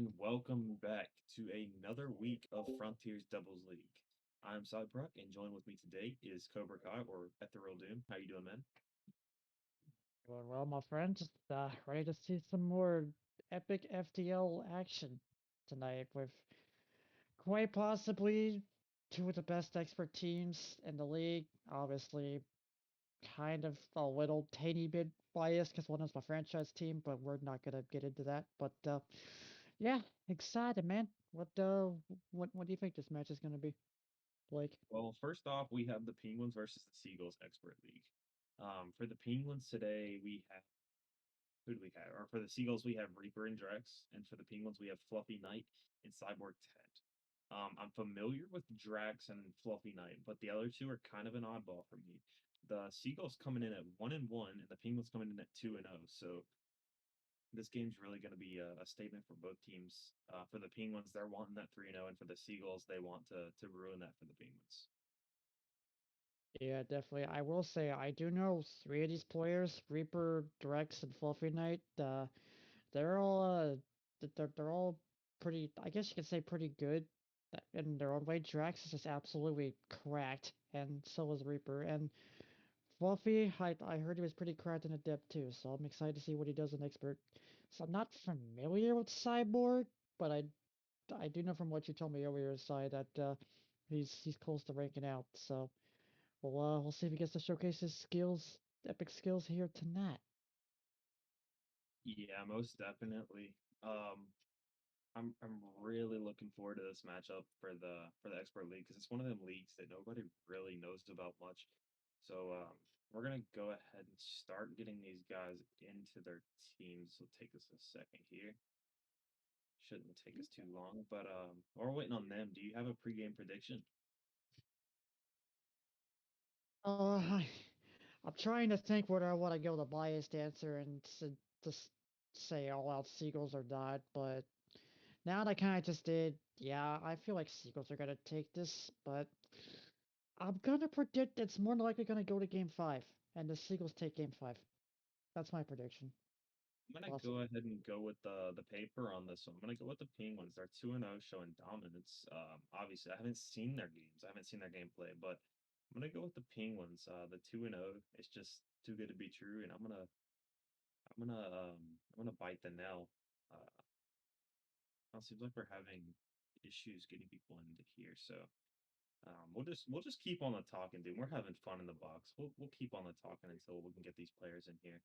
and welcome back to another week of Frontiers Doubles League. I'm Cyberpunk, and joined with me today is Cobra Kai, or Ethereal Doom. How you doing, man? Doing well, my friend. Just ready to see some more epic FTL action tonight with quite possibly two of the best expert teams in the league. Obviously, kind of a little tiny bit biased because one is my franchise team, but we're not gonna get into that. But yeah, excited, man. What do you think this match is gonna be, Blake? Well, first off, we have the Penguins versus the Seagulls Expert League. For the Penguins today, we have who do we have? Or for the Seagulls, we have Reaper and Drex, and for the Penguins, we have Fluffy Knight and Cyborg Ted. I'm familiar with Drax and Fluffy Knight, but the other two are kind of an oddball for me. The Seagulls coming in at 1-1, and the Penguins coming in at 2-0. So this game's really going to be a statement for both teams. For the Penguins, they're wanting that 3-0, and for the Seagulls, they want to ruin that for the Penguins. Yeah, definitely. I will say I do know three of these players, Reaper, Drex, and Fluffy Knight. They're all they're all pretty, I guess you could say pretty good in their own way. Drax is just absolutely cracked, and so is Reaper. And Fluffy, I heard he was pretty cracked in Adept too, so I'm excited to see what he does in Expert. So I'm not familiar with Cyborg, but I do know from what you told me earlier, Cy, that he's close to ranking out. So we'll see if he gets to showcase his skills, epic skills here tonight. Yeah, most definitely. I'm really looking forward to this matchup for the Expert League because it's one of them leagues that nobody really knows about much. So we're gonna go ahead and start getting these guys into their teams. So take us a second here. Shouldn't take us too long, but while we're waiting on them, do you have a pregame prediction? Uh, I, I'm trying to think whether I want to go the biased answer and just say all out Seagulls or not, but now that I kind of just did, yeah, I feel like Seagulls are gonna take this, but I'm gonna predict it's more likely gonna go to Game 5, and the Seagulls take Game 5. That's my prediction. I'm gonna go Possibly. ahead and go with the paper on this one. I'm gonna go with the Penguins. They're 2-0, showing dominance. Obviously, I haven't seen their games. I haven't seen their gameplay, but I'm gonna go with the Penguins. The 2-0 is just too good to be true, and I'm gonna bite the nail. Uh, it seems like we're having issues getting people into here, so we'll just keep on the talking, dude. We're having fun in the box. We'll keep on the talking until we can get these players in here.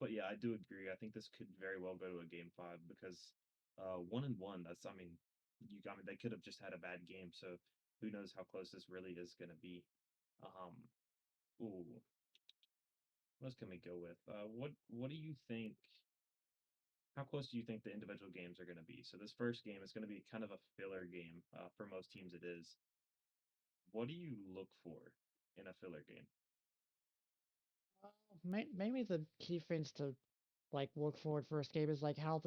But yeah, I do agree. I think this could very well go to a game five because 1-1, that's I mean, they could have just had a bad game, so who knows how close this really is gonna be. Um ooh, what else can we go with? What do you think, how close do you think the individual games are gonna be? So this first game is gonna be kind of a filler game. For most teams it is. What do you look for in a filler game? Maybe the key things to like look forward first game is like how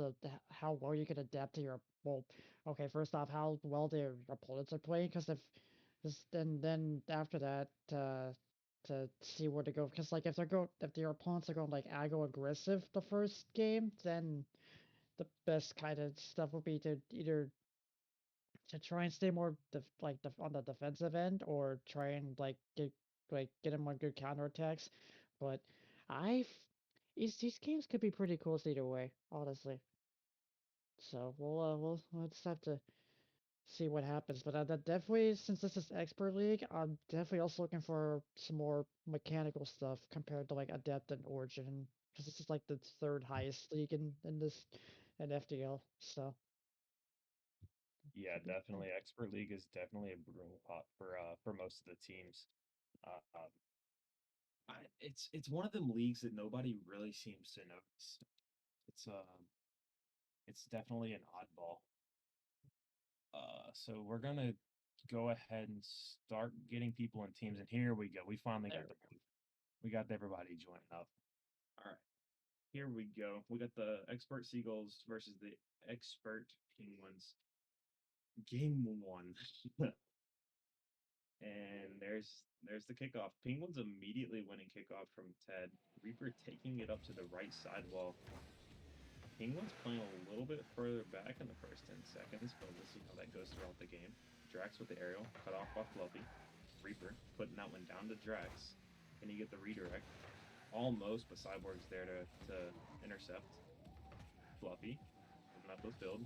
well you can adapt to your well. Okay, first off, how well their opponents are playing, because if this then after that to see where to go, because like if their opponents are going like aggro aggressive the first game, then the best kind of stuff would be to either to try and stay more on the defensive end, or try and get him on good counterattacks. But I these games could be pretty close either way, honestly. So we'll just have to see what happens. But that definitely, since this is expert league, I'm definitely also looking for some more mechanical stuff compared to like Adept and Origin, because this is like the third highest league in this in FDL. So Yeah, should be fun. definitely. Expert League is definitely a brutal pot for most of the teams. Um, it's one of them leagues that nobody really seems to notice. It's it's definitely an oddball. So we're gonna go ahead and start getting people in teams, and here we go. We finally There got we go. we got everybody joining up. All right, here we go. We got the expert Seagulls versus the expert Penguins. Game one. And there's the kickoff. Penguins immediately winning kickoff from Ted. Reaper taking it up to the right sidewall. Penguins playing a little bit further back in the first 10 seconds, but we'll see how that goes throughout the game. Drax with the aerial, cut off by Fluffy. Reaper putting that one down to Drax. Can he get the redirect? Almost, but Cyborg's there to intercept. Fluffy, moving up the field.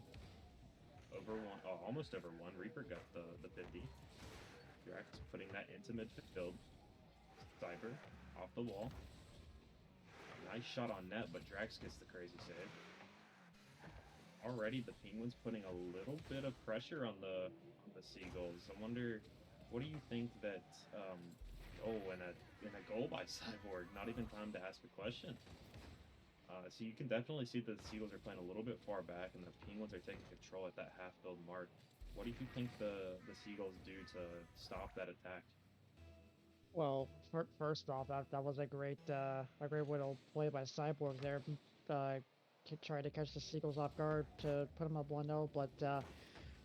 Over one, oh, almost over one. Reaper got the 50. Drax putting that into midfield. Cyber off the wall. Nice shot on net, but Drax gets the crazy save. Already the Penguins putting a little bit of pressure on the Seagulls. I wonder, what do you think that? And a goal by Cyborg. Not even time to ask a question. So you can definitely see that the Seagulls are playing a little bit far back, and the Penguins are taking control at that half-field mark. What do you think the Seagulls do to stop that attack? Well, first off, that was a great little play by Cyborg there, uh, trying to catch the Seagulls off guard to put them up 1-0. But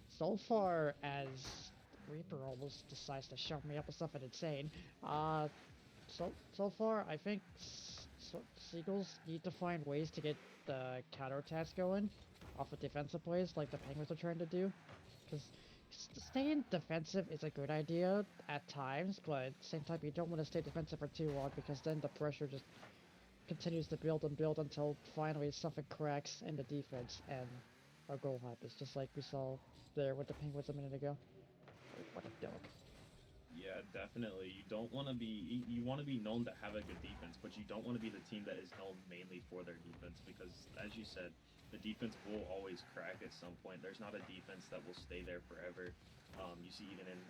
so far as Reaper almost decides to shove me up with something insane, uh, so far I think Seagulls need to find ways to get the counterattacks going off of defensive plays like the Penguins are trying to do, because staying defensive is a good idea at times, but at the same time, you don't want to stay defensive for too long because then the pressure just continues to build and build until finally something cracks in the defense and a goal happens, just like we saw there with the Penguins a minute ago. Oh, what a dog. Yeah, definitely. You don't want to be you want to be known to have a good defense, but you don't want to be the team that is known mainly for their defense because as you said, the defense will always crack at some point. There's not a defense that will stay there forever. You see even in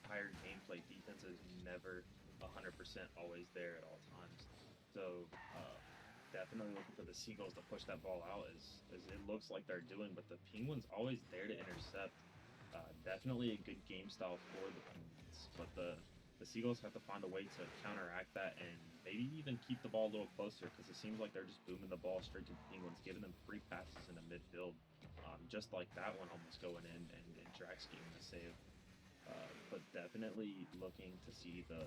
higher gameplay, defense is never 100% always there at all times. So definitely looking for the Seagulls to push that ball out as it looks like they're doing, but the Penguins always there to intercept. Definitely a good game style for the Penguins, but the Seagulls have to find a way to counteract that and maybe even keep the ball a little closer because it seems like they're just booming the ball straight to the Penguins, giving them free passes in the midfield, just like that one almost going in and Drax getting the save. But definitely looking to see the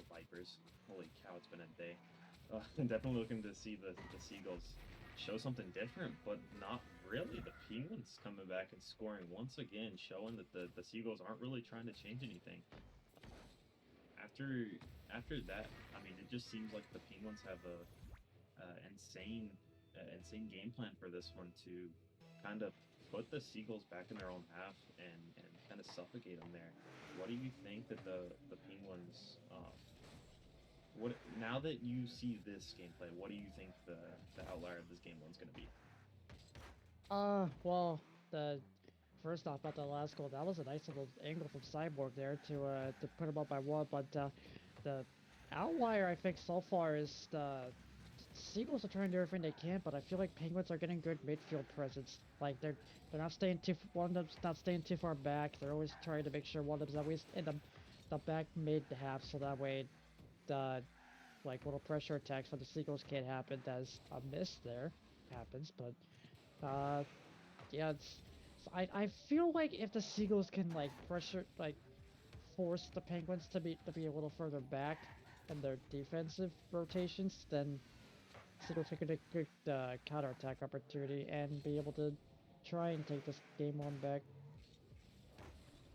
Vipers. Holy cow, it's been a day. Definitely looking to see the Seagulls show something different, but not really. The Penguins coming back and scoring once again, showing that the Seagulls aren't really trying to change anything. After after that, I mean, it just seems like the Penguins have insane game plan for this one to kind of put the Seagulls back in their own half and kind of suffocate them there. What do you think that the Penguins what now that you see this gameplay, what do you think the outlier of this game one's going to be? Well, the first off about the last goal, that was a nice little angle from Cyborg there to put him up by one, but the outlier I think so far is the Seagulls are trying to do everything they can, but I feel like Penguins are getting good midfield presence. Like they're not staying one of them's not staying too far back. They're always trying to make sure one of them's always in the back mid half, so that way the like little pressure attacks for the Seagulls can't happen. That's a miss there happens, but uh yeah, I feel like if the Seagulls can like pressure like force the Penguins to be a little further back in their defensive rotations, then Seagulls could get a good counterattack opportunity and be able to try and take this game one back.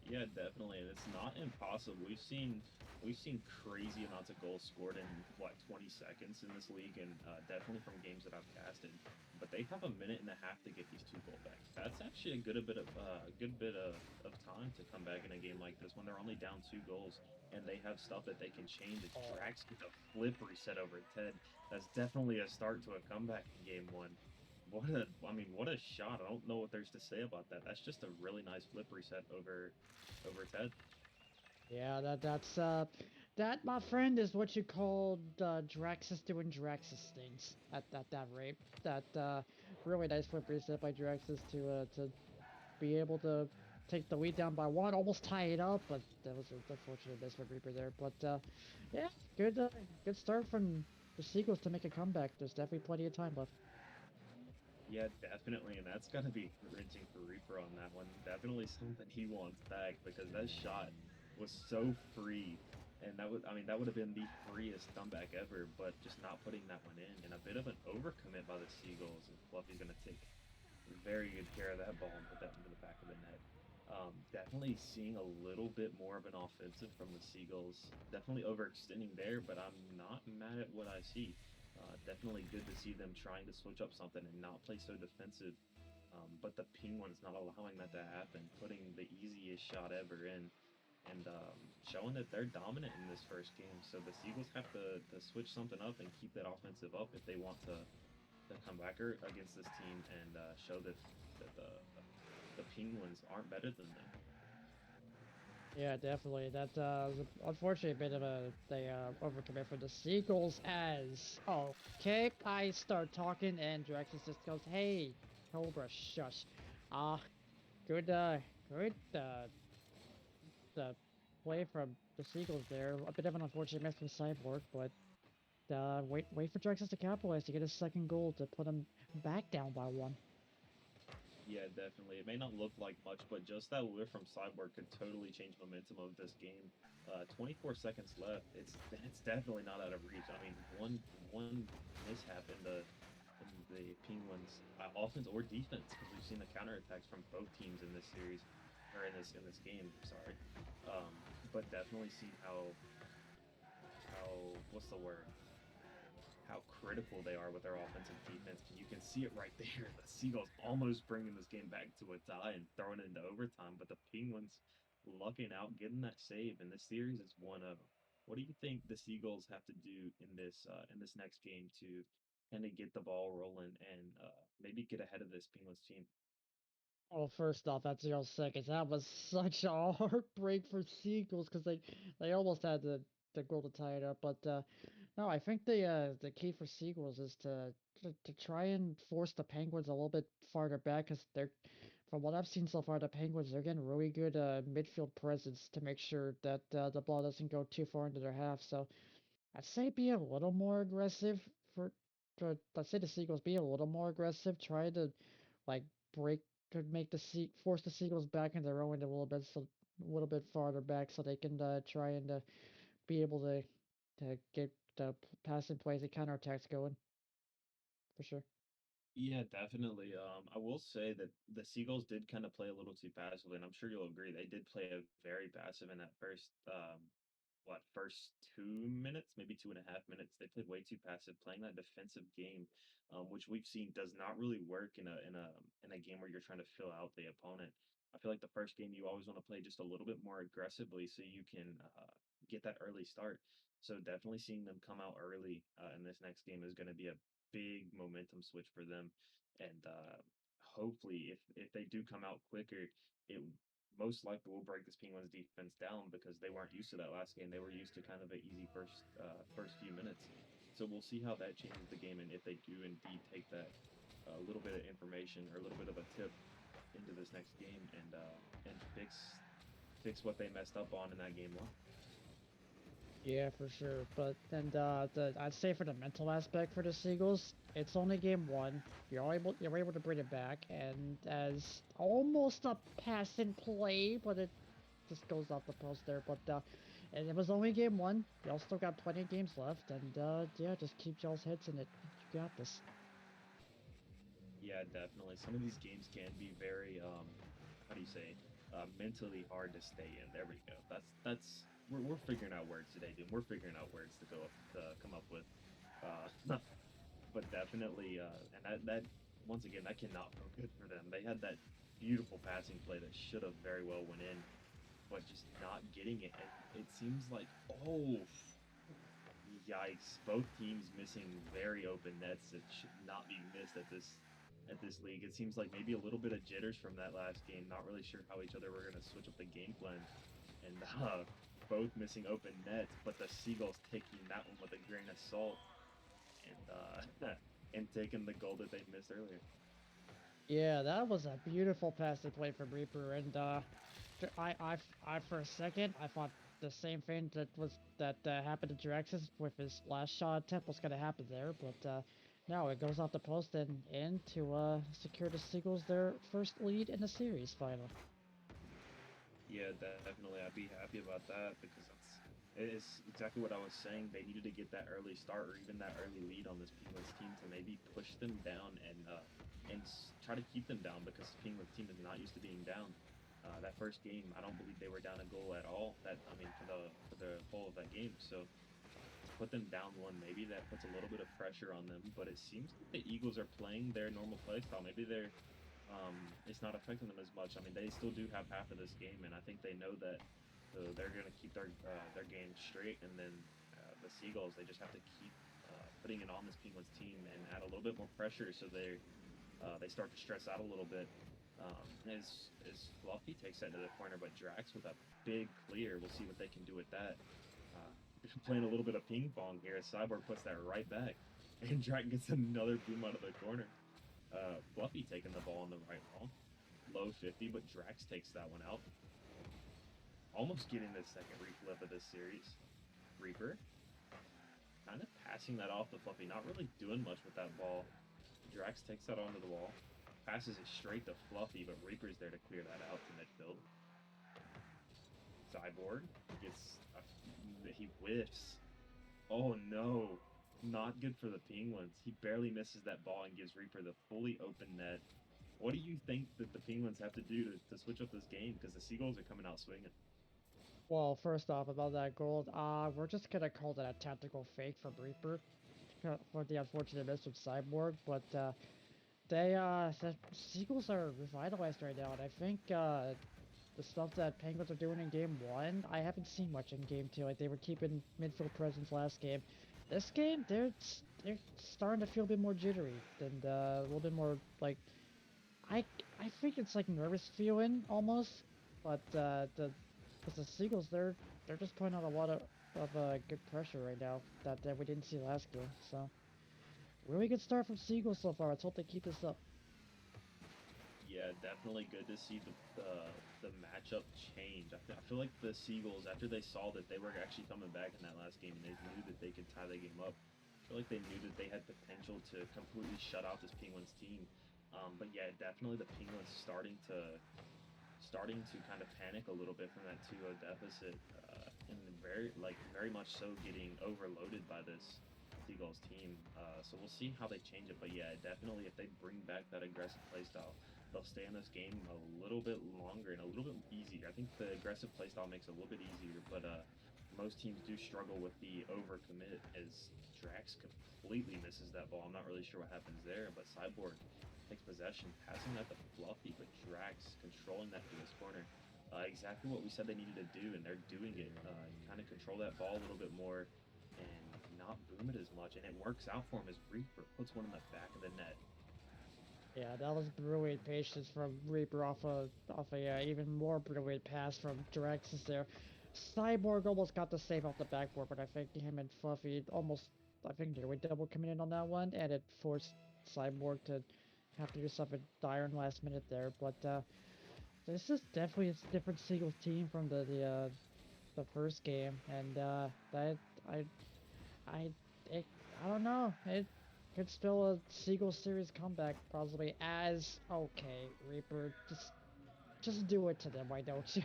Yeah, definitely, and it's not impossible. We've seen crazy amounts of goals scored in what 20 seconds in this league, and definitely from games that I've casted. But they have a minute and a half to get these two goal back. That's actually a good bit of time to come back in a game like this when they're only down 2 goals and they have stuff that they can change. If Oh, Drax get a flip reset over Ted, that's definitely a start to a comeback in game one. What a shot. I don't know what there's to say about that. That's just a really nice flip reset over Ted. yeah, that my friend is what you call Draxus doing Draxus things at that rate. That really nice flip reset by Draxus to be able to take the lead down by one, almost tie it up, but that was an unfortunate miss for Reaper there. But yeah, good start from the Seagulls to make a comeback. There's definitely plenty of time left. Yeah, definitely, and that's gotta be encouraging for Reaper on that one. Definitely something he wants back because that shot was so free. And that would, I mean, that would have been the freest comeback ever, but just not putting that one in, and a bit of an overcommit by the Seagulls. And Fluffy's going to take very good care of that ball and put that into the back of the net. Definitely seeing a little bit more of an offensive from the Seagulls. Definitely overextending there, but I'm not mad at what I see. Definitely good to see them trying to switch up something and not play so defensive. But the Penguins not allowing that to happen, putting the easiest shot ever in, and showing that they're dominant in this first game. So the Seagulls have to switch something up and keep that offensive up if they want to come back against this team and show that the Penguins aren't better than them. Yeah, definitely. That was unfortunately a bit of a overcommit for the Seagulls. As okay, I start talking and Drexus just goes, "Hey, Cobra, shush." Ah, good, good, play from the Seagulls there. A bit of an unfortunate miss from Cyborg, but wait for Drexus to capitalize to get his second goal to put him back down by one. Yeah, definitely. It may not look like much, but just that whiff from Cyborg could totally change momentum of this game. 24 seconds left. It's definitely not out of reach. I mean, one mishap in the Penguins offense or defense, because we've seen the counterattacks from both teams in this series or in this game. Sorry, um, but definitely see how what's the word, how critical they are with their offensive defense. And you can see it right there. The Seagulls almost bringing this game back to a tie and throwing it into overtime, but the Penguins lucking out, getting that save. And this series is 1-0. What do you think the Seagulls have to do in this next game to kind of get the ball rolling and maybe get ahead of this Penguins team? Well, first off, that's 0 seconds. That was such a heartbreak for Seagulls because they almost had the goal to tie it up. But no, I think the key for Seagulls is to try and force the Penguins a little bit farther back because they're from what I've seen so far, the Penguins they're getting really good midfield presence to make sure that the ball doesn't go too far into their half. So I'd say be a little more aggressive for let's say the Seagulls be a little more aggressive. Try to like break to make force the Seagulls back in their own end a little bit so a little bit farther back so they can try and be able to get the passing plays and counterattacks going for sure. Yeah, definitely. I will say that the Seagulls did kind of play a little too passive, and I'm sure you'll agree they did play a very passive in that first 2 minutes, maybe 2.5 minutes. They played way too passive, playing that defensive game, which we've seen does not really work in a game where you're trying to fill out the opponent. I feel like the first game you always want to play just a little bit more aggressively so you can get that early start. So definitely seeing them come out early in this next game is going to be a big momentum switch for them. And hopefully, if they do come out quicker, it most likely will break this Penguins defense down because they weren't used to that last game. They were used to kind of an easy first few minutes. So we'll see how that changes the game, and if they do indeed take that a little bit of information or a little bit of a tip into this next game and fix what they messed up on in that game one. Yeah, for sure. But and I'd say for the mental aspect for the Seagulls, it's only game one. You're able to bring it back, and as almost a pass and play, but it just goes off the post there. But and it was only game one. Y'all still got plenty of games left, and yeah, just keep y'all's heads in it. You got this. Yeah, definitely. Some of these games can be very how do you say mentally hard to stay in. There we go. We're figuring out words today, dude. We're figuring out words to come up with. But definitely, and that once again that cannot feel good for them. They had that beautiful passing play that should have very well went in, but just not getting it. And it seems like yikes! Both teams missing very open nets that should not be missed at this league. It seems like maybe a little bit of jitters from that last game. Not really sure how each other were going to switch up the game plan, and both missing open nets. But the Seagulls taking that one with a grain of salt and and taking the goal that they missed earlier. Yeah, that was a beautiful pass they played from Reaper, and I for a second I thought the same thing that happened to Draxus with his last shot attempt was gonna happen there, but no, it goes off the post and in to secure the Seagulls their first lead in the series finally. Yeah, definitely. I'd be happy about that because It's exactly what I was saying. They needed to get that early start or even that early lead on this Penguins team to maybe push them down and try to keep them down because the Penguins team is not used to being down. That first game, I don't believe they were down a goal at all. That I mean, for the whole of that game. So to put them down one, maybe that puts a little bit of pressure on them. But it seems like the Eagles are playing their normal play style. Maybe it's not affecting them as much. I mean, they still do have half of this game, and I think they know that. So they're going to keep their game straight, and then the Seagulls they just have to keep putting it on this Penguins team and add a little bit more pressure, so they start to stress out a little bit. As Fluffy takes that to the corner, but Drax with a big clear. We'll see what they can do with that. Uh, playing a little bit of ping pong here. Cyborg puts that right back, and Drax gets another boom out of the corner. Fluffy taking the ball on the right wall. Low 50, but Drax takes that one out. Almost getting the second reflip of this series. Reaper kind of passing that off to Fluffy, not really doing much with that ball. Drax takes that onto the wall, passes it straight to Fluffy, but Reaper's there to clear that out to midfield. Cyborg gets he whiffs. Oh no, not good for the Penguins. He barely misses that ball and gives Reaper the fully open net. What do you think that the Penguins have to do to switch up this game? Because the Seagulls are coming out swinging. Well, first off, about that goal, we're just gonna call that a tactical fake from Reaper for the unfortunate miss of Cyborg, but the Seagulls are revitalized right now, and I think the stuff that Penguins are doing in game one, I haven't seen much in game two. Like they were keeping midfield presence last game. This game, they're starting to feel a bit more jittery and a little bit more like I I think it's like nervous feeling almost, but the because the Seagulls they're just putting out a lot of good pressure right now that we didn't see last game. So really good start from Seagulls so far. Let's hope they keep this up. Yeah, definitely good to see the matchup change. I feel like the Seagulls, after they saw that they were actually coming back in that last game, and they knew that they could tie the game up. I feel like they knew that they had potential to completely shut out this Penguins team. But yeah, definitely the Penguins starting to kind of panic a little bit from that 2-0 deficit, and very much so getting overloaded by this Seagulls team. So we'll see how they change it. But yeah, definitely if they bring back that aggressive play style, they'll stay in this game a little bit longer and a little bit easier. I think the aggressive play style makes it a little bit easier, but most teams do struggle with the overcommit as Drax completely misses that ball. I'm not really sure what happens there, but Cyborg takes possession, passing that to Fluffy, but Drax controlling that through his corner. Exactly what we said they needed to do, and they're doing it. Kind of control that ball a little bit more and not boom it as much, and it works out for him as Reaper puts one in the back of the net. Yeah, that was brilliant patience from Reaper off a even more brilliant pass from Draxus there. Cyborg almost got the save off the backboard, but I think him and Fluffy almost I think they were double committed on that one, and it forced Cyborg to have to do something dire in last minute there. But this is definitely a different Seagulls team from the first game, and that I I it, I don't know. It could still a Seagull series comeback possibly as okay, Reaper. Just do it to them, why don't you?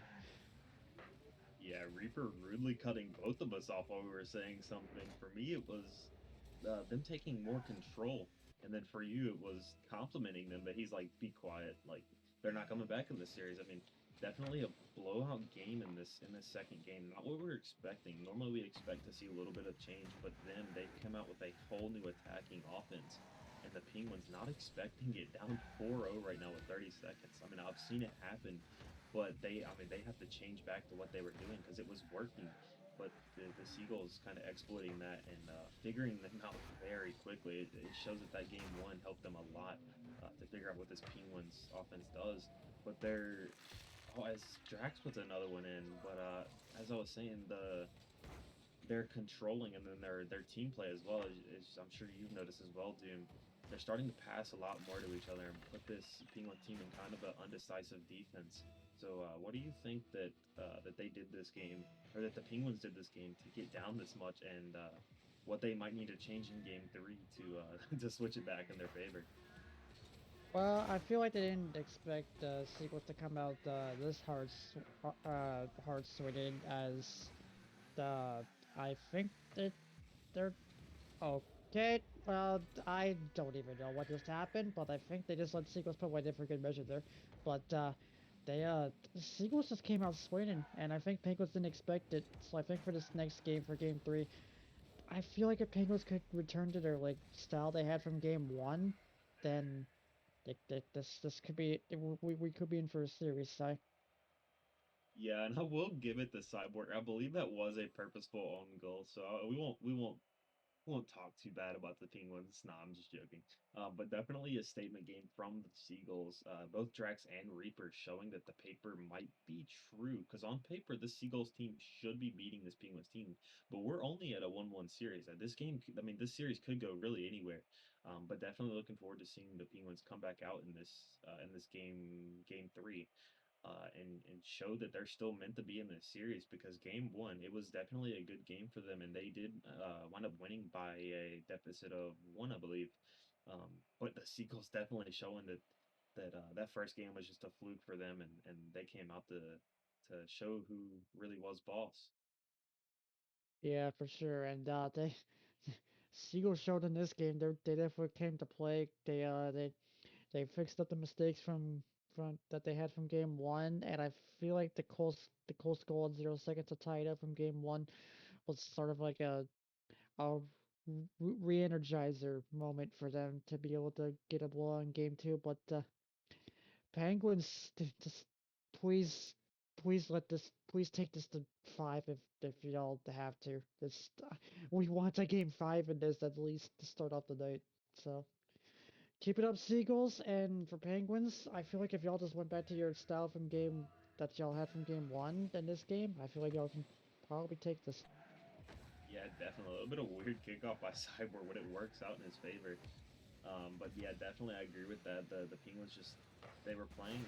Yeah, Reaper rudely cutting both of us off while we were saying something. For me, it was them taking more control, and then for you, it was complimenting them. But he's like, "Be quiet! Like they're not coming back in this series." I mean, definitely a blowout game in this second game. Not what we were expecting. Normally, we expect to see a little bit of change, but then they've come out with a whole new attacking offense. And the Penguins not expecting it down 4-0 right now with 30 seconds. I mean, I've seen it happen, but I mean, they have to change back to what they were doing because it was working. But the Seagulls kind of exploiting that and figuring them out very quickly. It shows that that game one helped them a lot to figure out what this Penguins offense does. But as Drax puts another one in, but as I was saying, they're controlling and then their team play as well as I'm sure you've noticed as well, Doom. They're starting to pass a lot more to each other and put this Penguin team in kind of an undecisive defense. So, what do you think that they did this game, or that the Penguins did this game to get down this much, and what they might need to change in Game Three to to switch it back in their favor? Well, I feel like they didn't expect the sequels to come out this hard swinging as uh, I think that they're okay. I don't even know what just happened, but I think they just let Seagulls put away for good measure there. But the Seagulls just came out swinging, and I think Penguins didn't expect it. So I think for this next game, for Game 3, I feel like if Penguins could return to their like style they had from Game 1, then this could be we could be in for a series. So Yeah, and I will give it the Cyborg. I believe that was a purposeful own goal, so we won't talk too bad about the Penguins. Nah, I'm just joking. But definitely a statement game from the Seagulls. Both Drax and Reaper showing that the paper might be true. Because on paper, the Seagulls team should be beating this Penguins team. But we're only at a 1-1 series. This game, I mean, this series could go really anywhere. But definitely looking forward to seeing the Penguins come back out in this game three, and show that they're still meant to be in this series because game one, it was definitely a good game for them, and they did wind up winning by a deficit of one, I believe. But the Seagulls definitely showing that first game was just a fluke for them, and they came out to show who really was boss. yeah, for sure. And they Seagulls showed in this game they definitely came to play. They fixed up the mistakes from that they had from game one, and I feel like the close goal in 0 seconds to tie it up from game one was sort of like a re-energizer moment for them to be able to get a blow in game two. But Penguins, just please, please take this to five if y'all have to. This we want a game five in this at least to start off the night. So. Keep it up, Seagulls. And for Penguins, I feel like if y'all just went back to your style from game that y'all had from game one in this game, I feel like y'all can probably take this. Yeah, definitely a little bit of weird kickoff by Cyborg, but it works out in his favor. But yeah, definitely I agree with that. The Penguins just they were playing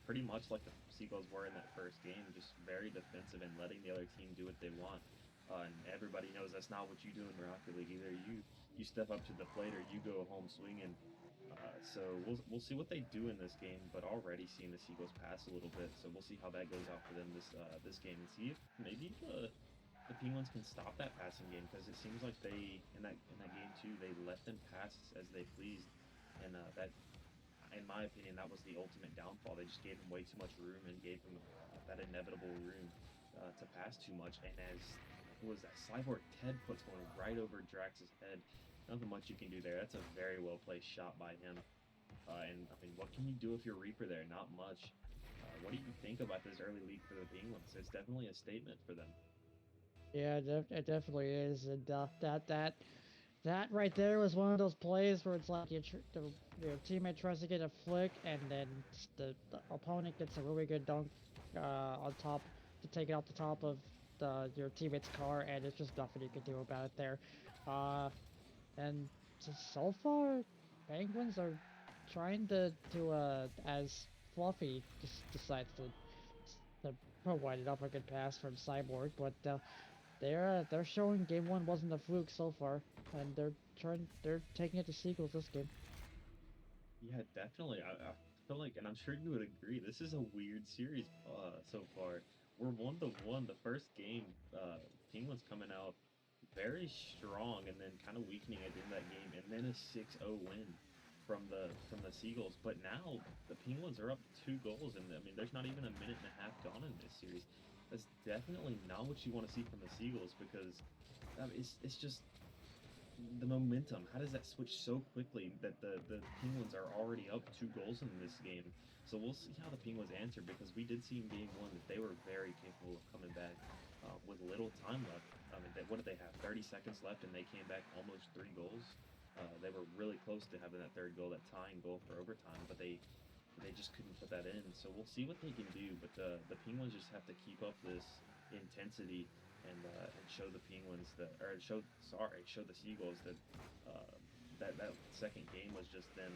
pretty much like the Seagulls were in that first game, just very defensive and letting the other team do what they want. And everybody knows that's not what you do in Rocket League. Either you step up to the plate or you go home swinging. So we'll see what they do in this game, but already seeing the Seagulls pass a little bit. So we'll see how that goes out for them this game and see if maybe the Penguins can stop that passing game because it seems like they in that game too they let them pass as they pleased, and that in my opinion that was the ultimate downfall. They just gave them way too much room and gave them that inevitable room to pass too much. And as who was that Cyborg Ted puts one right over Drax's head. Nothing much you can do there. That's a very well placed shot by him. And I mean, what can you do if you're Reaper there? Not much. What do you think about this early lead for the Penguins? It's definitely a statement for them. Yeah, it definitely is. And that right there was one of those plays where it's like your teammate tries to get a flick, and then the opponent gets a really good dunk on top to take it off the top of your teammate's car, and it's just nothing you can do about it there. Uh, And so far, Penguins are trying to as Fluffy just decides to provide it up a good pass from Cyborg, but they're showing game one wasn't a fluke so far, and they're taking it to Seagulls this game. Yeah, definitely. I feel like, and I'm sure you would agree, this is a weird series so far. We're 1-1. The first game, Penguins coming out very strong and then kind of weakening at the end of that game, and then a 6-0 win from the Seagulls. But now the Penguins are up 2 goals, and I mean, there's not even a minute and a half gone in this series. That's definitely not what you want to see from the Seagulls because it's just the momentum. How does that switch so quickly that the Penguins are already up 2 goals in this game? So we'll see how the Penguins answer because we did see in game one that they were very capable of coming back with little time left. I mean, what did they have? 30 seconds left, and they came back almost 3 goals. They were really close to having that third goal, that tying goal for overtime, but they just couldn't put that in. So we'll see what they can do. But the Penguins just have to keep up this intensity and show the Penguins that, or show the Seagulls that that second game was just them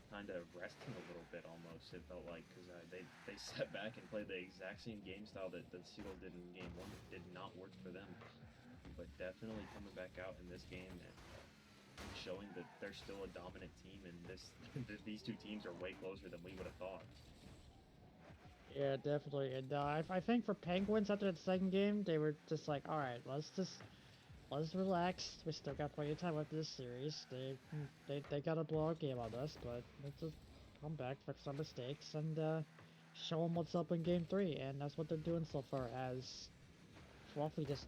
kind of resting a little bit almost. It felt like because they sat back and played the exact same game style that the Seagulls did in game one. It did not work for them, but definitely coming back out in this game and showing that they're still a dominant team, and these two teams are way closer than we would have thought. Yeah, definitely. And I think for Penguins after that second game, they were just like, all right, let's relax. We still got plenty of time left in this series. They got to blow a game on us, but let's just come back, fix our mistakes, and show them what's up in game three. And that's what they're doing so far. As Fluffy just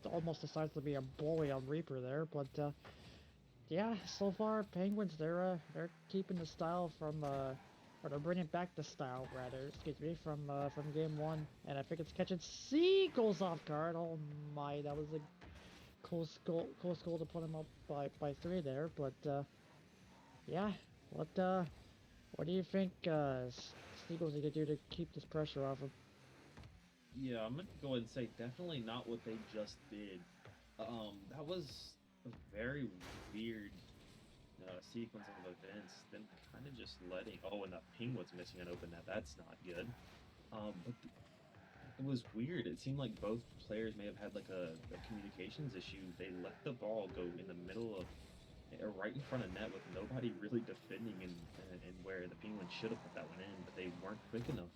almost decides to be a bully on Reaper there, but yeah, so far Penguins they're keeping the style from or they're bringing back the style rather, excuse me, from game one, and I think it's catching Seagulls off guard. Oh my, that was a close goal to put him up by three there. But yeah, what do you think Seagulls need to do to keep this pressure off him? Yeah, I'm gonna go ahead and say definitely not what they just did. That was a very weird sequence of events. Them kind of just letting. Oh, and the Penguins missing an open net. That's not good. But it was weird. It seemed like both players may have had like a communications issue. They let the ball go in the middle of, right in front of net with nobody really defending, and where the Penguins should have put that one in, but they weren't quick enough.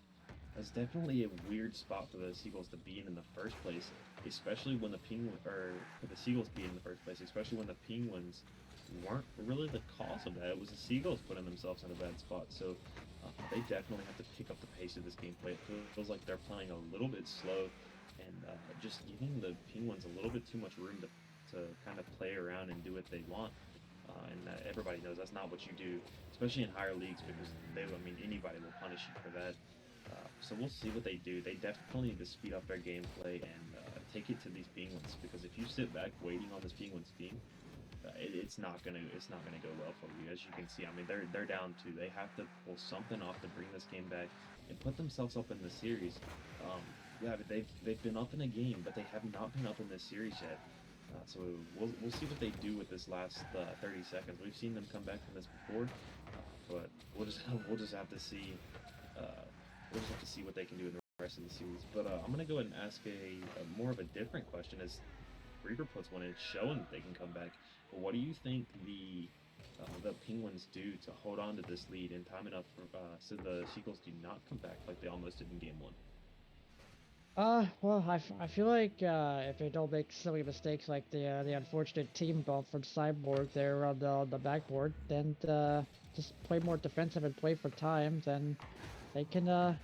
That's definitely a weird spot for the Seagulls to be in the first place, especially when the Penguin or for the Seagulls to be in the first place, especially when the Penguins weren't really the cause of that. It was the Seagulls putting themselves in a bad spot. So they definitely have to pick up the pace of this gameplay. It feels like they're playing a little bit slow and just giving the Penguins a little bit too much room to kind of play around and do what they want. And everybody knows that's not what you do, especially in higher leagues, because I mean, anybody will punish you for that. So we'll see what they do. They definitely need to speed up their gameplay and take it to these Penguins, because if you sit back waiting on this Penguins team, it's not gonna go well for you. As you can see, I mean they're down two. They have to pull something off to bring this game back and put themselves up in the series. Um, yeah, but they've been up in a game, but they have not been up in this series yet. So we'll see what they do with this last 30 seconds. We've seen them come back from this before, but we'll just we'll just have to see. Uh, we'll just have to see what they can do in the rest of the series. But I'm gonna go ahead and ask a more of a different question. As Reaper puts one in, it's showing that they can come back. But what do you think the Penguins do to hold on to this lead in time enough for, so the Seagulls do not come back like they almost did in Game One? Well, I feel like if they don't make silly mistakes like the unfortunate team bump from Cyborg there on the backboard, then just play more defensive and play for time, then they can uh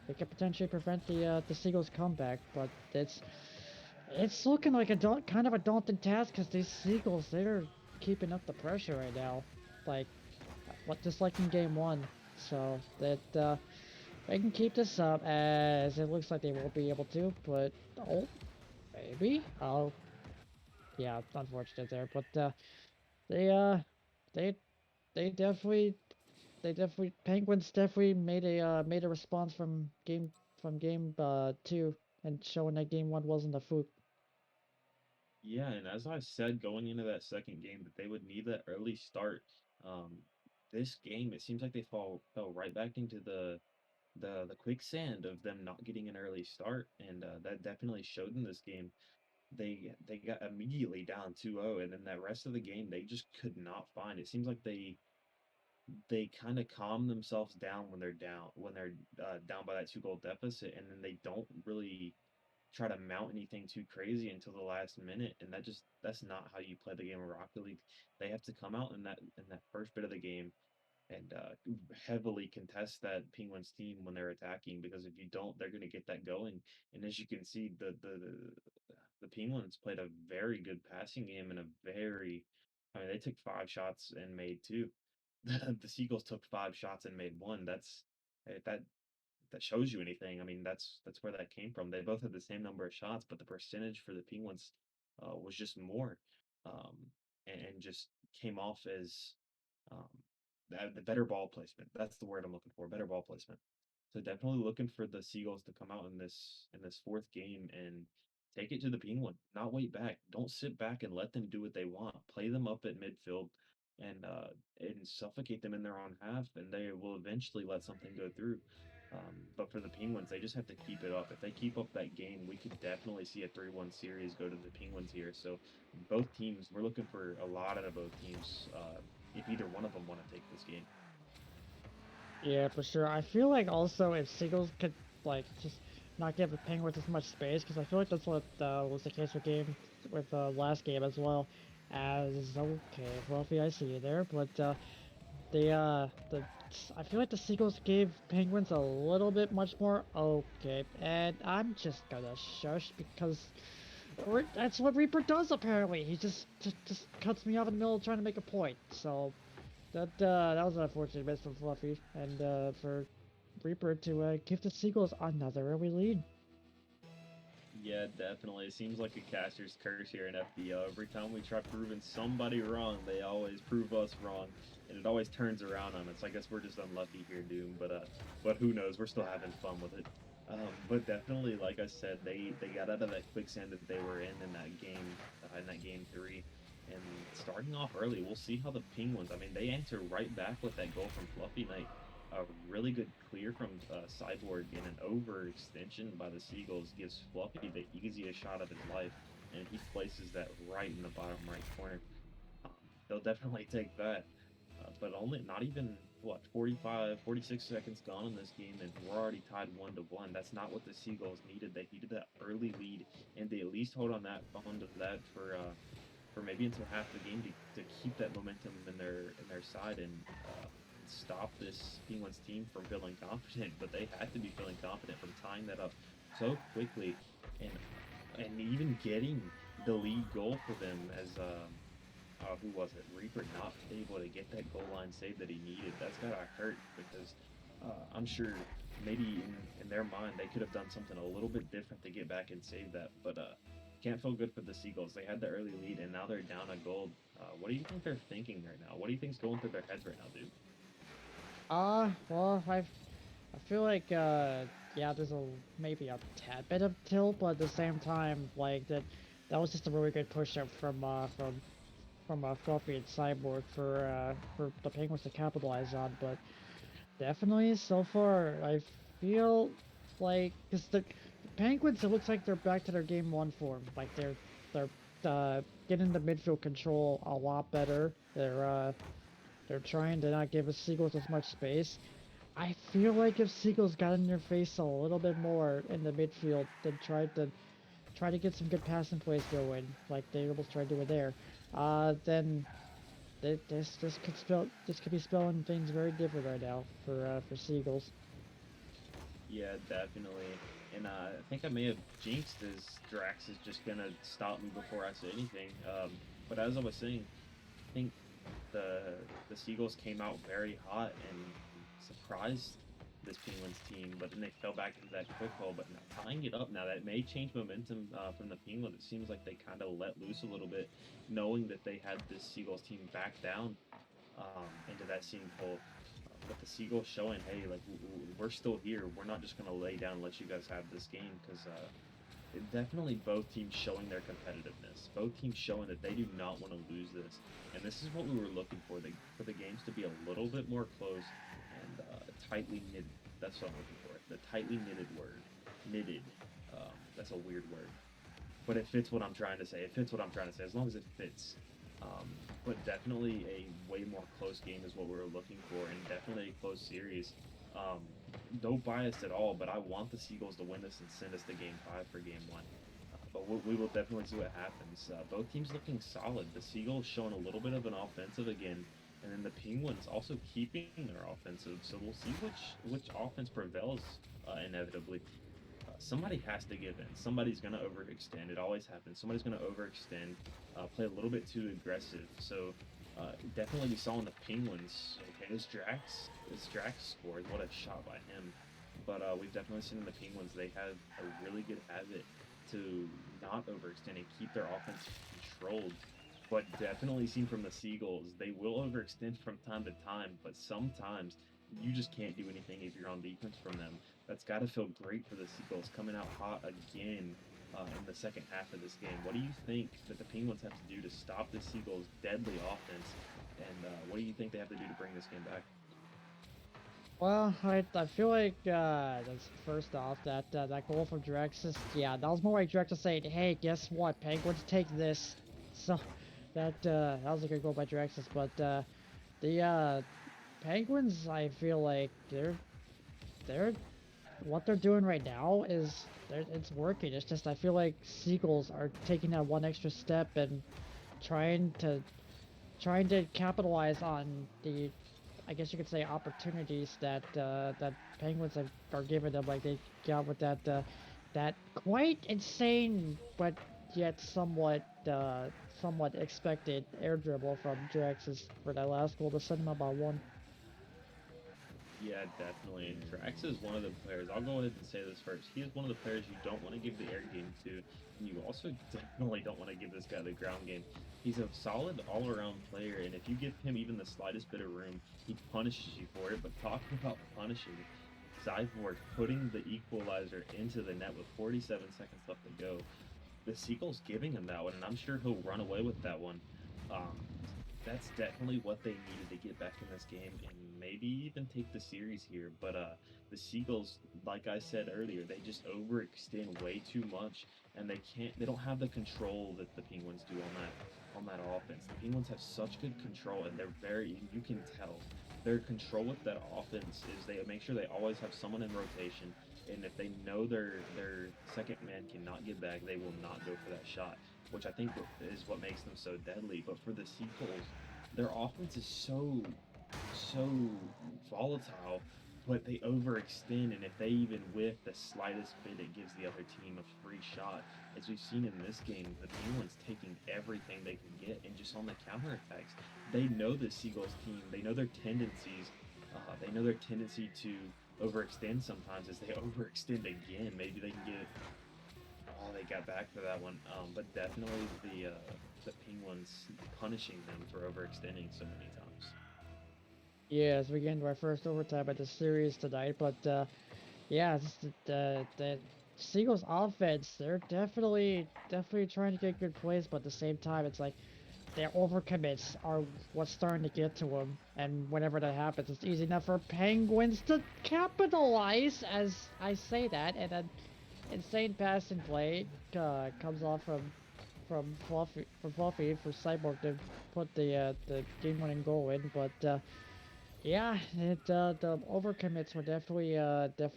they can potentially prevent the Seagulls comeback. But it's looking like kind of a daunting task because these Seagulls they're keeping up the pressure right now, like what just like in game one. So that they can keep this up as it looks like they won't be able to, but oh, maybe. Oh, yeah, it's unfortunate there, but they they they definitely Penguins definitely made a response from game two and showing that game one wasn't a fluke. Yeah, and as I said going into that second game, that they would need that early start. Um, this game, it seems like they fell right back into the quicksand of them not getting an early start, and that definitely showed in this game. They got immediately down 2-0, and then that rest of the game they just could not find. It seems like they kind of calm themselves down when they're down by that 2 goal deficit, and then they don't really try to mount anything too crazy until the last minute, and that's not how you play the game of Rocket League. They have to come out in that first bit of the game and heavily contest that Penguins team when they're attacking, because if you don't, they're going to get that going. And as you can see, the Penguins played a very good passing game and a very, I mean, they took 5 shots and made two. The Seagulls took 5 shots and made one. That shows you anything. I mean, that's where that came from. They both had the same number of shots, but the percentage for the Penguins was just more, um, and just came off as um, the better ball placement. That's the word I'm looking for. Better ball placement. So definitely looking for the Seagulls to come out in this fourth game and take it to the Penguin. Not wait back. Don't sit back and let them do what they want. Play them up at midfield and suffocate them in their own half, and they will eventually let something go through. But for the Penguins, they just have to keep it up. If they keep up that game, we could definitely see a 3-1 series go to the Penguins here. So both teams, we're looking for a lot out of both teams if either one of them want to take this game. Yeah, for sure. I feel like also if Seagulls could like just not give the Penguins as much space, because I feel like that's what was the case with last game as well. As okay, Fluffy, I see you there, but the I feel like the Seagulls gave Penguins a little bit much more. Okay, and I'm just gonna shush because that's what Reaper does apparently. He just cuts me off in the middle of trying to make a point. So that was an unfortunate miss from Fluffy and for Reaper to give the Seagulls another early lead. Yeah, definitely. It seems like a caster's curse here in FBO. Every time we try proving somebody wrong, they always prove us wrong, and it always turns around on us. I guess we're just unlucky here, Doom. But who knows? We're still having fun with it. But definitely, like I said, they got out of that quicksand that they were in that game three, and starting off early, we'll see how the Penguins. I mean, they answer right back with that goal from Fluffy Knight, a really good clear from Cyborg, and an overextension by the Seagulls gives Fluffy the easiest shot of his life, and he places that right in the bottom right corner. Um, they'll definitely take that, but only not even what 45, 46 seconds gone in this game, and we're already tied 1-1. That's not what the Seagulls needed. They needed that early lead, and they at least hold onto that for maybe until half the game to keep that momentum in their side and stop this Penguins team from feeling confident. But they had to be feeling confident from tying that up so quickly and even getting the lead goal for them as who was it? Reaper not able to get that goal line save that he needed. That's gotta hurt because I'm sure maybe in their mind they could have done something a little bit different to get back and save that. But can't feel good for the Seagulls. They had the early lead and now they're down a goal. What do you think they're thinking right now? What do you think's going through their heads right now, dude? Well, I feel like yeah, there's a maybe a tad bit of tilt, but at the same time, like that was just a really good push up from Fluffy and Cyborg for the Penguins to capitalize on. But definitely so far, I feel like because the Penguins, it looks like they're back to their game one form. Like they're getting the midfield control a lot better. They're trying to not give the Seagulls as much space. I feel like if Seagulls got in your face a little bit more in the midfield, then try to get some good passing plays going, like they almost tried to do it there, then this could be spelling things very different right now for Seagulls. Yeah, definitely. And I think I may have jinxed as Drax is just gonna stop me before I say anything. But as I was saying, I think the Seagulls came out very hot and surprised this Penguins team, but then they fell back into that quick hole. But now tying it up now, that may change momentum from the Penguins. It seems like they kind of let loose a little bit, knowing that they had this Seagulls team back down into that same hole. But the Seagulls showing, hey, like we're still here. We're not just gonna lay down and let you guys have this game because definitely both teams showing their competitiveness. Both teams showing that they do not want to lose this, and this is what we were looking for. For the games to be a little bit more close and tightly knitted. That's what I'm looking for. The tightly knitted word, knitted. That's a weird word, but it fits what I'm trying to say. It fits what I'm trying to say as long as it fits. Um, but definitely a way more close game is what we were looking for, and definitely a close series. Um, no bias at all, but I want the Seagulls to win this and send us to Game Five for Game One. But we will definitely see what happens. Both teams looking solid. The Seagulls showing a little bit of an offensive again, and then the Penguins also keeping their offensive. So we'll see which offense prevails inevitably. Somebody has to give in. Somebody's going to overextend. It always happens. Somebody's going to overextend, play a little bit too aggressive. So definitely we saw in the Penguins. Okay, this Drax scored. What a shot by him. But we've definitely seen in the Penguins they have a really good habit to not overextend and keep their offense controlled. But definitely seen from the Seagulls, they will overextend from time to time. But sometimes you just can't do anything if you're on defense from them. That's got to feel great for the Seagulls coming out hot again in the second half of this game. What do you think that the Penguins have to do to stop the Seagulls' deadly offense? And what do you think they have to do to bring this game back? Well, I feel like that's first off that goal from Drexus, yeah, that was more like Drexus saying, "Hey, guess what? Penguins take this." So that was a good goal by Drexus, but the Penguins, I feel like they're what they're doing right now is it's working. It's just I feel like Seagulls are taking that one extra step and trying to trying to capitalize on the I guess you could say opportunities that that Penguins are giving them. Like they got with that that quite insane but yet somewhat expected air dribble from Drax's for that last goal to send them up by one. Yeah, definitely. And Drax is one of the players. I'll go ahead and say this first. He is one of the players you don't want to give the air game to, and you also definitely don't want to give this guy the ground game. He's a solid all-around player, and if you give him even the slightest bit of room, he punishes you for it. But talking about punishing, Cyborg putting the equalizer into the net with 47 seconds left to go, the Seagulls giving him that one, and I'm sure he'll run away with that one. Um, that's definitely what they needed to get back in this game and maybe even take the series here. But the Seagulls, like I said earlier, they just overextend way too much, and they don't have the control that the Penguins do on that offense. The Penguins have such good control, and they're very you can tell their control with that offense is they make sure they always have someone in rotation, and if they know their second man cannot get back, they will not go for that shot, which I think is what makes them so deadly. But for the Seagulls, their offense is so volatile, but they overextend, and if they even whiff the slightest bit, it gives the other team a free shot. As we've seen in this game, the Penguins taking everything they can get, and just on the counterattacks, they know the Seagulls team. They know their tendencies. They know their tendency to overextend sometimes. As they overextend again, maybe they can get all they got back for that one. But definitely the Penguins punishing them for overextending so many times. Yeah, as we get into our first overtime of the series tonight, but yeah, it's the Seagulls offense, they're definitely trying to get good plays, but at the same time, it's like their overcommits are what's starting to get to them. And whenever that happens, it's easy enough for Penguins to capitalize, as I say that, and an insane pass and play comes off from Fluffy for Cyborg to put the game-winning goal in. But yeah, the overcommits were definitely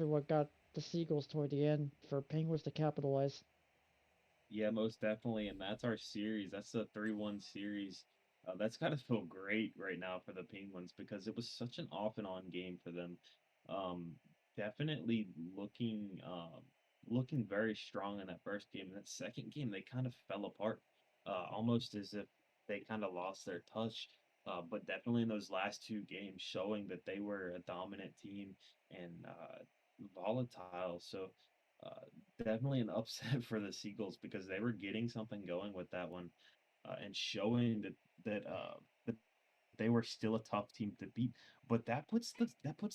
what got the Seagulls toward the end for Penguins to capitalize. Yeah, most definitely, and that's our series. That's the 3-1 series. That's got to feel great right now for the Penguins because it was such an off and on game for them. Um, Definitely looking very strong in that first game. That second game, they kind of fell apart, almost as if they kind of lost their touch. But definitely in those last two games, showing that they were a dominant team and volatile. So uh, definitely an upset for the Seagulls because they were getting something going with that one, and showing that they were still a tough team to beat. But that puts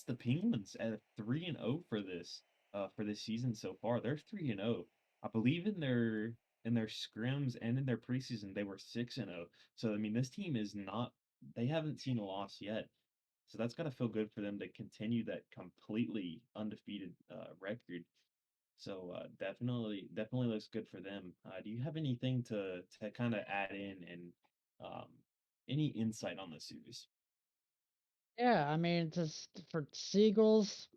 the Penguins at 3-0 for this season so far. They're 3-0. I believe in their scrims and in their preseason they were 6-0. So I mean this team is not they haven't seen a loss yet. So that's got to feel good for them to continue that completely undefeated record. So definitely looks good for them. Do you have anything to kind of add in and um, any insight on the series? Yeah, I mean, just for Seagulls,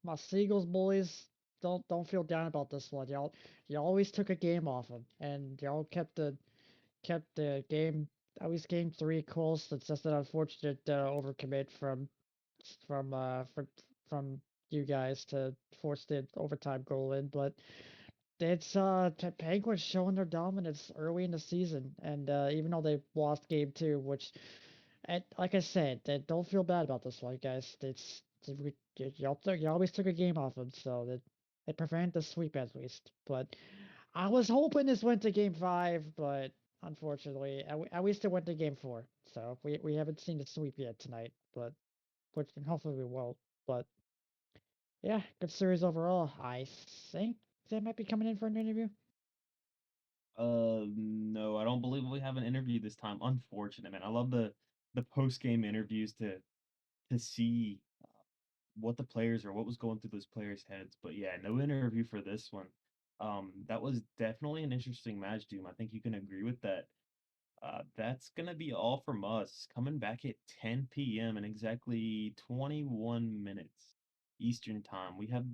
my Seagulls boys don't feel down about this one. Y'all always took a game off them, and y'all kept the game at least game three close. It's just an unfortunate overcommit from uh from from you guys to force the overtime goal in, but it's Penguins showing their dominance early in the season, and even though they lost game two, which and like I said, don't feel bad about this one, guys. You always took a game off them, so that it prevented the sweep at least. But I was hoping this went to game five, but unfortunately, at least it went to game four. So we haven't seen the sweep yet tonight, but which and hopefully we will. But yeah, good series overall. I think they might be coming in for an interview. No, I don't believe we have an interview this time. Unfortunate, man. I love the post game interviews to see what the players or what was going through those players' heads. But yeah, no interview for this one. That was definitely an interesting match, Doom. I think you can agree with that. That's gonna be all from us. Coming back at 10 p.m. in exactly 21 minutes Eastern time. We have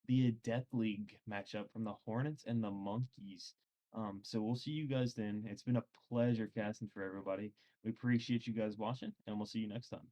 the Death League matchup from the Hornets and the Monkeys. So we'll see you guys then. It's been a pleasure casting for everybody. We appreciate you guys watching, and we'll see you next time.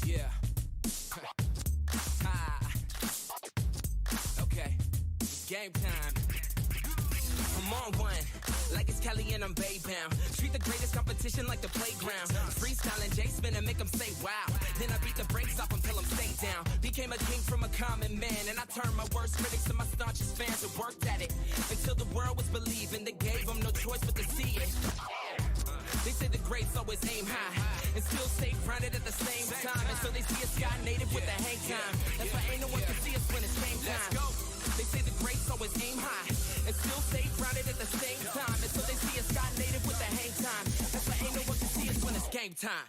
Yeah. Ah. Okay. It's game time. I'm on one, like it's Kelly and I'm Bay bound. Treat the greatest competition like the playground. Freestyling, J spin and make them say wow. Then I beat the brakes off until I'm stay down. Became a king from a common man, and I turned my worst critics to my staunchest fans and worked at it until the world was believing. They gave them no choice but to see it. They say the greats always aim high and still stay grounded at the same time. And so they see a sky native with the hang time. That's why ain't no one can see us when it's game time. They say the greats always aim high and still stay grounded at the same time. And so they see a sky native with the hang time. That's why ain't no one can see us when it's game time.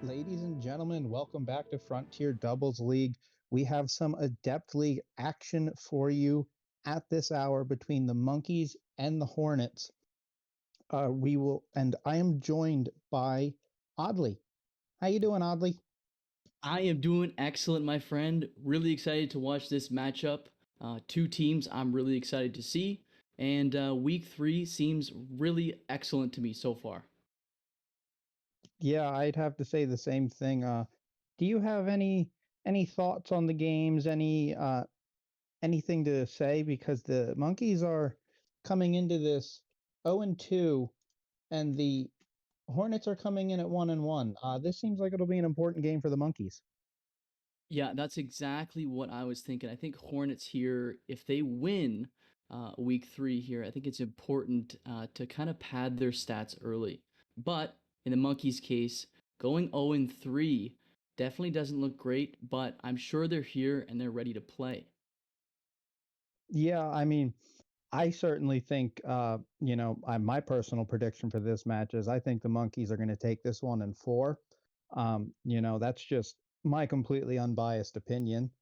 Ladies and gentlemen, welcome back to Frontier Doubles League. We have some Adept League action for you at this hour between the Monkeys and the Hornets. And I am joined by Oddly. How you doing, Oddly? I am doing excellent, my friend. Really excited to watch this matchup. Two teams I'm really excited to see, and week 3 seems really excellent to me so far. Yeah, I'd have to say the same thing. Do you have any thoughts on the games? Anything to say? Because the Monkeys are coming into this 0-2, and the Hornets are coming in at 1-1. This seems like it'll be an important game for the Monkeys. Yeah, that's exactly what I was thinking. I think Hornets here, if they win week 3 here, I think it's important to kind of pad their stats early. But in the Monkeys' case, going 0-3 definitely doesn't look great, but I'm sure they're here and they're ready to play. Yeah, I mean, I certainly think, my personal prediction for this match is I think the Monkeys are going to take this one in 4. That's just my completely unbiased opinion.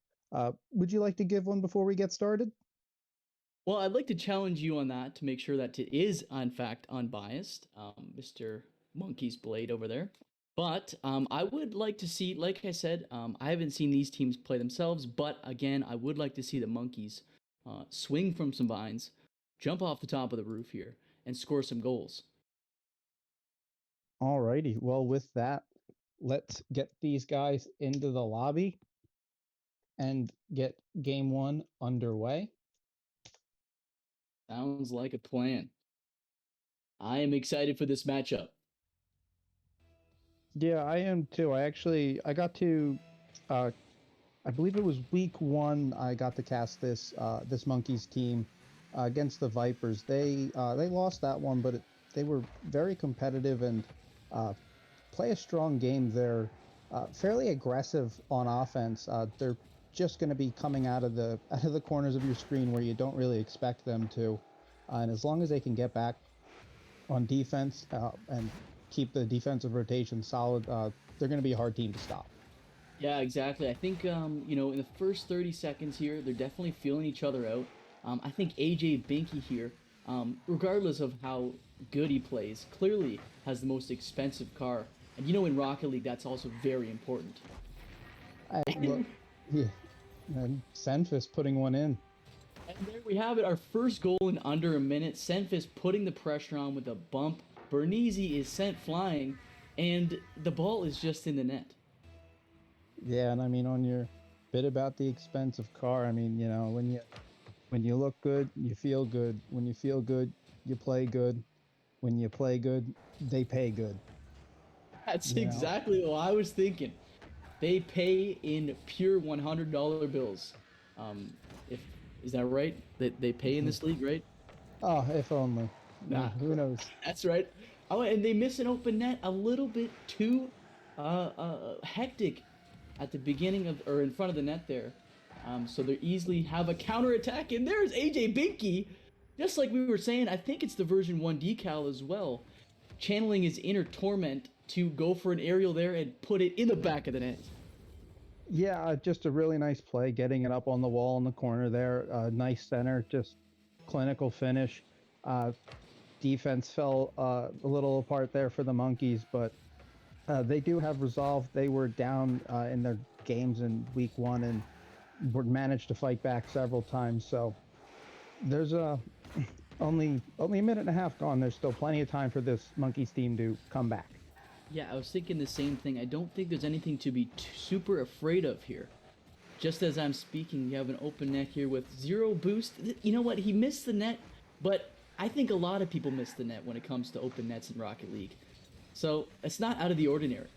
Would you like to give one before we get started? Well, I'd like to challenge you on that to make sure that it is, in fact, unbiased, Mr. Monkey's Blade over there. But I would like to see, like I said, I haven't seen these teams play themselves, but again, I would like to see the Monkeys swing from some vines, jump off the top of the roof here, and score some goals. Alrighty. Well, with that, let's get these guys into the lobby and get game 1 underway. Sounds like a plan. I am excited for this matchup. Yeah, I am too. I got to, I believe it was week 1. I got to cast this Monkeys team against the Vipers. They lost that one, but they were very competitive and play a strong game. They're fairly aggressive on offense. They're just going to be coming out of the corners of your screen where you don't really expect them to, and as long as they can get back on defense and keep the defensive rotation solid, they're going to be a hard team to stop. Yeah, exactly. I think, in the first 30 seconds here, they're definitely feeling each other out. I think AJ Binky here, regardless of how good he plays, clearly has the most expensive car. And in Rocket League, that's also very important. Yeah, and Senfis putting one in. And there we have it, our first goal in under a minute. Senfis putting the pressure on with a bump. Bernese is sent flying, and the ball is just in the net. Yeah, and I mean, on your bit about the expensive car, I mean, when you look good, you feel good. When you feel good, you play good. When you play good, they pay good. That's exactly what I was thinking. They pay in pure $100 bills. Is that right? They pay in this league, right? Oh, if only. Nah, who knows? That's right. Oh, and they miss an open net a little bit too hectic at the beginning of or in front of the net there. So they easily have a counter attack, and there's AJ Binky. Just like we were saying, I think it's the version 1 decal as well, channeling his inner torment to go for an aerial there and put it in the back of the net. Yeah, just a really nice play, getting it up on the wall in the corner there. Nice center, just clinical finish. Defense fell a little apart there for the Monkeys, but they do have resolve. They were down in their games in week 1 and managed to fight back several times. So there's only a minute and a half gone. There's still plenty of time for this Monkeys team to come back. Yeah, I was thinking the same thing. I don't think there's anything to be super afraid of here. Just as I'm speaking, you have an open net here with 0 boost. You know what? He missed the net, but I think a lot of people miss the net when it comes to open nets in Rocket League. So it's not out of the ordinary.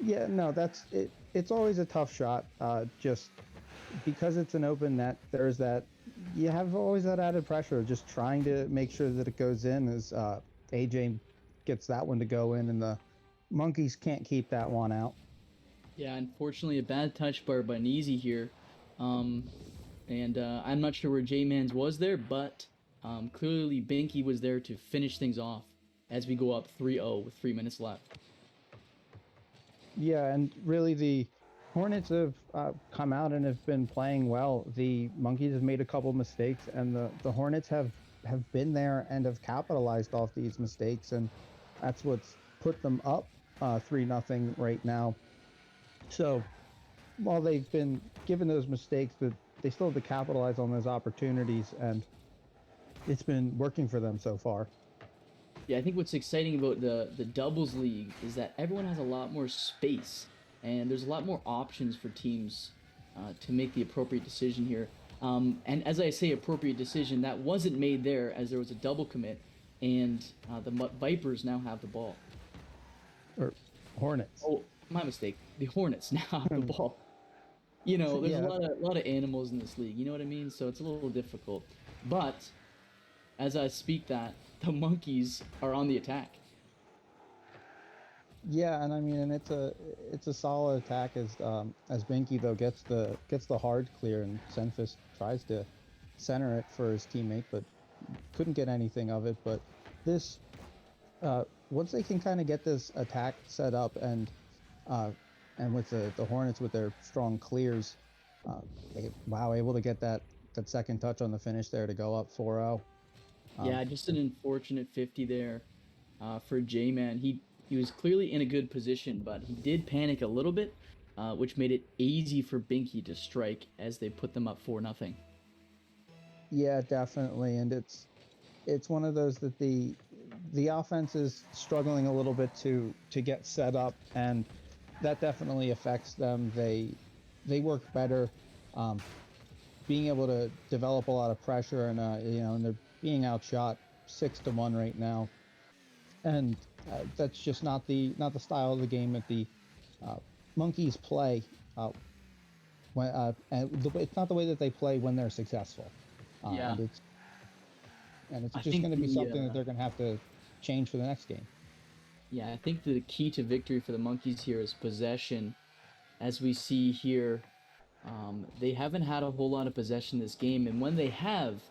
Yeah, no, that's it. It's always a tough shot. Just because it's an open net, there's that. You have always that added pressure of just trying to make sure that it goes in. As AJ gets that one to go in, and the Monkeys can't keep that one out. Yeah, unfortunately, a bad touch by Bernese here. I'm not sure where J-Mans was there, but clearly Binky was there to finish things off as we go up 3-0 with 3 minutes left. Yeah, and really the Hornets have come out and have been playing well. The Monkeys have made a couple mistakes, and the Hornets have been there and have capitalized off these mistakes, and that's what's put them up 3-0 right now. So while they've been given those mistakes, that they still have to capitalize on those opportunities, and it's been working for them so far. Yeah, I think what's exciting about the doubles league is that everyone has a lot more space, and there's a lot more options for teams to make the appropriate decision here. And as I say, appropriate decision that wasn't made there, as there was a double commit, and the Vipers now have the ball. Or Hornets. Oh, my mistake. The Hornets now have the ball. You know, there's Yeah. a lot of animals in this league. You know what I mean? So it's a little difficult. But as I speak that, the Monkeys are on the attack. Yeah, and I mean, and it's a solid attack as Binky though gets the hard clear, and Senfis tries to center it for his teammate, but couldn't get anything of it. But this once they can kind of get this attack set up, and with the Hornets with their strong clears, able to get that second touch on the finish there to go up 4-0. Yeah, just an unfortunate 50 there for J-Man. He was clearly in a good position, but he did panic a little bit, which made it easy for Binky to strike as they put them up 4-0. Yeah, definitely, and it's one of those that the offense is struggling a little bit to get set up, and that definitely affects them. They work better, being able to develop a lot of pressure, and and they're being outshot 6-1 right now, and that's just not the style of the game that the Monkeys play. It's not the way that they play when they're successful. Yeah. And it's I just think going to be the, something that they're going to have to change for the next game. Yeah, I think the key to victory for the Monkeys here is possession. As we see here, they haven't had a whole lot of possession this game, and when they have,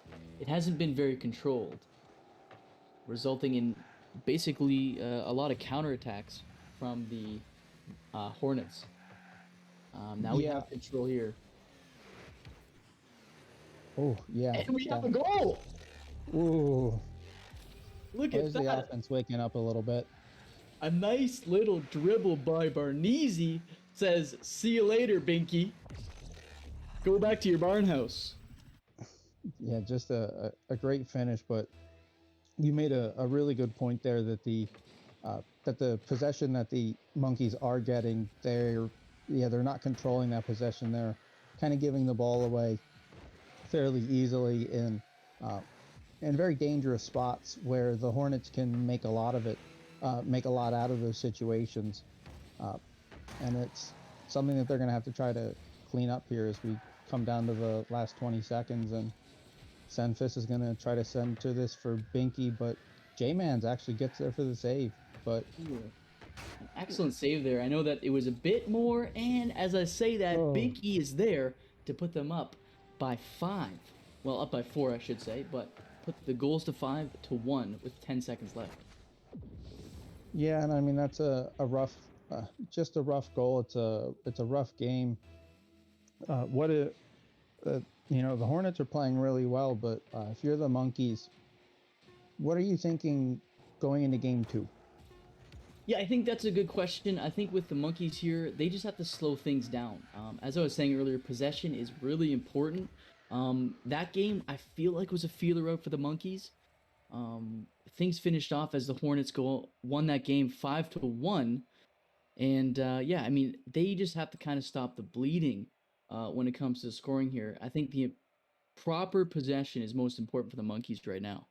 it hasn't been very controlled, resulting in basically a lot of counterattacks from the Hornets. Now we Yeah. have control here. Oh, yeah. And we have a goal! Ooh. Look There's at the that! offense waking up a little bit. A nice little dribble by Barnesi says, "See you later, Binky. Go back to your barn house." Yeah, just a great finish, but you made a really good point there that the possession that the Monkeys are getting, they're not controlling that possession. They're kind of giving the ball away fairly easily in very dangerous spots where the Hornets can make a lot of it, make a lot out of those situations, and it's something that they're going to have to try to clean up here as we come down to the last 20 seconds. And Senfis is going to try to send to this for Binky, but J-Man's actually gets there for the save. But Ooh. An excellent save there. I know that it was a bit more, and as I say that, Binky is there to put them up by 5. Well, up by 4, I should say, but put the goals to 5-1 with 10 seconds left. yeah, and I mean that's a rough, just a rough goal. It's a rough game. The Hornets are playing really well, but if you're the Monkeys, what are you thinking going into game 2? Yeah, I think that's a good question. I think with the Monkeys here, they just have to slow things down. As I was saying earlier, possession is really important. That game, I feel like was a feeler out for the Monkeys. Things finished off as the Hornets won that game 5-1. And yeah, I mean, they just have to kind of stop the bleeding when it comes to scoring here. I think the proper possession is most important for the Monkeys right now.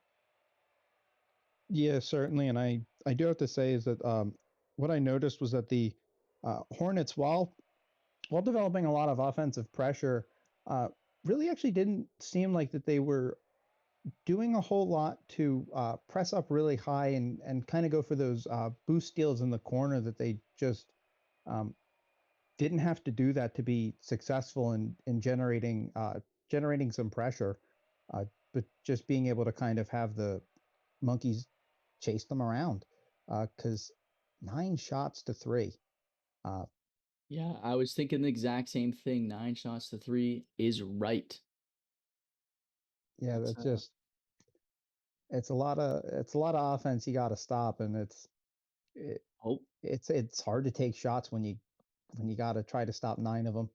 Yeah, certainly, and I do have to say is that what I noticed was that the Hornets, while developing a lot of offensive pressure, really actually didn't seem like that they were doing a whole lot to press up really high and kind of go for those boost steals in the corner that they just didn't have to do that to be successful in generating some pressure, but just being able to kind of have the Monkeys chase them around, because 9 shots to 3. Uh, Yeah, I was thinking the exact same thing. 9 shots to 3 is right. yeah, It's that's just it's a lot of offense you got to stop, and it, oh it's hard to take shots when you got to try to stop 9 of them.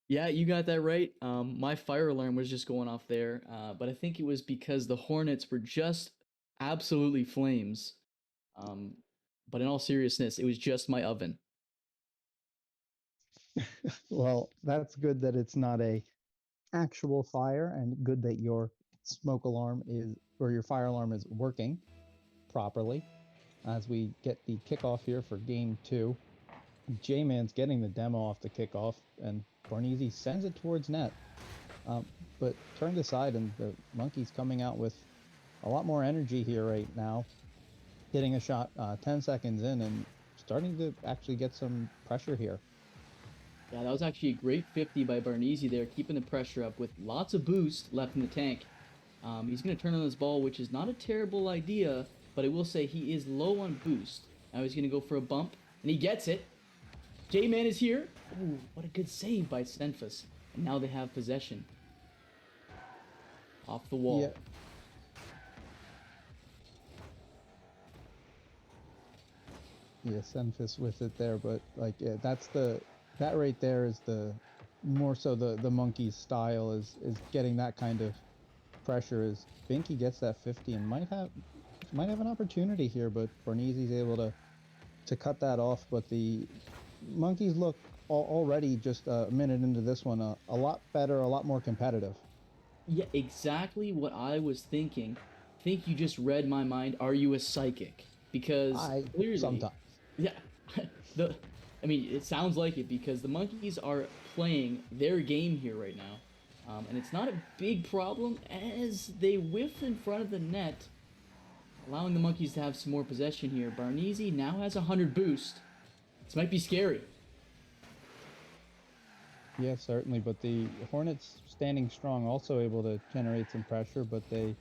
yeah, you got that right. My fire alarm was just going off there, but I think it was because the Hornets were just absolutely flames. Um, but in all seriousness, it was just my oven. Well, that's good that it's not a actual fire, and good that your smoke alarm is or your fire alarm is working properly. As we get the kickoff here for game 2, J-Man's getting the demo off the kickoff, and Barnesi sends it towards net, um, but turned aside, and the Monkeys coming out with a lot more energy here right now, hitting a shot 10 seconds in and starting to actually get some pressure here. Yeah, that was actually a great 50 by Barnesi there, keeping the pressure up with lots of boost left in the tank. He's going to turn on this ball, which is not a terrible idea, but I will say he is low on boost. Now he's going to go for a bump, and he gets it. J-Man is here. Ooh, what a good save by Senfus. And now they have possession. Off the wall. Yeah. Yeah, Senfis with it there, but like that right there is the more so the Monkey's style is getting that kind of pressure. As Binky gets that 50 and might have an opportunity here, but Barnesi's able to cut that off. But the Monkeys look already just a minute into this one a lot better, a lot more competitive. Yeah, exactly what I was thinking. Think you just read my mind. Are you a psychic? Because clearly, Sometimes. yeah, I mean, it sounds like it because the Monkeys are playing their game here right now, and it's not a big problem as they whiff in front of the net, allowing the Monkeys to have some more possession here. Barnesi now has 100 boost. This might be scary. Yeah, certainly, but the Hornets standing strong, also able to generate some pressure, but they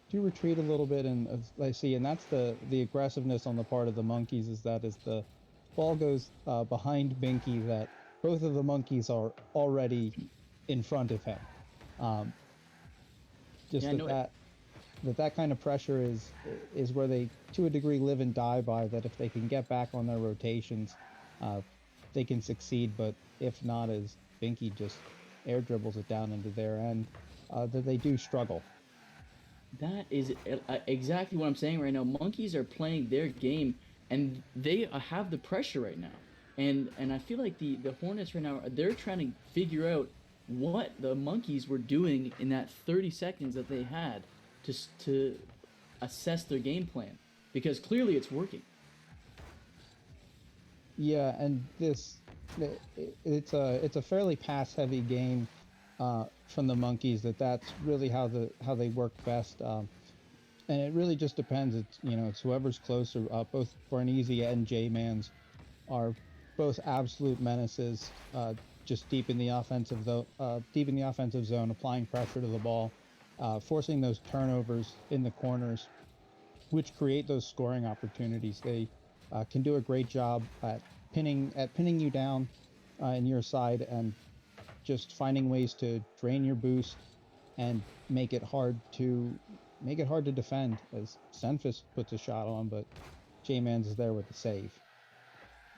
do retreat a little bit, and as I see, and that's the aggressiveness on the part of the Monkeys, is that as the ball goes behind Binky, that both of the Monkeys are already in front of him. Just Yeah, that kind of pressure is where they, to a degree, live and die by. That if they can get back on their rotations, they can succeed. But if not, as Binky just air dribbles it down into their end, that they do struggle. That is exactly what I'm saying right now. Monkeys are playing their game, and they have the pressure right now. And I feel like the Hornets right now, they're trying to figure out what the Monkeys were doing in that 30 seconds that they had to assess their game plan, because clearly it's working. Yeah, and it's a fairly pass heavy game from the Monkeys. That's really how they work best. And it really just depends. It's whoever's closer. Both Barnesi and J-Mans are both absolute menaces. Just deep in the offensive zone, applying pressure to the ball, forcing those turnovers in the corners, which create those scoring opportunities. They can do a great job at pinning you down in your side, and just finding ways to drain your boost and make it hard to defend. As Senfis puts a shot on, but J-Mans is there with the save.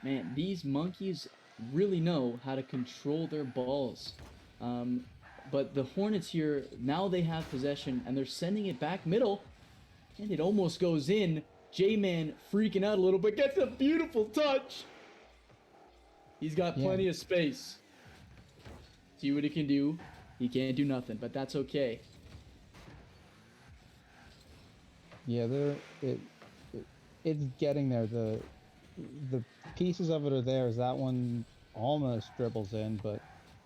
Man, these Monkeys really know how to control their balls. But the Hornets here, now they have possession, and they're sending it back middle, and it almost goes in. J-Man freaking out a little bit, gets a beautiful touch. He's got plenty of space. See what he can do. He can't do nothing, but that's okay. Yeah, it's getting there. The pieces of it are there. As that one almost dribbles in, but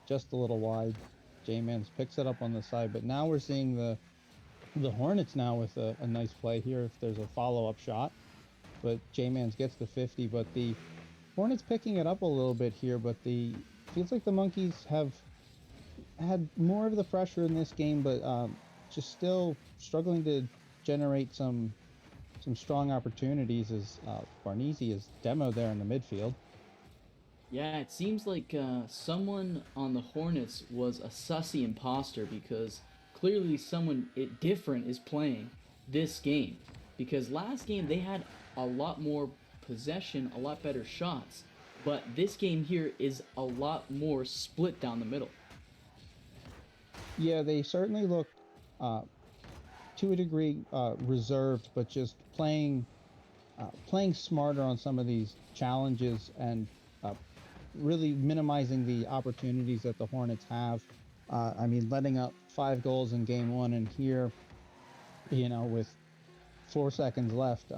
just a little wide. J-Mans picks it up on the side, but now we're seeing the Hornets now with a nice play here if there's a follow-up shot. But J-Mans gets the 50, but the Hornets picking it up a little bit here, but feels like the Monkeys have had more of the pressure in this game, but just still struggling to generate some strong opportunities. As Barnesi is demo there in the midfield. Yeah, it seems like someone on the Hornets was a sussy imposter because clearly different is playing this game. Because last game they had a lot more possession, a lot better shots, but this game here is a lot more split down the middle. Yeah, they certainly look, uh, to a degree, reserved, but just playing smarter on some of these challenges and uh, really minimizing the opportunities that the Hornets have. I mean, letting up 5 goals in game one, and here, with 4 seconds left,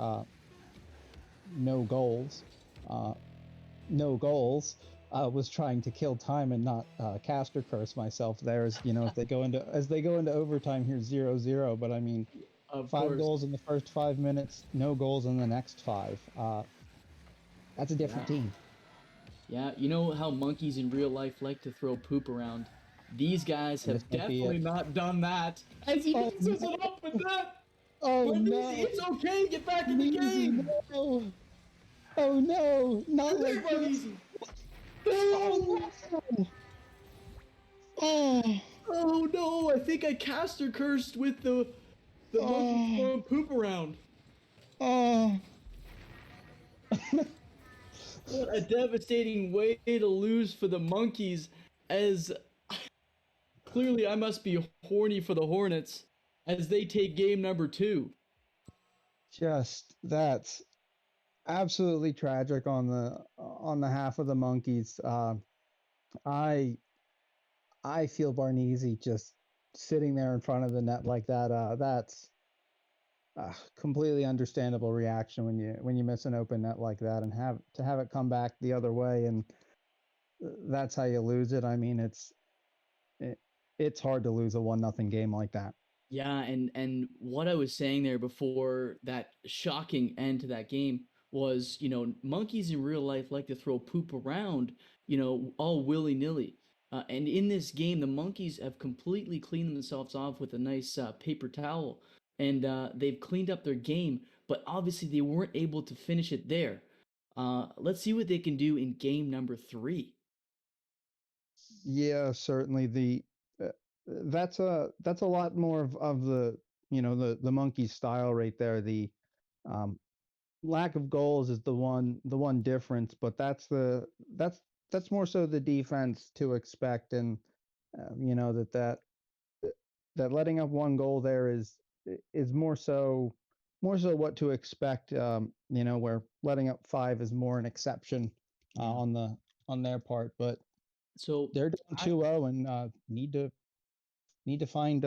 no goals. Uh, no goals. Was trying to kill time and not caster curse myself there, as if they go into overtime here 0-0. But I mean, Of 5 goals in the first 5 minutes, no goals in the next five. That's a different Yeah. team. Yeah, you know how monkeys in real life like to throw poop around? These guys This have might be definitely it. not done that. As he Oh, mixes it up with that! Oh Barnesi, no! it's okay, get back in the Barnesi, game! no! Oh no! Not You're there, like this! Barnesi! Oh no! Oh! Oh no, I think I caster cursed with the monkey throwing poop around. Oh! What a devastating way to lose for the monkeys, as clearly I must be horny for the Hornets as they take game number 2. Just that's absolutely tragic on the half of the monkeys. I I feel Barnesi just sitting there in front of the net like that. That's completely understandable reaction when you miss an open net like that, and have it come back the other way, and that's how you lose it. I mean, it, it's hard to lose a 1-0 game like that. Yeah, and what I was saying there before that shocking end to that game was, monkeys in real life like to throw poop around, all willy-nilly. And in this game, the monkeys have completely cleaned themselves off with a nice paper towel, and they've cleaned up their game, but obviously they weren't able to finish it there. Let's see what they can do in game number 3. Yeah, certainly. Uh, that's a lot more of the the monkey style right there. The um, lack of goals is the one difference, but that's more so the defense to expect, and that letting up 1 goal there is more so what to expect. Where letting up 5 is more an exception Yeah. on their part, but So they're down I, 2-0 and need to find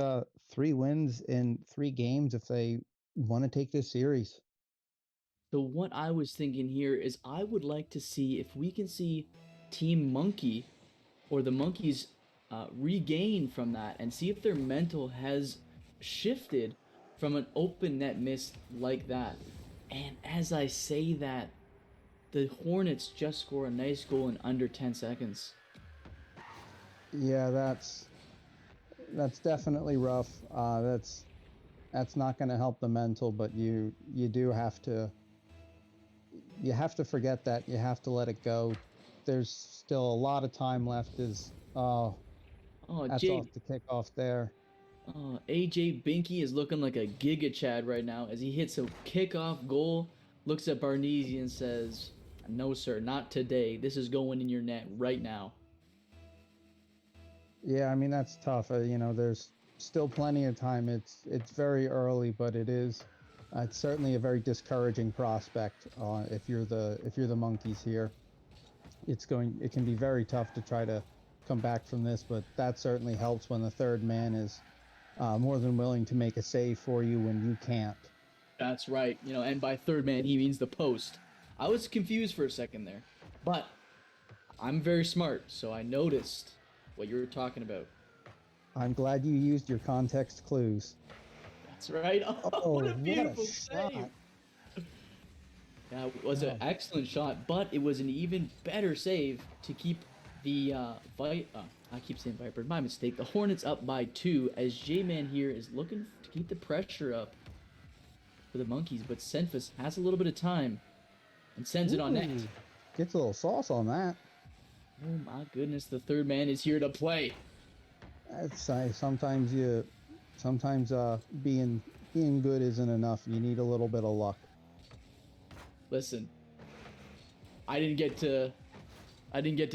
3 wins in 3 games if they want to take this series. So what I was thinking here is I would like to see if we can see Team Monkey or the Monkeys regain from that and see if their mental has shifted from an open net miss like that. And as I say that, the Hornets just score a nice goal in under 10 seconds. Yeah, that's definitely rough. That's not going to help the mental, but you do have to forget that. You have to let it go. There's still a lot of time left. Oh, That's Jay, off the kickoff there. AJ Binky is looking like a Giga Chad right now as he hits a kickoff goal, looks at Barnesi and says, "No, sir, not today. This is going in your net right now." Yeah, I mean that's tough. There's still plenty of time. It's very early, but it's certainly a very discouraging prospect. If you're the monkeys here, it can be very tough to try to come back from this. But that certainly helps when the third man is more than willing to make a save for you when you can't. That's right. And by third man, he means the post. I was confused for a second there, but I'm very smart, so I noticed what you were talking about. I'm glad you used your context clues. That's right. Oh, What a what a beautiful shot. save. Yeah, it was an Oh. excellent shot, but it was an even better save to keep the I keep saying Viper, my mistake. The Hornets up by 2 as J-Man here is looking to keep the pressure up for the Monkeys, but Senfus has a little bit of time and sends it on net. Ooh, gets a little sauce on that. Oh my goodness, the third man is here to play. Sometimes being good isn't enough. You need a little bit of luck. Listen, I didn't get to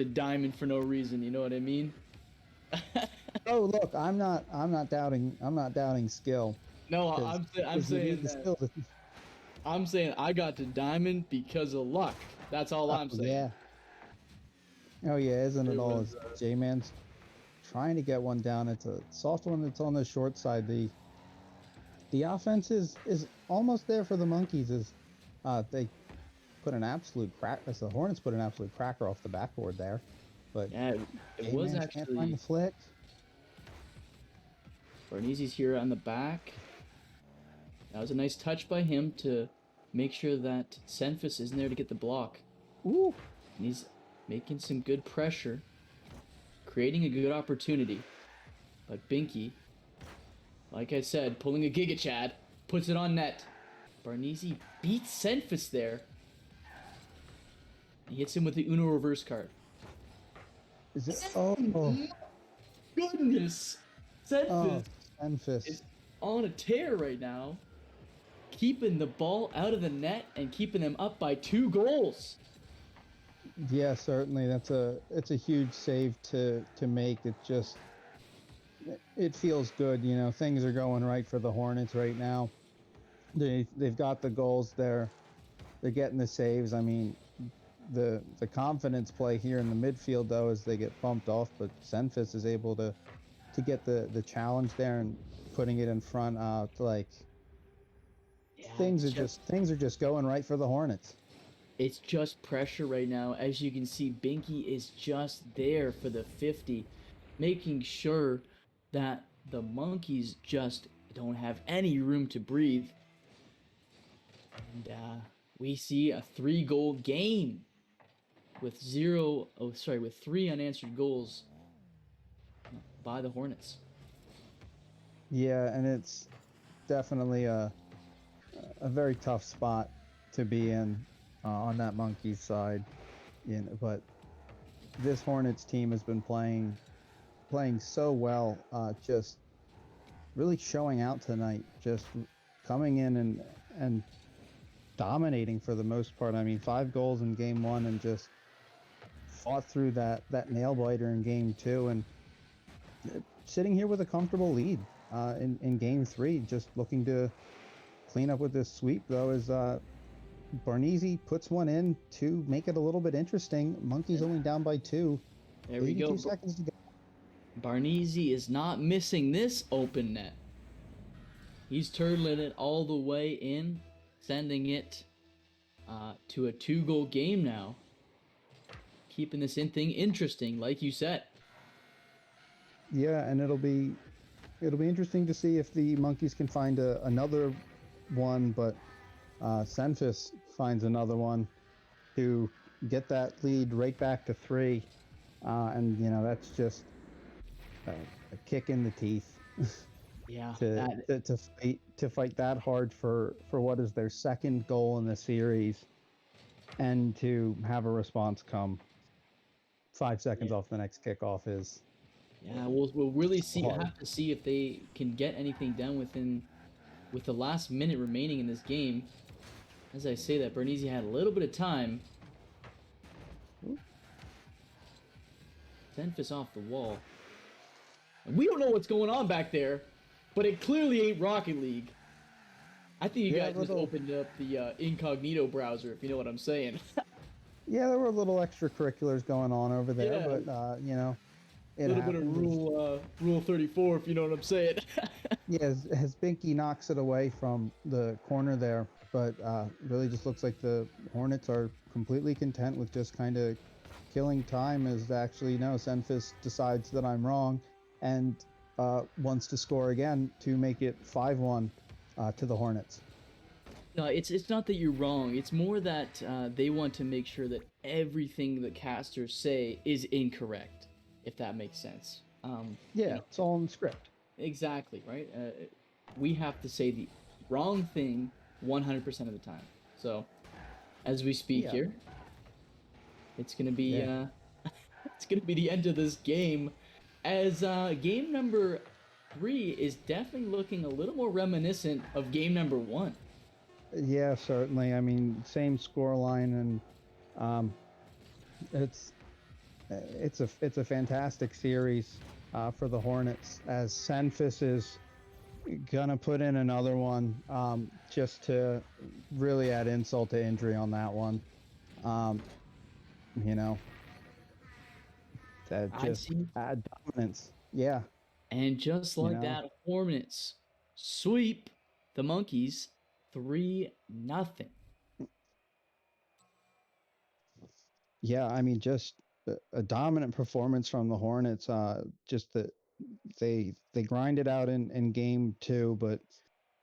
diamond for no reason. You know what I mean? Oh, look, I'm not doubting skill. No, 'cause- I'm 'cause you saying need the that. skill to- I'm saying I got to diamond because of luck. That's all I'm saying. Yeah. Oh yeah, isn't It it all? was, As J-Man's trying to get one down. It's a soft one that's on the short side. The offense is almost there for the Monkeys. They put an absolute crack. As the Hornets put an absolute cracker off the backboard there, but Yeah, it was J-Man can't find actually. the flick. Barnese's here on the back. That was a nice touch by him to make sure that Senfis isn't there to get the block. Ooh, And he's making some good pressure, creating a good opportunity. But Binky, like I said, pulling a Giga Chad, puts it on net. Barnese beats Senfis there. He hits him with the Uno reverse card. is it? Oh, Goodness! Senfis oh, Memphis. is on a tear right now, keeping the ball out of the net and keeping them up by 2 goals. Yeah, certainly. It's a huge save to make. It feels good. You know, things are going right for the Hornets right now. They've got the goals there. They're getting the saves. I mean, the confidence play here in the midfield though as they get bumped off, but Senfis is able to get the challenge there and putting it in front. Yeah, Things it's are just going right for the Hornets. It's just pressure right now. As you can see, Binky is just there for the 50, making sure that the Monkeys just don't have any room to breathe. And we see a 3-goal game with 3 unanswered goals by the Hornets. Yeah, and it's definitely a very tough spot to be in on that Monkeys side. But this Hornets team has been playing so well, just really showing out tonight, just coming in and dominating for the most part. I mean, 5 goals in game 1 and just fought through that nail biter in game 2 and sitting here with a comfortable lead in game 3, just looking to clean up with this sweep though as Barnese puts one in to make it a little bit interesting. Monkeys only down by 2. There we go. 82 seconds to go. Barnese is not missing this open net. He's turtling it all the way in, sending it to a 2-goal game now. Keeping this thing interesting, like you said. Yeah, and it'll be interesting to see if the Monkeys can find another one, but Senfis finds another one to get that lead right back to 3, and that's just a kick in the teeth. Yeah, to fight that hard for what is their second goal in the series, and to have a response come 5 seconds off the next kickoff is. Yeah, we'll really hard. have to see if they can get anything done with the last minute remaining in this game. As I say that, Barnese had a little bit of time. Senfis off the wall. And we don't know what's going on back there, but it clearly ain't Rocket League. I think you guys just opened up the incognito browser, if you know what I'm saying. Yeah, there were little extracurriculars going on over there, Yeah. but A little bit of rule 34, if you know what I'm saying. Yeah, as Binky knocks it away from the corner there, but really just looks like the Hornets are completely content with just kind of killing time. As actually, no, Senfis decides that I'm wrong and wants to score again to make it 5-1 to the Hornets. No, it's not that you're wrong. It's more that they want to make sure that everything the casters say is incorrect, if that makes sense. Yeah, it's all in the script. Exactly, right? We have to say the wrong thing 100% of the time. So, as we speak here, it's going to be it's going to be the end of this game, as game number 3 is definitely looking a little more reminiscent of game number 1. Yeah, certainly. I mean, same scoreline, and it's a fantastic series for the Hornets, as Senfis is gonna put in another one just to really add insult to injury on that one. You know, that I just see. add dominance. Yeah, And just you like know. that, Hornets sweep the Monkeys 3-0. Yeah, I mean, just a dominant performance from the Hornets. Just that they grind it out in game 2, but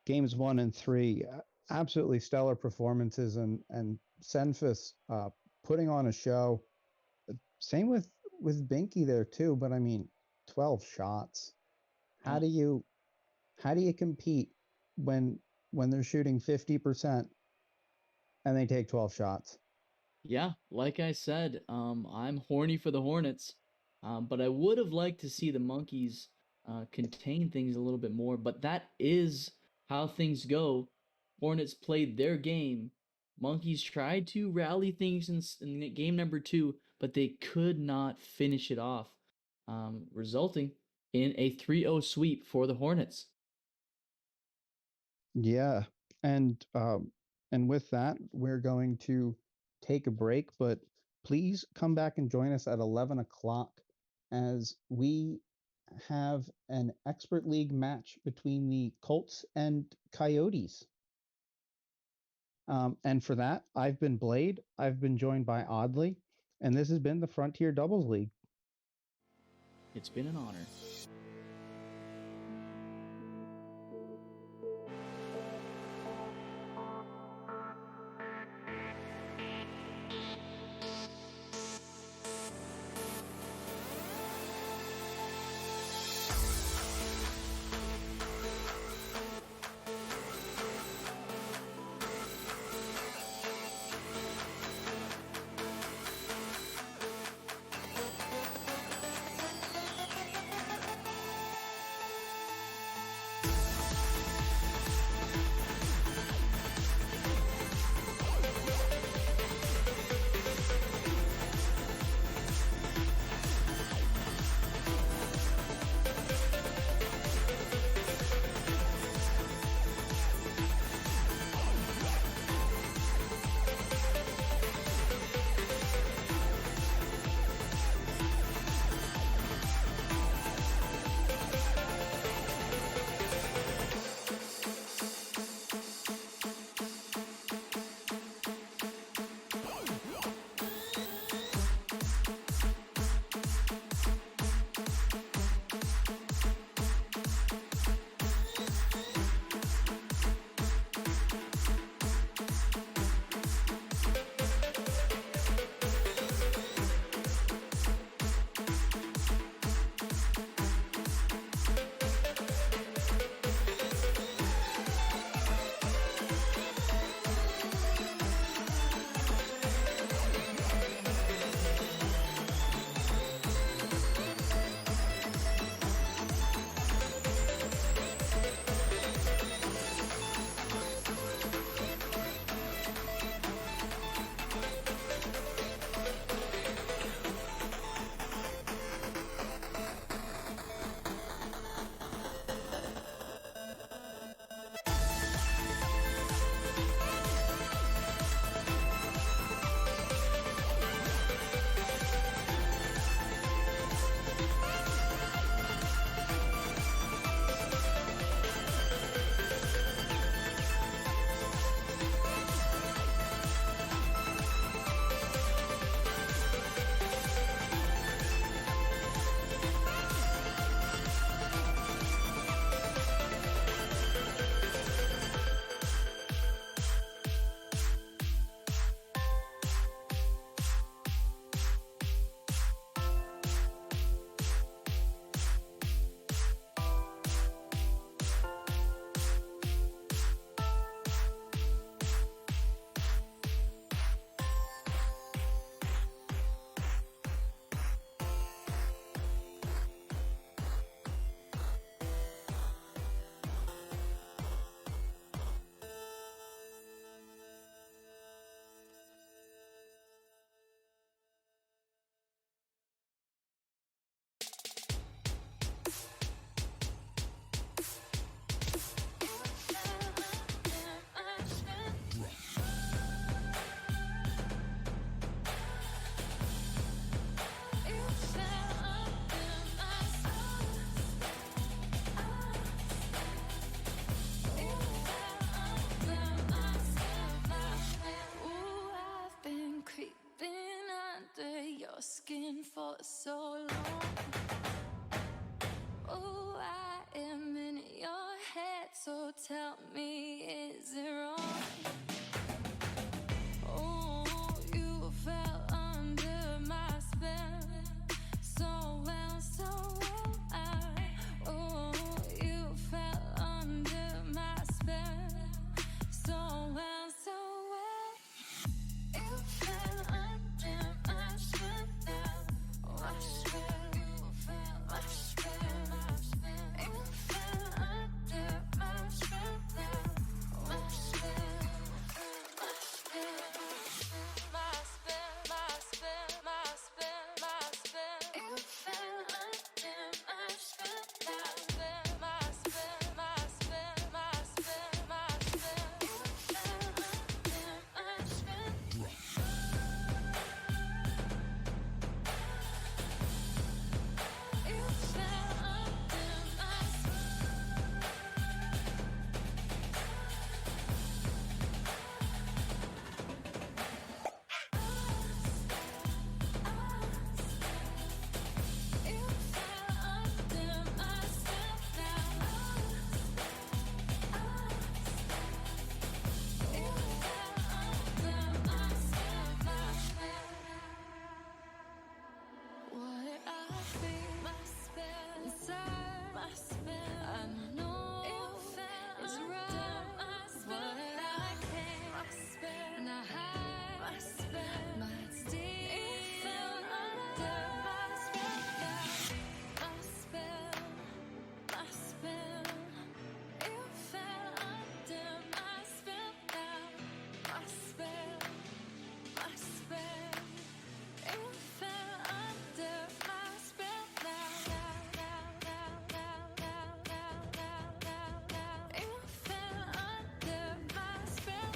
games 1 and 3, absolutely stellar performances, and Senfis putting on a show. Same with Binky there too, but I mean, 12 shots. How Yeah. do you compete when they're shooting 50% and they take 12 shots? Yeah, like I said, I'm horny for the Hornets, but I would have liked to see the Monkeys contain things a little bit more. But that is how things go. Hornets played their game. Monkeys tried to rally things in game number 2, but they could not finish it off, resulting in a 3-0 sweep for the Hornets. Yeah, and with that, we're going to take a break, but please come back and join us at 11 o'clock as we have an expert league match between the Colts and Coyotes. And for that, I've been Blade. I've been joined by Oddly, and this has been the Frontier Doubles League. It's been an honor. Ooh, I've been creeping under your skin for so long. Oh, I am in your head, so tell me, is it wrong? Oh, you fell under my spell, so well, so well. Oh, you fell under my spell, so well, so well. You fell under my spell now. My spell, you fell, my spell, my spell. You fell under my spell now. My spell, my spell, my spell, my spell, my spell, my spell. You fell under my spell now. My spell, my spell, my spell, my spell. You fell under my spell. You fell under my spell. You fell under my spell now. You fell under my spell, my spell. What I feel, my spell inside, my spell. I know it's right. What I can, my spell, and I hide, my spell, might still under my spell now. My spell, my spell. You fell under my spell now. My spell, my spell. You fell under my spell now. You fell under my spell now. You fell under my spell now.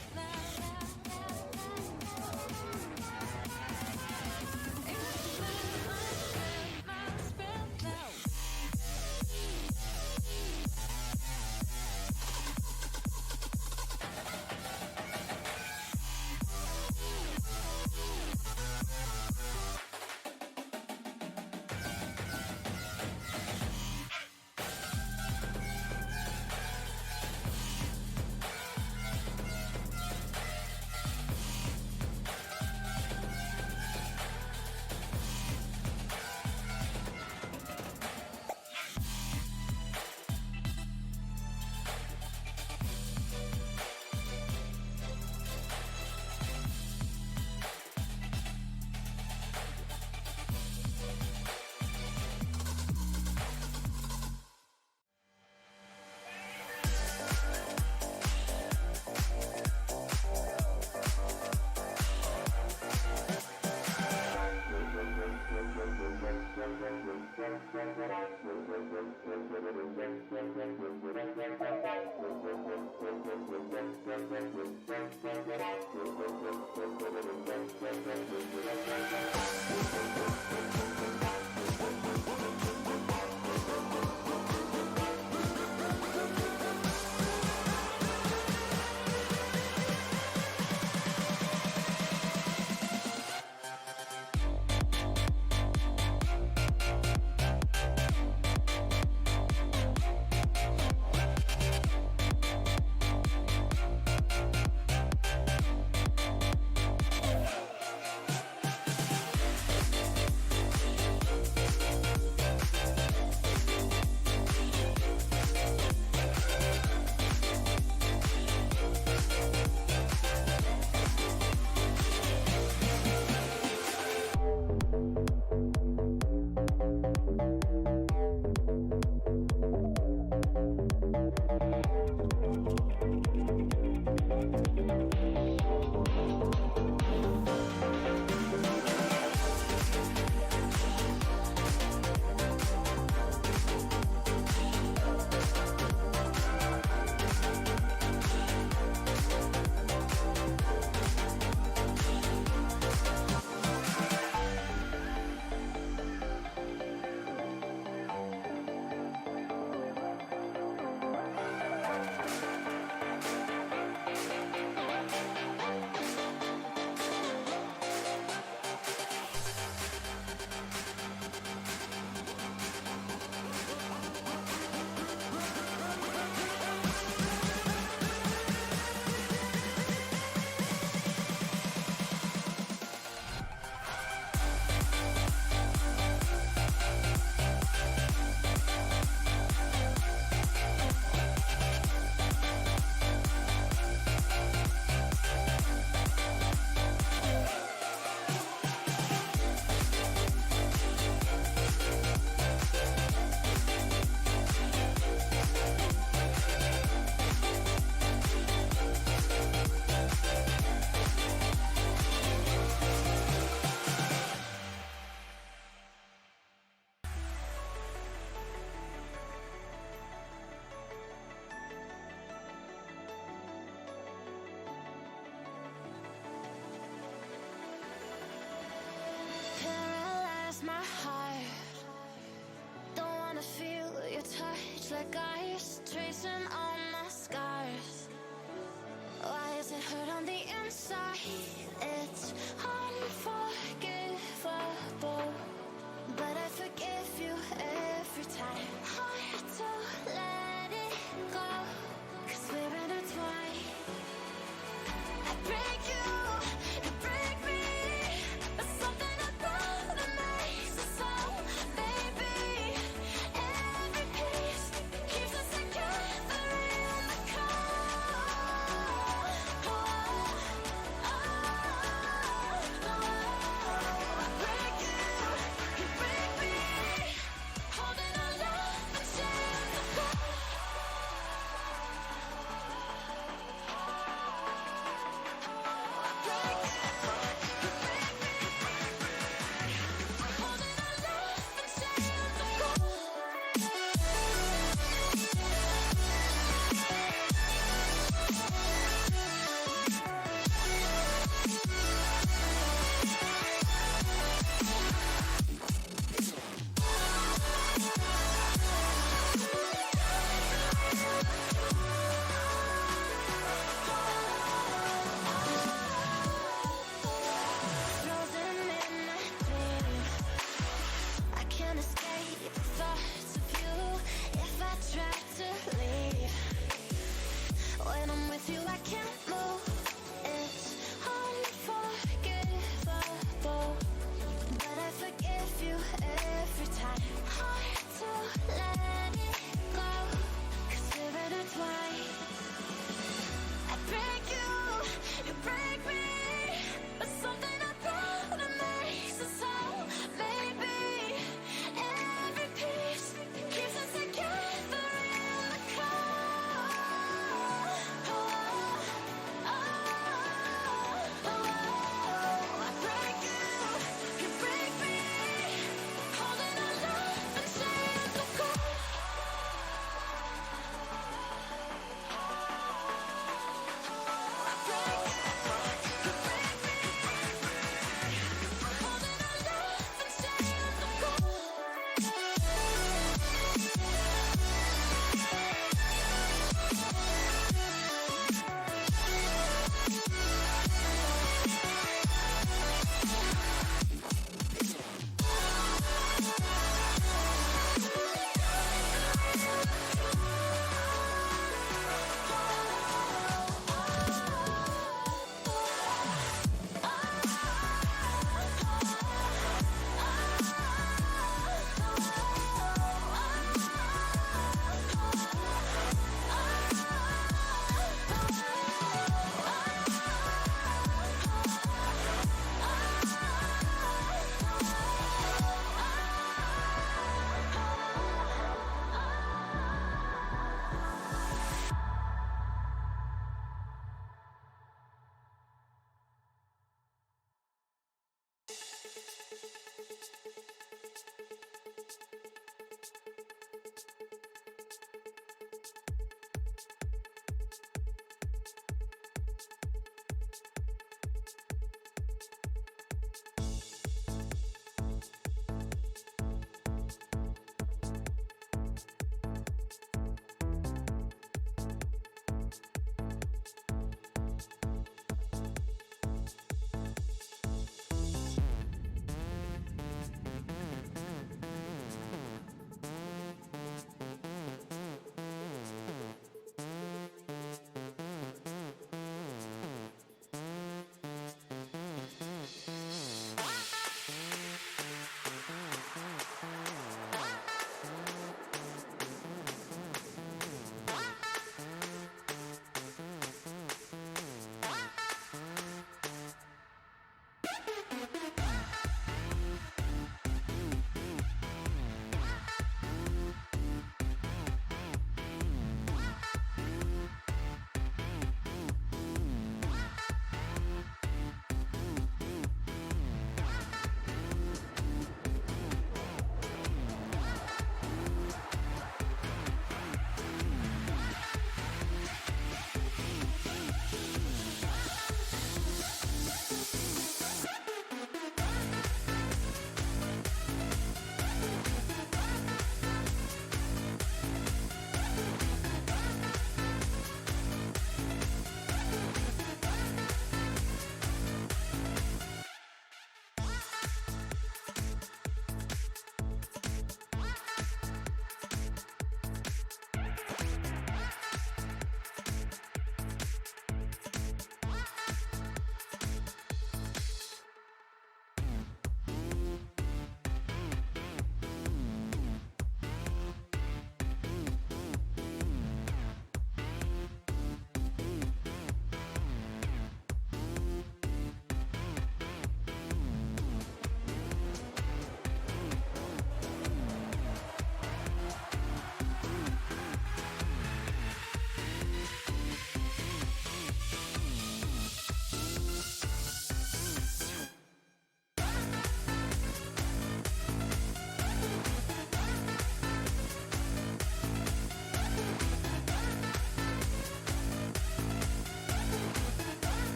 breaks my heart. Don't wanna feel your touch like ice tracing all my scars. Why is it hurt on the inside? It's unforgivable, but I forgive you every time. Hard to let it go, 'cause we're intertwined. I break you break me, but something about it makes us so, baby. Every piece keeps us together in the cold. I break you break me, holding our love in chains of gold.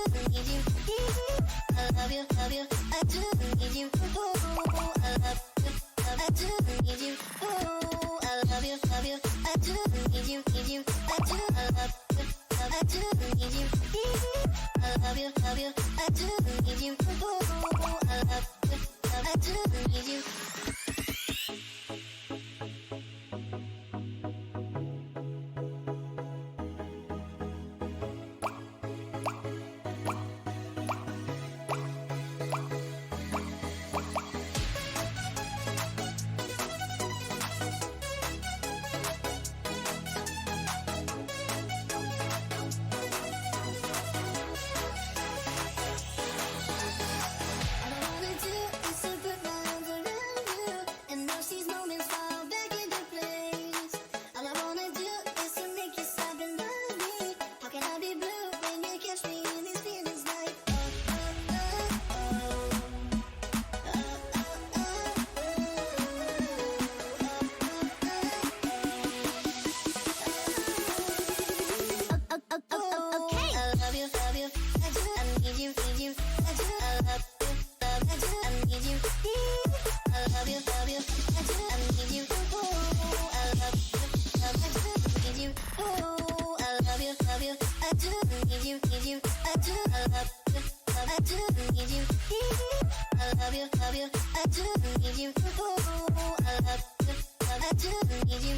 do need you. I love you, I do need you. Ooh, I love you, I do need you. Ooh, I love you, I do need you, need you. I do, I love you, I do need you. I love you, I do need you. Ooh, I love you, I do need you. All I wanna do is to put my arms around you and watch these moments fall back into place. All I wanna do is to make you stop and love me. How can I be blue when you catch me in these feelings like okay. I love you, I do. I need you, I do. I love you, I do. I need you. I love you, I do. I need you. Ooh, I love you, I do. Need you. Ooh, I love you, I do. Need you, I do. I love you, I do. Need you. I love you, I do. Need you. Ooh, I love you, I do. Need you.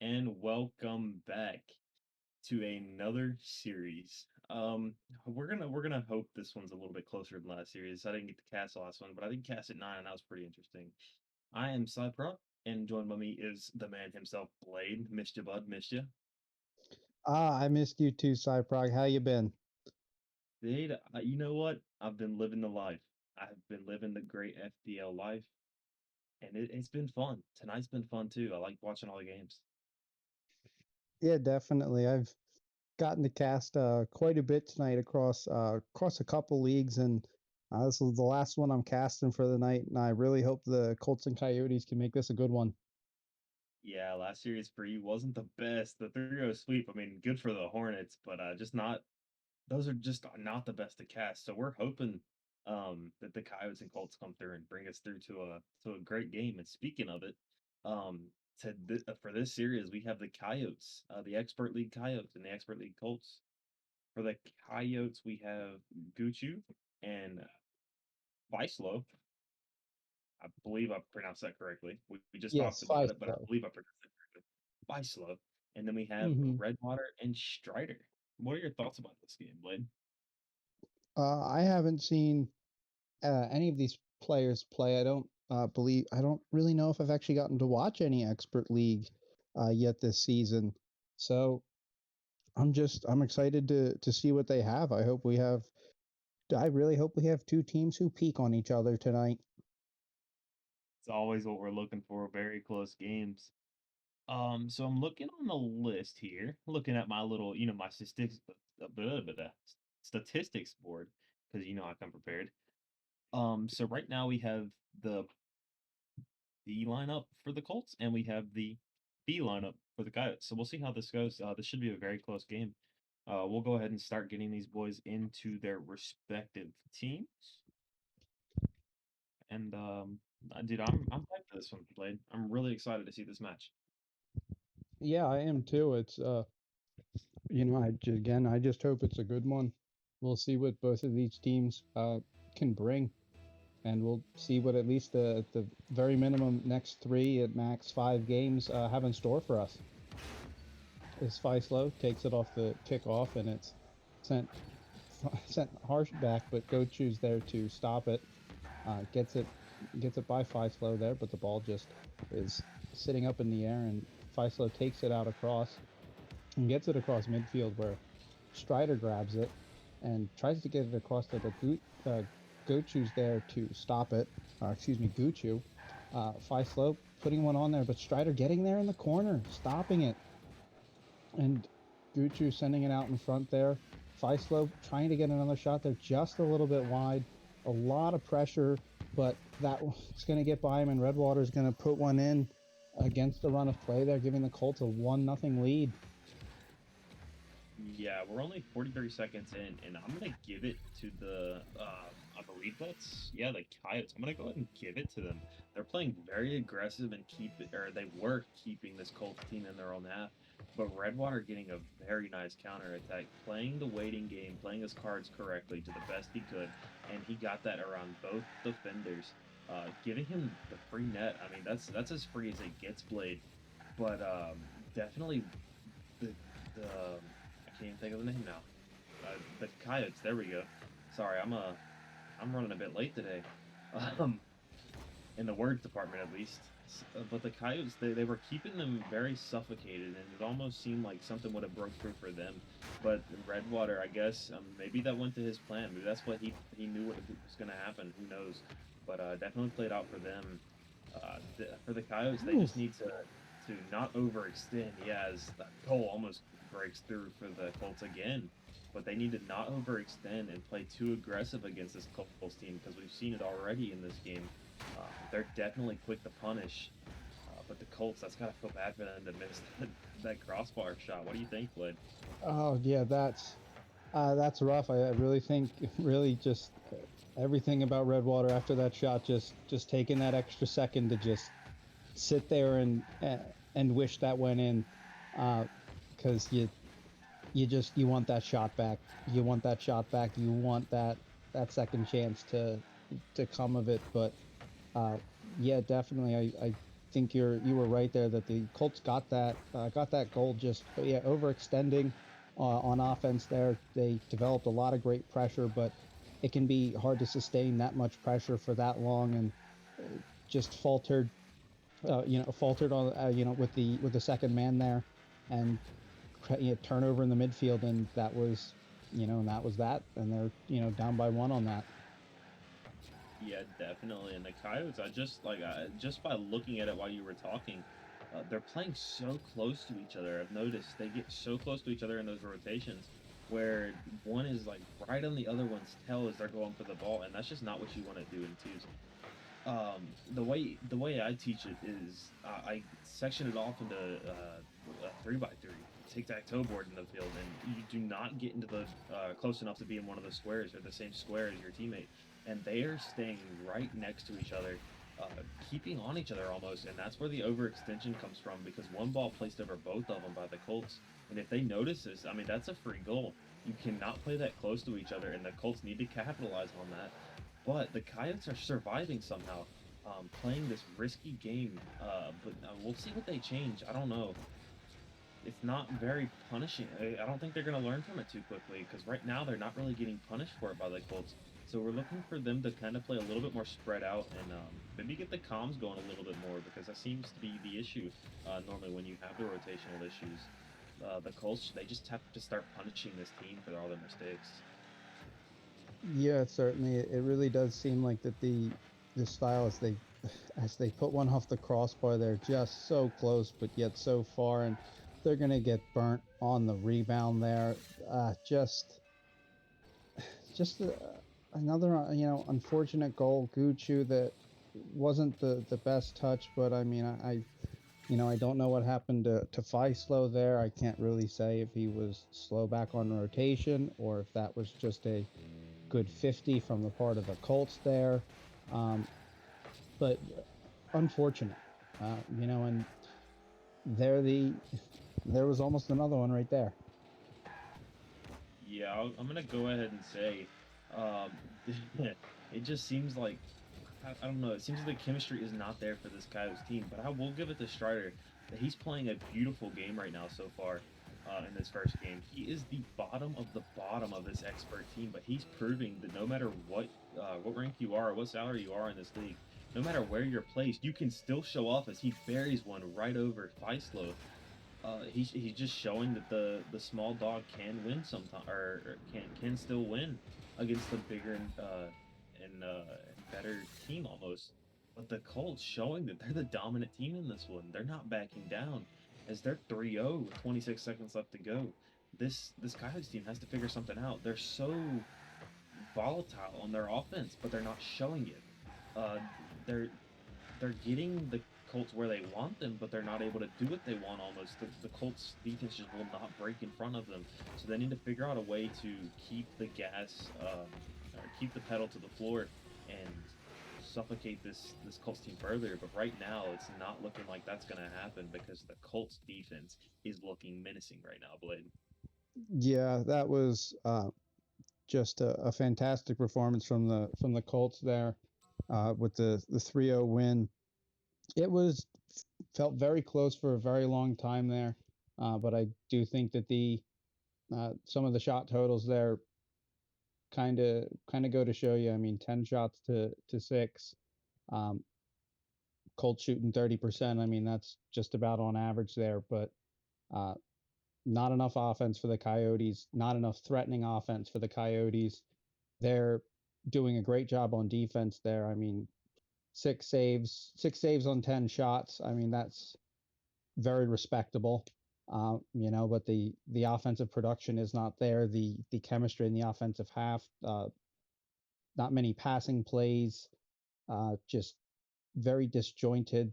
And welcome back to another series. We're gonna hope this one's a little bit closer than last series. I didn't get to cast the last one, but I did cast at 9, and that was pretty interesting. I am Cyprot, and joined by me is the man himself, Blade. Missed ya, bud. Missed ya. I missed you too, Cyprog. How you been? Dude, you know what? I've been living the life. I've been living the great FDL life, and it's been fun. Tonight's been fun too. I like watching all the games. Yeah, definitely. I've gotten to cast quite a bit tonight across a couple leagues, and this is the last one I'm casting for the night. And I really hope the Colts and Coyotes can make this a good one. Yeah, last series for you wasn't the best. The 3-0 sweep, I mean, good for the Hornets, but just not. Those are just not the best to cast. So we're hoping that the Coyotes and Colts come through and bring us through to a great game. And speaking of it, um, for this series we have the Coyotes, the Expert League Coyotes and the Expert League Colts. For the Coyotes, we have Guchu and Weislo. I believe I pronounced that correctly. We just talked Yes, about it, but I Feislo. believe I pronounced it correctly. Weislo. And then we have Hmm. Redwater and Strider. What are your thoughts about this game, Blade? I haven't seen any of these players play. I don't really know if I've actually gotten to watch any Expert League yet this season. So I'm excited to see what they have. I really hope we have two teams who peak on each other tonight. It's always what we're looking for, very close games. So I'm looking on the list here, looking at my little, my statistics board, because I come prepared. So right now we have the D lineup for the Colts, and we have the B lineup for the Coyotes. So we'll see how this goes. This should be a very close game. We'll go ahead and start getting these boys into their respective teams. And dude, I'm hyped for this one, Blade. I'm really excited to see this match. Yeah, I am too. It's I just hope it's a good one. We'll see what both of these teams can bring, and we'll see what at least the very minimum next 3 at max 5 games have in store for us. As Feislo takes it off the kickoff, and it's sent sent harsh back, but Gochu's there to stop it. Gets it by Feislo there, but the ball just is sitting up in the air, and Feislo takes it out across and gets it across midfield where Strider grabs it and tries to get it across there, but Gochu's there to stop it. Guchu. Feislo putting one on there, but Strider getting there in the corner, stopping it. And Guchu sending it out in front there. Feislo trying to get another shot there, just a little bit wide. A lot of pressure, but that was going to get by him, and Redwater's going to put one in against the run of play there, giving the Colts a 1-0 lead. Yeah, we're only 43 seconds in, and I'm gonna give it to the I believe that's the Coyotes. I'm gonna go ahead and give it to them. They're playing very aggressive and they were keeping this Colts team in their own half. But Redwater getting a very nice counter attack, playing the waiting game, playing his cards correctly to the best he could, and he got that around both defenders, giving him the free net. I mean, that's as free as it gets, Blade. But definitely the I can't even think of the name now. The Coyotes. There we go. Sorry, I'm running a bit late today. Um, in the words department at least. But the Coyotes, they were keeping them very suffocated, and it almost seemed like something would have broke through for them. But Redwater, I guess, maybe that went to his plan. Maybe that's what he knew what was going to happen. Who knows? But definitely played out for them. For the Coyotes, they just need to not overextend. Yeah, as that goal almost breaks through for the Colts again. But they need to not overextend and play too aggressive against this Colts team, because we've seen it already in this game. They're definitely quick to punish, but the Colts, that's gotta feel bad for them to miss that crossbar shot. What do you think, Blade? Oh yeah, that's rough. I really think just everything about Redwater after that shot, just taking that extra second to just sit there and wish that went in, because you want that shot back. You want that shot back. You want that second chance to come of it. But yeah, definitely. I think you were right there that the Colts got that goal just overextending on offense there. They developed a lot of great pressure, but it can be hard to sustain that much pressure for that long, and just faltered on with the second man there, and turnover in the midfield, and that was and that was that. And they're down by one on that. Yeah, definitely. And the Coyotes, just by looking at it while you were talking, they're playing so close to each other. I've noticed they get so close to each other in those rotations, where one is like right on the other one's tail as they're going for the ball, and that's just not what you want to do in twos. The way I teach it is I section it off into a 3x3 tic-tac-toe board in the field, and you do not get into the close enough to be in one of the squares or the same square as your teammate, and they are staying right next to each other, uh, keeping on each other almost, and that's where the overextension comes from because one ball placed over both of them by the Colts, and if they notice this, I mean that's a free goal. You cannot play that close to each other, and the Colts need to capitalize on that. But the Coyotes are surviving somehow, playing this risky game. But we'll see what they change. I don't know. It's not very punishing. I don't think they're going to learn from it too quickly because right now they're not really getting punished for it by the Colts. So we're looking for them to kind of play a little bit more spread out and maybe get the comms going a little bit more because that seems to be the issue normally when you have the rotational issues. The Colts, they just have to start punishing this team for all their mistakes. Yeah, certainly. It really does seem like that the style as they put one off the crossbar, they're just so close, but yet so far, and they're gonna get burnt on the rebound there. Just another unfortunate goal. Gucci that wasn't the best touch, but I mean I don't know what happened to Feislow there. I can't really say if he was slow back on rotation or if that was just a good 50 from the part of the Colts there. Um, but unfortunate, and there the there was almost another one right there. Yeah, I'm gonna go ahead and say, um, it just seems like I don't know. It seems like the chemistry is not there for this Coyotes team. But I will give it to Strider that he's playing a beautiful game right now so far in this first game. He is the bottom of the bottom of this expert team, but he's proving that no matter what rank you are or what salary you are in this league, no matter where you're placed, you can still show off as he buries one right over Feislow. He's just showing that the small dog can win sometimes, or can still win against the bigger and better team almost. But the Colts showing that they're the dominant team in this one. They're not backing down as they're 3-0 with 26 seconds left to go. This Coyotes team has to figure something out. They're so volatile on their offense, but they're not showing it. Uh, they're they're getting the Colts where they want them, but they're not able to do what they want almost. The Colts defense just will not break in front of them. So they need to figure out a way to keep the gas, or keep the pedal to the floor and suffocate this Colts team further. But right now, it's not looking like that's going to happen because the Colts defense is looking menacing right now, Blade. Yeah, that was just a fantastic performance from the Colts there with the 3-0 win. It was felt very close for a very long time there, but I do think that the some of the shot totals there kind of go to show you. I mean, 10 shots to six, um, Colts shooting 30%. I mean, that's just about on average there, but uh, not enough offense for the Coyotes, not enough threatening offense for the Coyotes. They're doing a great job on defense there. I mean, six saves on 10 shots. I mean, that's very respectable. But the offensive production is not there. The chemistry in the offensive half, not many passing plays, just very disjointed.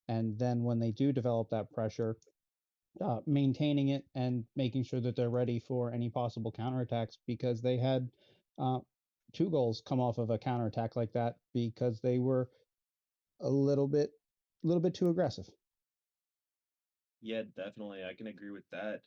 And then when they do develop that pressure, maintaining it and making sure that they're ready for any possible counterattacks because they had uh, two goals come off of a counterattack like that because they were a little bit too aggressive. Yeah, definitely. I can agree with that.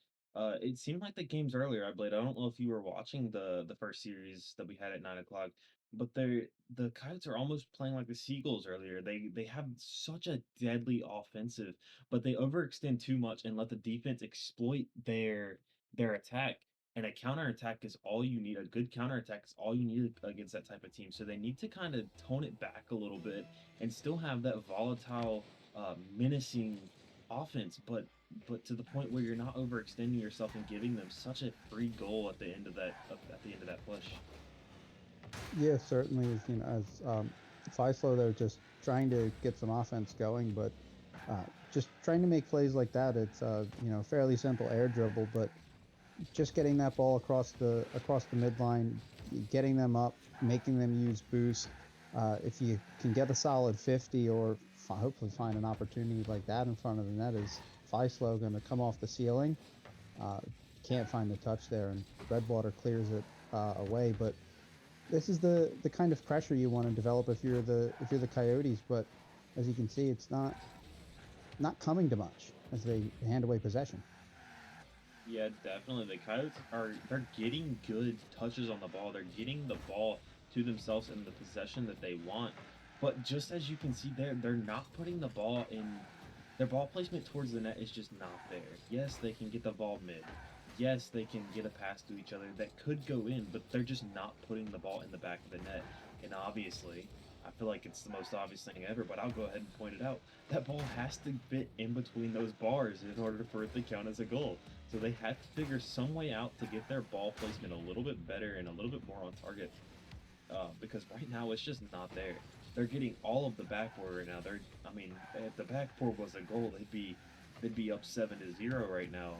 It seemed like the games earlier, I played. I don't know if you were watching the first series that we had at 9 o'clock, but the Coyotes are almost playing like the Seagulls earlier. They have such a deadly offensive, but they overextend too much and let the defense exploit their attack. And a counterattack is all you need. A good counterattack is all you need against that type of team. So they need to kind of tone it back a little bit and still have that volatile, menacing offense, but to the point where you're not overextending yourself and giving them such a free goal at the end of that push. Yeah, certainly. As you know, as Faislo, they're just trying to get some offense going, but just trying to make plays like that. It's fairly simple air dribble, but just getting that ball across the midline, getting them up, making them use boost. If you can get a solid 50 or hopefully find an opportunity like that in front of the net, is Faislo going to come off the ceiling? Can't find the touch there, and Redwater clears it away. But this is the kind of pressure you want to develop if you're the Coyotes. But as you can see, it's not coming to much as they hand away possession. Yeah, definitely. The Coyotes they're getting good touches on the ball. They're getting the ball to themselves in the possession that they want. But just as you can see there, they're not putting the ball in. Their ball placement towards the net is just not there. Yes, they can get the ball mid. Yes, they can get a pass to each other that could go in, but they're just not putting the ball in the back of the net. And obviously, I feel like it's the most obvious thing ever, but I'll go ahead and point it out. That ball has to fit in between those bars in order for it to count as a goal. So they have to figure some way out to get their ball placement a little bit better and a little bit more on target. Because right now it's just not there. They're getting all of the backboard right now. I mean, if the backboard was a goal, they'd be up 7-0 right now,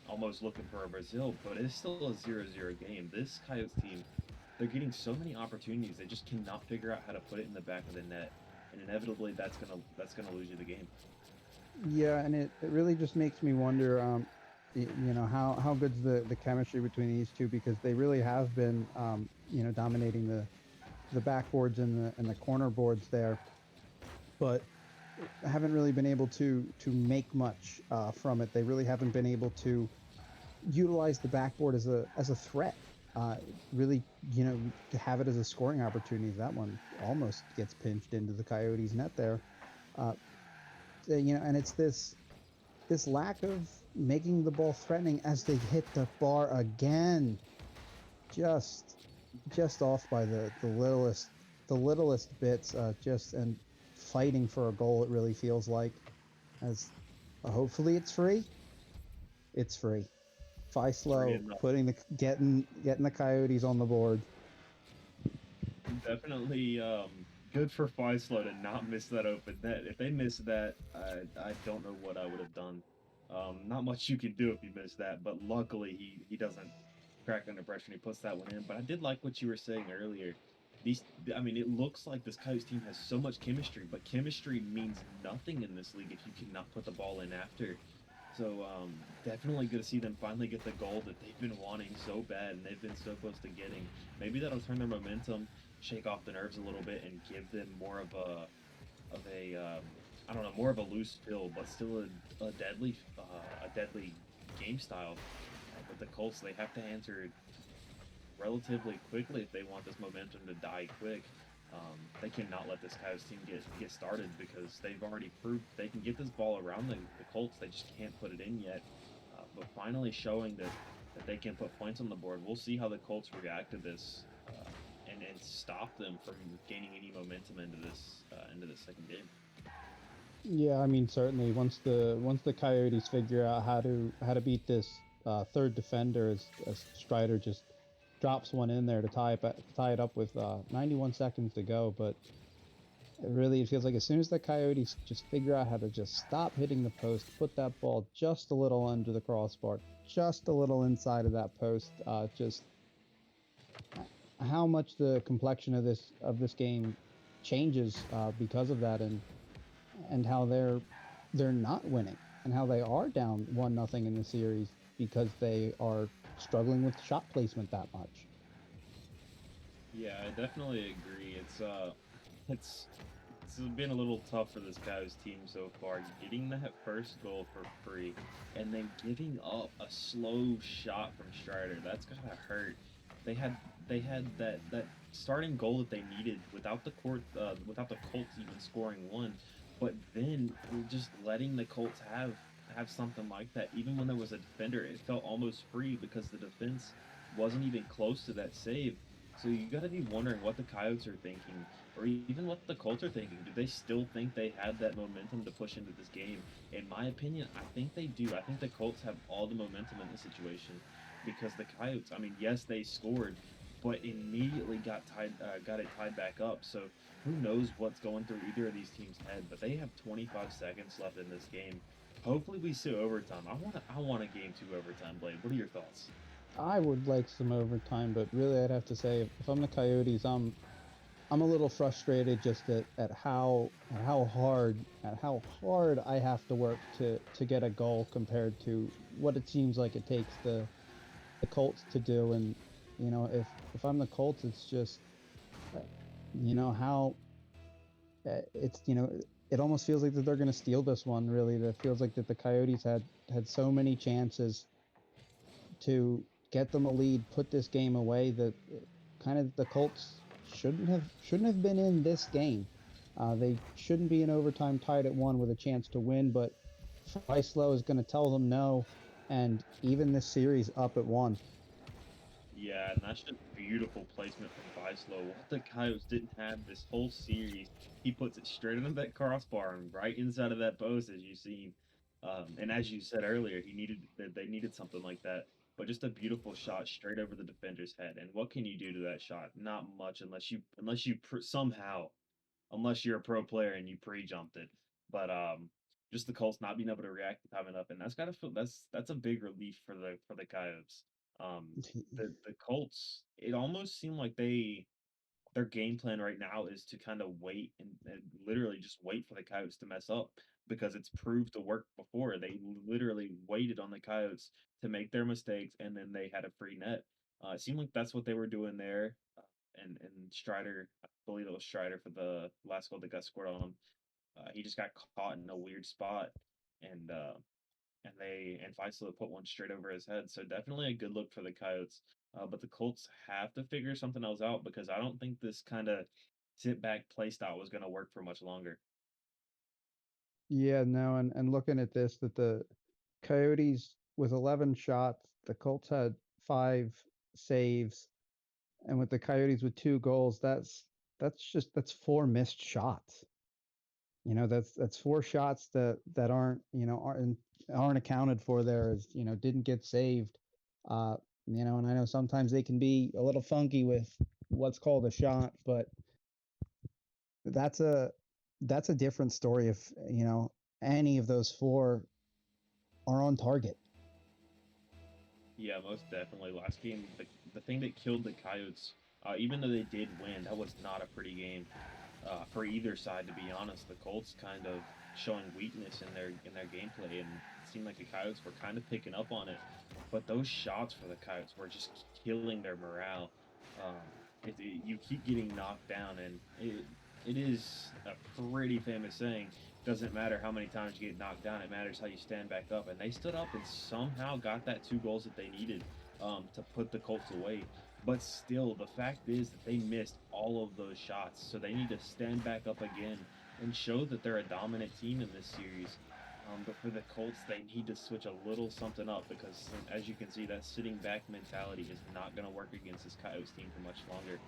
almost looking for a Brazil. But it's still a 0-0 game. This Coyotes team, they're getting so many opportunities. They just cannot figure out how to put it in the back of the net, and inevitably that's gonna lose you the game. Yeah, and it really just makes me wonder, how good's the chemistry between these two, because they really have been, dominating the backboards and the corner boards there, but haven't really been able to make much from it. They really haven't been able to utilize the backboard as a threat. Really, to have it as a scoring opportunity. That one almost gets pinched into the Coyotes net there. Uh, and it's this lack of making the ball threatening as they hit the bar again, just off by the littlest bits, just and fighting for a goal. It really feels like, as hopefully it's free. It's free. Faislo putting getting the Coyotes on the board. Definitely good for Faislo to not miss that open net. If they missed that, I don't know what I would have done. Not much you can do if you miss that, but luckily he doesn't crack under pressure and he puts that one in. But I did like what you were saying earlier. I mean, it looks like this Coyotes team has so much chemistry, but chemistry means nothing in this league if you cannot put the ball in after. So definitely good to see them finally get the goal that they've been wanting so bad and they've been so close to getting. Maybe that'll turn their momentum, shake off the nerves a little bit, and give them more of a I don't know, more of a loose feel, but still a deadly game style. With the Colts, they have to answer relatively quickly if they want this momentum to die quick. They cannot let this Coyotes team get started because they've already proved they can get this ball around the Colts. They just can't put it in yet. But finally showing that they can put points on the board. We'll see how the Colts react to this and stop them from gaining any momentum into this second game. Yeah, I mean, certainly once the Coyotes figure out how to beat this third defender, as Strider just drops one in there to tie it up with 91 seconds to go. But it feels like as soon as the Coyotes just figure out how to just stop hitting the post, put that ball just a little under the crossbar, just a little inside of that post, just how much the complexion of this game changes because of that, and how they're not winning, and how they are down 1-0 in the series because they are struggling with shot placement that much. Yeah, I definitely agree. It's been a little tough for this Coyotes team so far, getting that first goal for free, and then giving up a slow shot from Strider. That's gotta hurt. They had that starting goal that they needed without the Colts even scoring one, but then just letting the Colts have something like that. Even when there was a defender, it felt almost free because the defense wasn't even close to that save. So you got to be wondering what the Coyotes are thinking, or even what the Colts are thinking. Do they still think they have that momentum to push into this game? In my opinion, I think they do. I think the Colts have all the momentum in this situation because the Coyotes. I mean, yes, they scored, but immediately got it tied back up. So who knows what's going through either of these teams' head? But they have 25 seconds left in this game. Hopefully, we see overtime. I want a game 2 overtime, Blade. What are your thoughts? I would like some overtime, but really, I'd have to say if I'm the Coyotes, I'm a little frustrated just at how hard I have to work to get a goal compared to what it seems like it takes the Colts to do. And if I'm the Colts, it's just uh, how it's it almost feels like that they're going to steal this one. Really, that feels like that the Coyotes had so many chances to get them a lead, put this game away, that kind of the Colts shouldn't have been in this game. They shouldn't be in overtime tied at 1 with a chance to win, but Feislow is going to tell them no, and even this series up at 1. Yeah, and that's just beautiful placement from Vislow. What the Coyotes didn't have this whole series, he puts it straight into that crossbar and right inside of that post, as you see. And as you said earlier, they needed something like that. But just a beautiful shot straight over the defender's head. And what can you do to that shot? Not much, somehow, unless you're a pro player and you pre-jumped it. But just the Colts not being able to react to time it up, and that's a big relief for the Coyotes. Um, the Colts, it almost seemed like their game plan right now is to kind of wait and literally just wait for the Coyotes to mess up because it's proved to work before. They literally waited on the Coyotes to make their mistakes, and then they had a free net. It seemed like that's what they were doing there. And Strider, I believe it was Strider for the last goal that got scored on him. He just got caught in a weird spot, and Faisal put one straight over his head. So definitely a good look for the Coyotes. But the Colts have to figure something else out because I don't think this kind of sit back play style was going to work for much longer. Yeah, no, and looking at this, that the Coyotes with 11 shots, the Colts had 5 saves, and with the Coyotes with 2 goals, that's 4 missed shots. That's 4 shots that aren't accounted for there, as didn't get saved. Uh, and I know sometimes they can be a little funky with what's called a shot, but that's a that's a different story if any of those 4 are on target. Yeah, most definitely. Last game, the thing that killed the Coyotes, even though they did win, that was not a pretty game for either side. To be honest, the Colts kind of showing weakness in their gameplay, and it seemed like the Coyotes were kind of picking up on it. But those shots for the Coyotes were just killing their morale. You keep getting knocked down, and it is a pretty famous saying. Doesn't matter how many times you get knocked down; it matters how you stand back up. And they stood up and somehow got that 2 goals that they needed to put the Colts away. But still, the fact is that they missed all of those shots, so they need to stand back up again and show that they're a dominant team in this series. But for the Colts, they need to switch a little something up because, as you can see, that sitting back mentality is not going to work against this Coyotes team for much longer.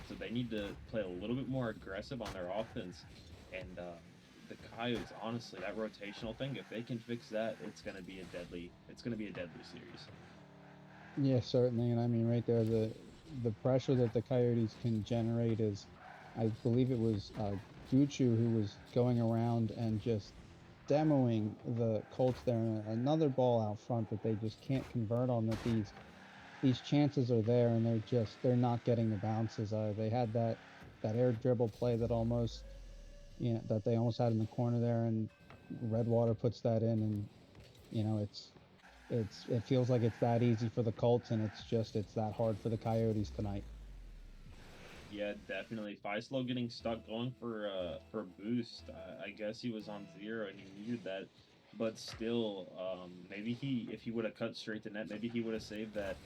So they need to play a little bit more aggressive on their offense. And the Coyotes, honestly, that rotational thing, if they can fix that, it's going to be a deadly series. Yeah, certainly, and I mean right there, the pressure that the Coyotes can generate is, I believe it was Gucci who was going around and just demoing the Colts there. And another ball out front that they just can't convert on. That these chances are there, and they're not getting the bounces. They had that air dribble play that that they almost had in the corner there, and Redwater puts that in, and it feels like it's that easy for the Colts, and it's that hard for the Coyotes tonight. Yeah, definitely. Faisal getting stuck going for boost. I guess he was on 0 and he needed that, but still, maybe if he would have cut straight to net, maybe he would have saved that.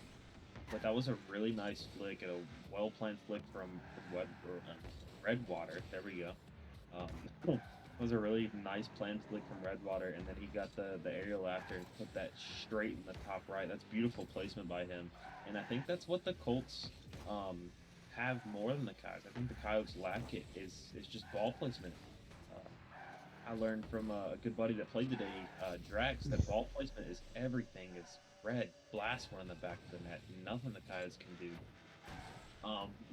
But that was a really nice flick and a well planned flick from Redwater. There we go. It was a really nice planned flick from Redwater, and then he got the aerial after and put that straight in the top right. That's beautiful placement by him, and I think that's what the Colts um, have more than the Coyotes. I think the Coyotes lack it is just ball placement. I learned from a good buddy that played today, Drax, that ball placement is everything. It's red, blast one in the back of the net. Nothing the Coyotes can do.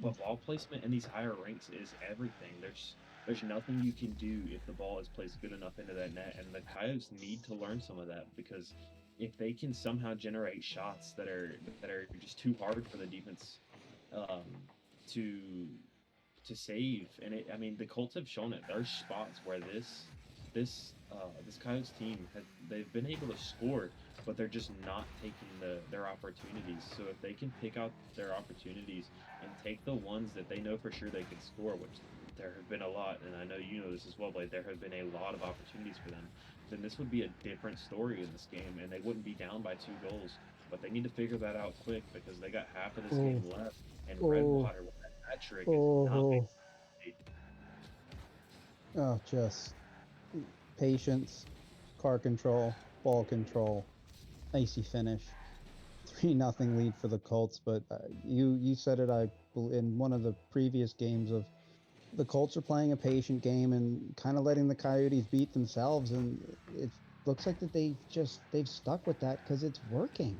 But ball placement in these higher ranks is everything. There's nothing you can do if the ball is placed good enough into that net, and the Coyotes need to learn some of that because if they can somehow generate shots that are just too hard for the defense um, to save, and I mean the Colts have shown it. There's spots where this Coyotes team they've been able to score, but they're just not taking their opportunities. So if they can pick out their opportunities and take the ones that they know for sure they can score, which there have been a lot, and I know you know this as well, Blade. There have been a lot of opportunities for them. Then this would be a different story in this game, and they wouldn't be down by 2 goals. But they need to figure that out quick because they got half of this game left, and Redwater with that hat trick is not Oh, making just patience, car control, ball control, icy finish. 3-0 lead for the Colts, but you said it in one of the previous games of the Colts are playing a patient game and kind of letting the Coyotes beat themselves, and it looks like that they've stuck with that because it's working.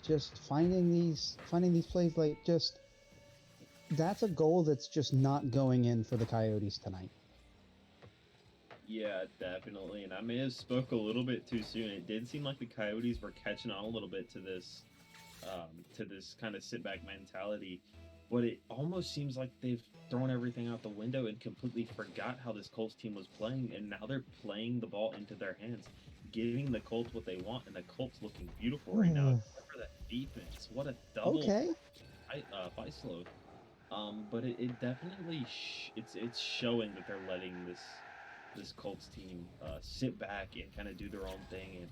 Just finding these plays, like just that's a goal that's just not going in for the Coyotes tonight. Yeah, definitely. And I may have spoke a little bit too soon. It did seem like the Coyotes were catching on a little bit to this kind of sit back mentality. But it almost seems like they've thrown everything out the window and completely forgot how this Colts team was playing, and now they're playing the ball into their hands, giving the Colts what they want, and the Colts looking beautiful right now. Except for that defense. What a double Okay. Feislow. But it definitely it's showing that they're letting this Colts team sit back and kind of do their own thing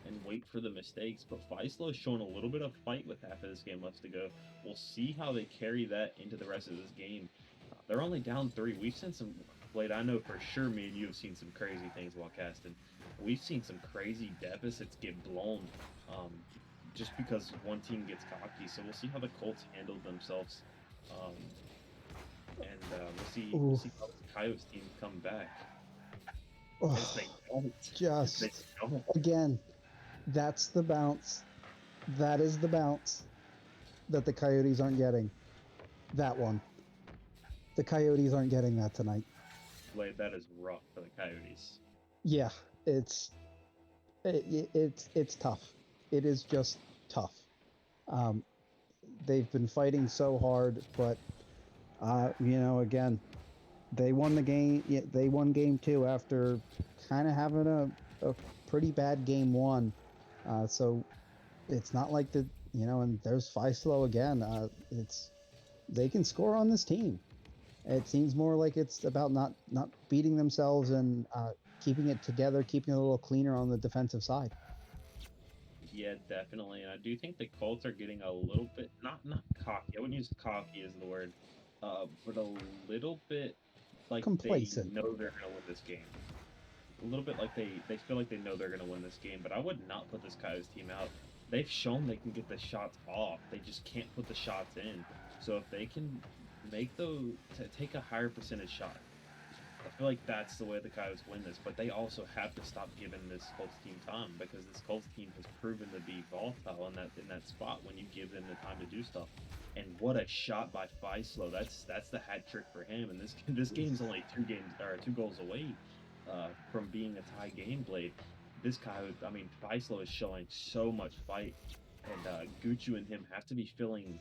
and wait for the mistakes. But Feislow's showing a little bit of fight with half of this game left to go. We'll see how they carry that into the rest of this game. They're only down 3. We've seen some, Blade, I know for sure me and you have seen some crazy things while casting. We've seen some crazy deficits get blown just because one team gets cocky. So we'll see how the Colts handle themselves. We'll see how the Coyotes team come back. If they don't. Just If they don't. again, that's the bounce. That is the bounce that the Coyotes aren't getting. That one. The Coyotes aren't getting that tonight. Blade, that is rough for the Coyotes. Yeah, it's tough. It is just tough. They've been fighting so hard, but again, they won the game. Yeah, they won game 2 after kind of having a pretty bad game 1. So it's not like and there's Feislow again. They can score on this team. It seems more like it's about not beating themselves and keeping it together, keeping it a little cleaner on the defensive side. Yeah, definitely. And I do think the Colts are getting a little bit not cocky. I wouldn't use cocky as the word, but a little bit like Complacent. they know they're gonna win this game. A little bit like they feel like they know they're gonna win this game. But I would not put this Coyotes team out. They've shown they can get the shots off. They just can't put the shots in. So if they can take a higher percentage shot, I feel like that's the way the Coyotes win this. But they also have to stop giving this Colts team time because this Colts team has proven to be volatile in that spot when you give them the time to do stuff. And what a shot by Feislow! That's the hat trick for him. And this game's only 2 goals away from being a tie game, Blade. This Feislow is showing so much fight, and Gucci and him have to be feeling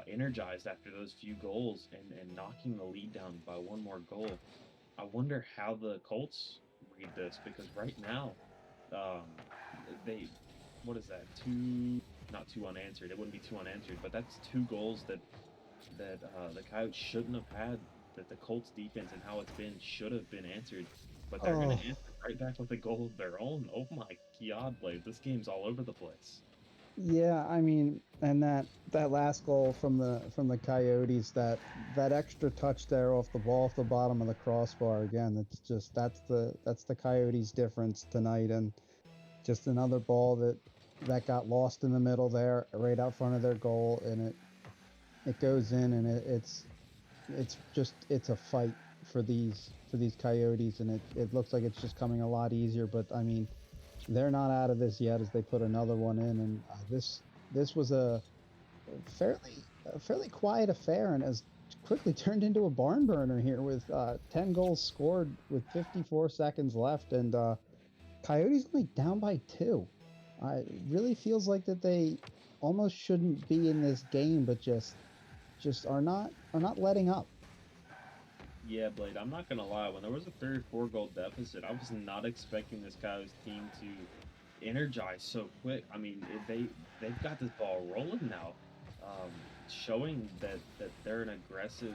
energized after those few goals and knocking the lead down by 1 more goal. I wonder how the Colts read this because right now, what is that? Not 2 unanswered. It wouldn't be 2 unanswered, but that's 2 goals that the Coyotes shouldn't have had. That the Colts defense and how it's been should have been answered, but they're going to answer right back with a goal of their own. Oh my God, Blade! This game's all over the place. Yeah, and that last goal from the Coyotes, that extra touch there off the ball off the bottom of the crossbar again. It's just that's the Coyotes' difference tonight, and just another ball that got lost in the middle there, right out front of their goal, and it goes in, and it's a fight for these Coyotes, and it looks like it's just coming a lot easier. But I mean, they're not out of this yet as they put another one in, and this was a fairly quiet affair, and has quickly turned into a barn burner here with 10 goals scored with 54 seconds left, and Coyotes only down by 2. It really feels like that they almost shouldn't be in this game, but just are not letting up. Yeah, Blade, I'm not gonna lie. When there was a 34 goal deficit, I was not expecting this Coyotes team to energize so quick. I mean, they've got this ball rolling now, showing that they're an aggressive,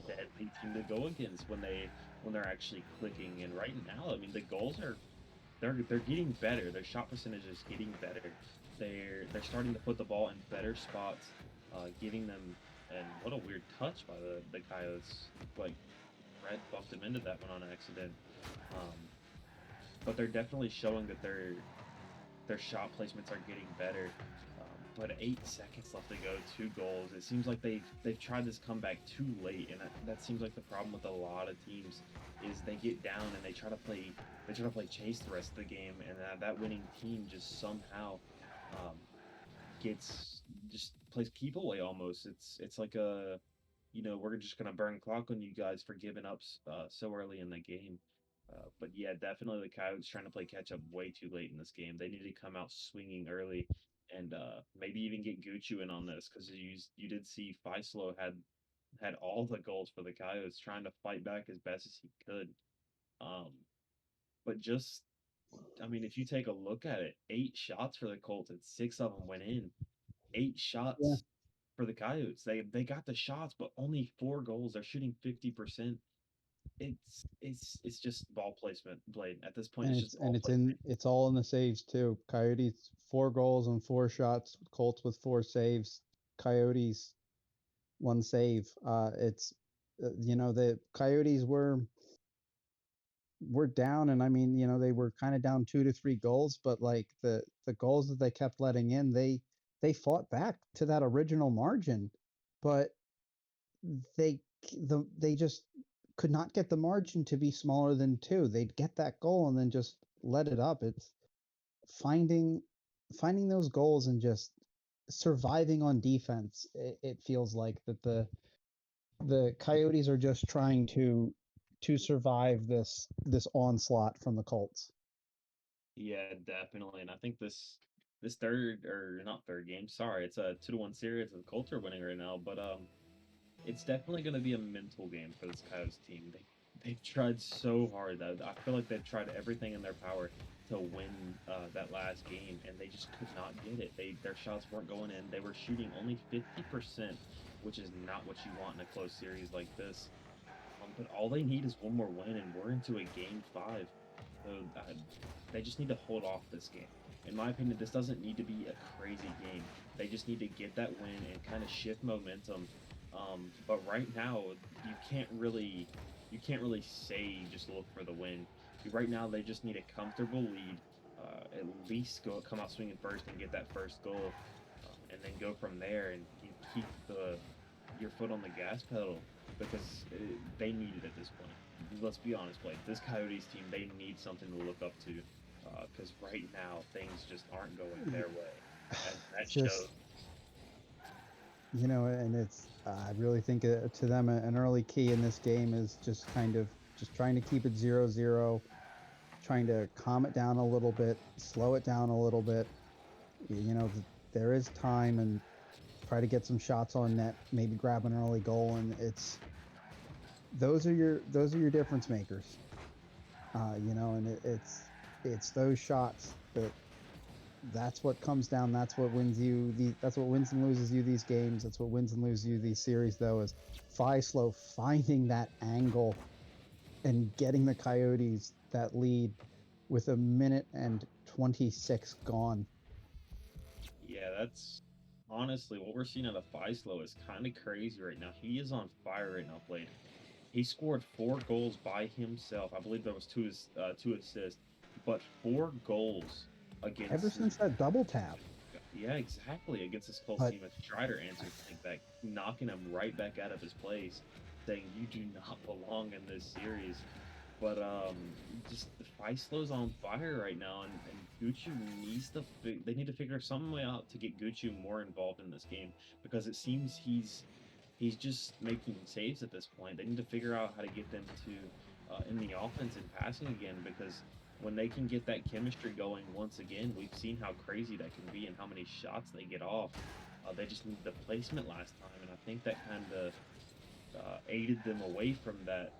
deadly team to go against when they're actually clicking. And right now, I mean, the goals are they're getting better. Their shot percentage is getting better. They're starting to put the ball in better spots, getting them. And what a weird touch by the Coyotes. Like, Red bumped him into that one on accident. But they're definitely showing that their shot placements are getting better. But 8 seconds left to go, 2 goals. It seems like they've tried this comeback too late, and that seems like the problem with a lot of teams is they get down and they try to play chase the rest of the game, and that winning team just somehow gets just plays keep away almost. It's like we're just gonna burn clock on you guys for giving up so early in the game. But yeah, definitely the Coyotes trying to play catch up way too late in this game. They need to come out swinging early, and maybe even get Gucci in on this, because you did see Faisalo had all the goals for the Coyotes, trying to fight back as best as he could. Um, but just I mean, if you take a look at it, 8 shots for the Colts and 6 of them went in. Eight Yeah, shots for the Coyotes. They got the shots, but only 4 goals. They're shooting 50%. It's just ball placement, Blade. At this point, and it's it's just and ball it's placement. in it's all in the saves too. Coyotes 4 goals and 4 shots. Colts with 4 saves. Coyotes 1 save. It's the Coyotes were down, and I mean, they were kind of down 2 to 3 goals, but like the goals that they kept letting in, they fought back to that original margin, but they they just could not get the margin to be smaller than 2. They'd get that goal and then just let it up. It's finding finding those goals and just surviving on defense. It feels like that the Coyotes are just trying to survive this onslaught from the Colts. Yeah, definitely. And I think this third, or not third game, sorry, it's a 2-1 series. The Colts are winning right now, but it's definitely going to be a mental game for this Coyotes team. They've tried so hard. I feel like they've tried everything in their power to win that last game, and they just could not get it. Their shots weren't going in. They were shooting only 50%, which is not what you want in a close series like this. But all they need is one more win, and we're into a game 5. So they just need to hold off this game. In my opinion, this doesn't need to be a crazy game. They just need to get that win and kind of shift momentum. But right now, you can't really you can't really say just look for the win. Right now, they just need a comfortable lead. At least come out swinging first and get that first goal, and then go from there, and you keep your foot on the gas pedal, because they need it at this point. Let's be honest, Blake. This Coyotes team, they need something to look up to, because right now things just aren't going their way, and that Just shows. and I really think to them an early key in this game is just kind of just trying to keep it 0-0, trying to calm it down a little bit, slow it down a little bit. There is time, and try to get some shots on net, maybe grab an early goal, and those are your difference makers. And it's those shots that's what comes down. That's what wins and loses you these games. That's what wins and loses you these series, though, is Faisalo finding that angle and getting the Coyotes that lead with a minute and 26 gone. Yeah, that's honestly what we're seeing out of Faisalo is kind of crazy right now. He is on fire right now, Blade. He scored 4 goals by himself. I believe there was two assists, but 4 goals Ever against. since that double tap. Yeah, exactly. Against this Colts But team, if Strider answers like that, knocking him right back out of his place, saying you do not belong in this series. But just the Faislow's on fire right now, and Gucci needs to. They need to figure some way out to get Gucci more involved in this game because it seems he's just making saves at this point. They need to figure out how to get them to in the offense and passing again because when they can get that chemistry going once again, we've seen how crazy that can be and how many shots they get off. They just needed the placement last time, and I think that kind of aided them away from that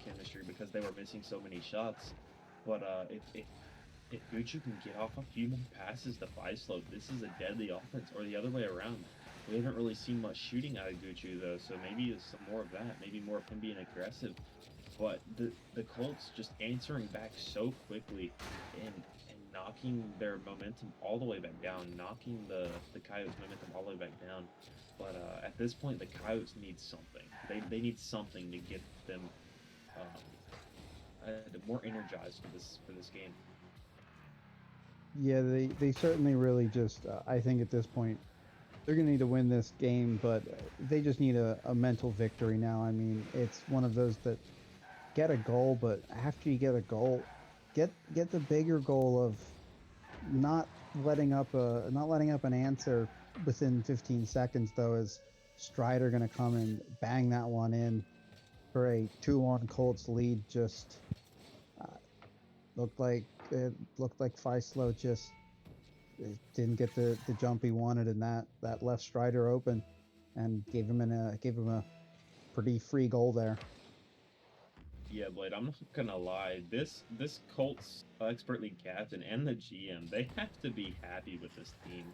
chemistry because they were missing so many shots. But if Gucci can get off a few more passes to Faislo, this is a deadly offense. Or the other way around. We haven't really seen much shooting out of Gucci though, so maybe it's some more of that. Maybe more of him being aggressive. But the Colts just answering back so quickly and knocking their momentum all the way back down, knocking the Coyotes' momentum all the way back down. But at this point, the Coyotes need something. They need something to get them more energized for this game. yeah, they certainly really just. I think at this point, they're going to need to win this game, but they just need a mental victory now. I mean, it's one of those that get a goal, but after you get a goal, get the bigger goal of not not letting up an answer within 15 seconds. Though, is Strider going to come and bang that one in for a 2-1 Colts lead? Just uh, looked like Faislo just didn't get the jump he wanted, and that left Strider open and gave him a pretty free goal there. Yeah, Blade, I'm not gonna lie. This Colts expert league captain and the GM, they have to be happy with this team.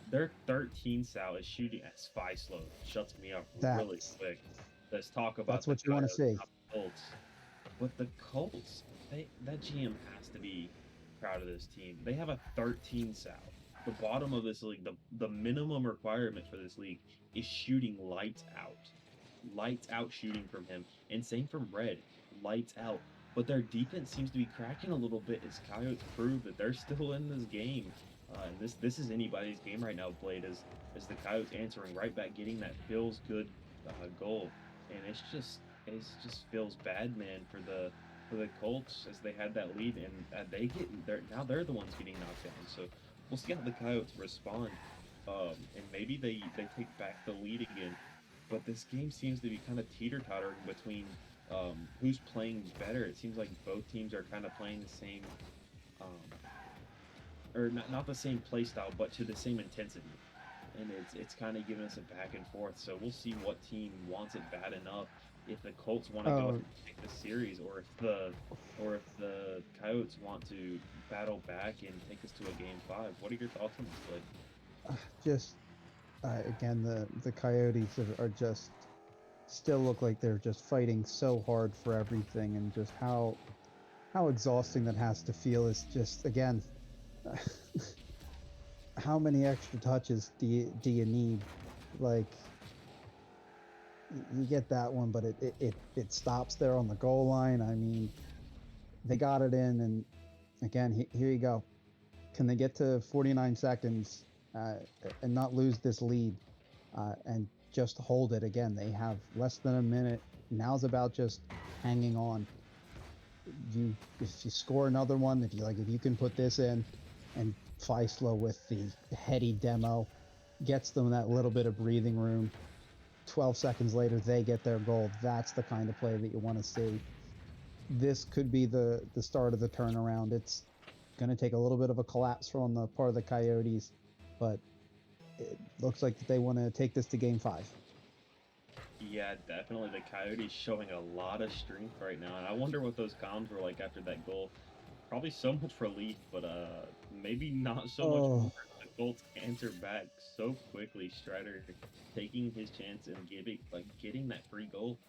Their 13 Sal is shooting as Faislo shuts me up really That's quick. Let's talk about that's the what you want to Coyotes, see. not the Colts. But the Colts, that GM has to be proud of this team. They have a 13 Sal. The bottom of this league, the minimum requirement for this league is shooting lights out. Lights out shooting from him. And same from Red. Lights out. But their defense seems to be cracking a little bit as Coyotes prove that they're still in this game. And this is anybody's game right now, Blade, as the Coyotes answering right back, getting that feels good goal. And it's just feels bad, man, for the Colts as they had that lead and they're the ones getting knocked down. So we'll see how the Coyotes respond. And maybe they take back the lead again. But this game seems to be kind of teeter-tottering between who's playing better. It seems like both teams are kind of playing the same, or not the same play style, but to the same intensity. And it's kind of giving us a back and forth. So we'll see what team wants it bad enough. If the Colts want to go and take the series, or if the Coyotes want to battle back and take us to a game 5. What are your thoughts on this play? Just again, the Coyotes are just still look like they're just fighting so hard for everything, and just how exhausting that has to feel is just again. How many extra touches do you need? Like you get that one, but it stops there on the goal line. I mean, they got it in, and again, here you go. Can they get to 49 seconds and not lose this lead and just hold it? Again, they have less than a minute. Now's about just hanging on. If you score another one, if you can put this in, and Faislo with the heady demo gets them that little bit of breathing room. 12 seconds later, they get their goal. That's the kind of play that you want to see. This could be the start of the turnaround. It's going to take a little bit of a collapse on the part of the Coyotes, but it looks like they want to take this to game 5. Yeah, definitely. The Coyotes showing a lot of strength right now, and I wonder what those comms were like after that goal. Probably so much relief, but maybe not so much more. The Colts answer back so quickly. Strider taking his chance and getting that free goal.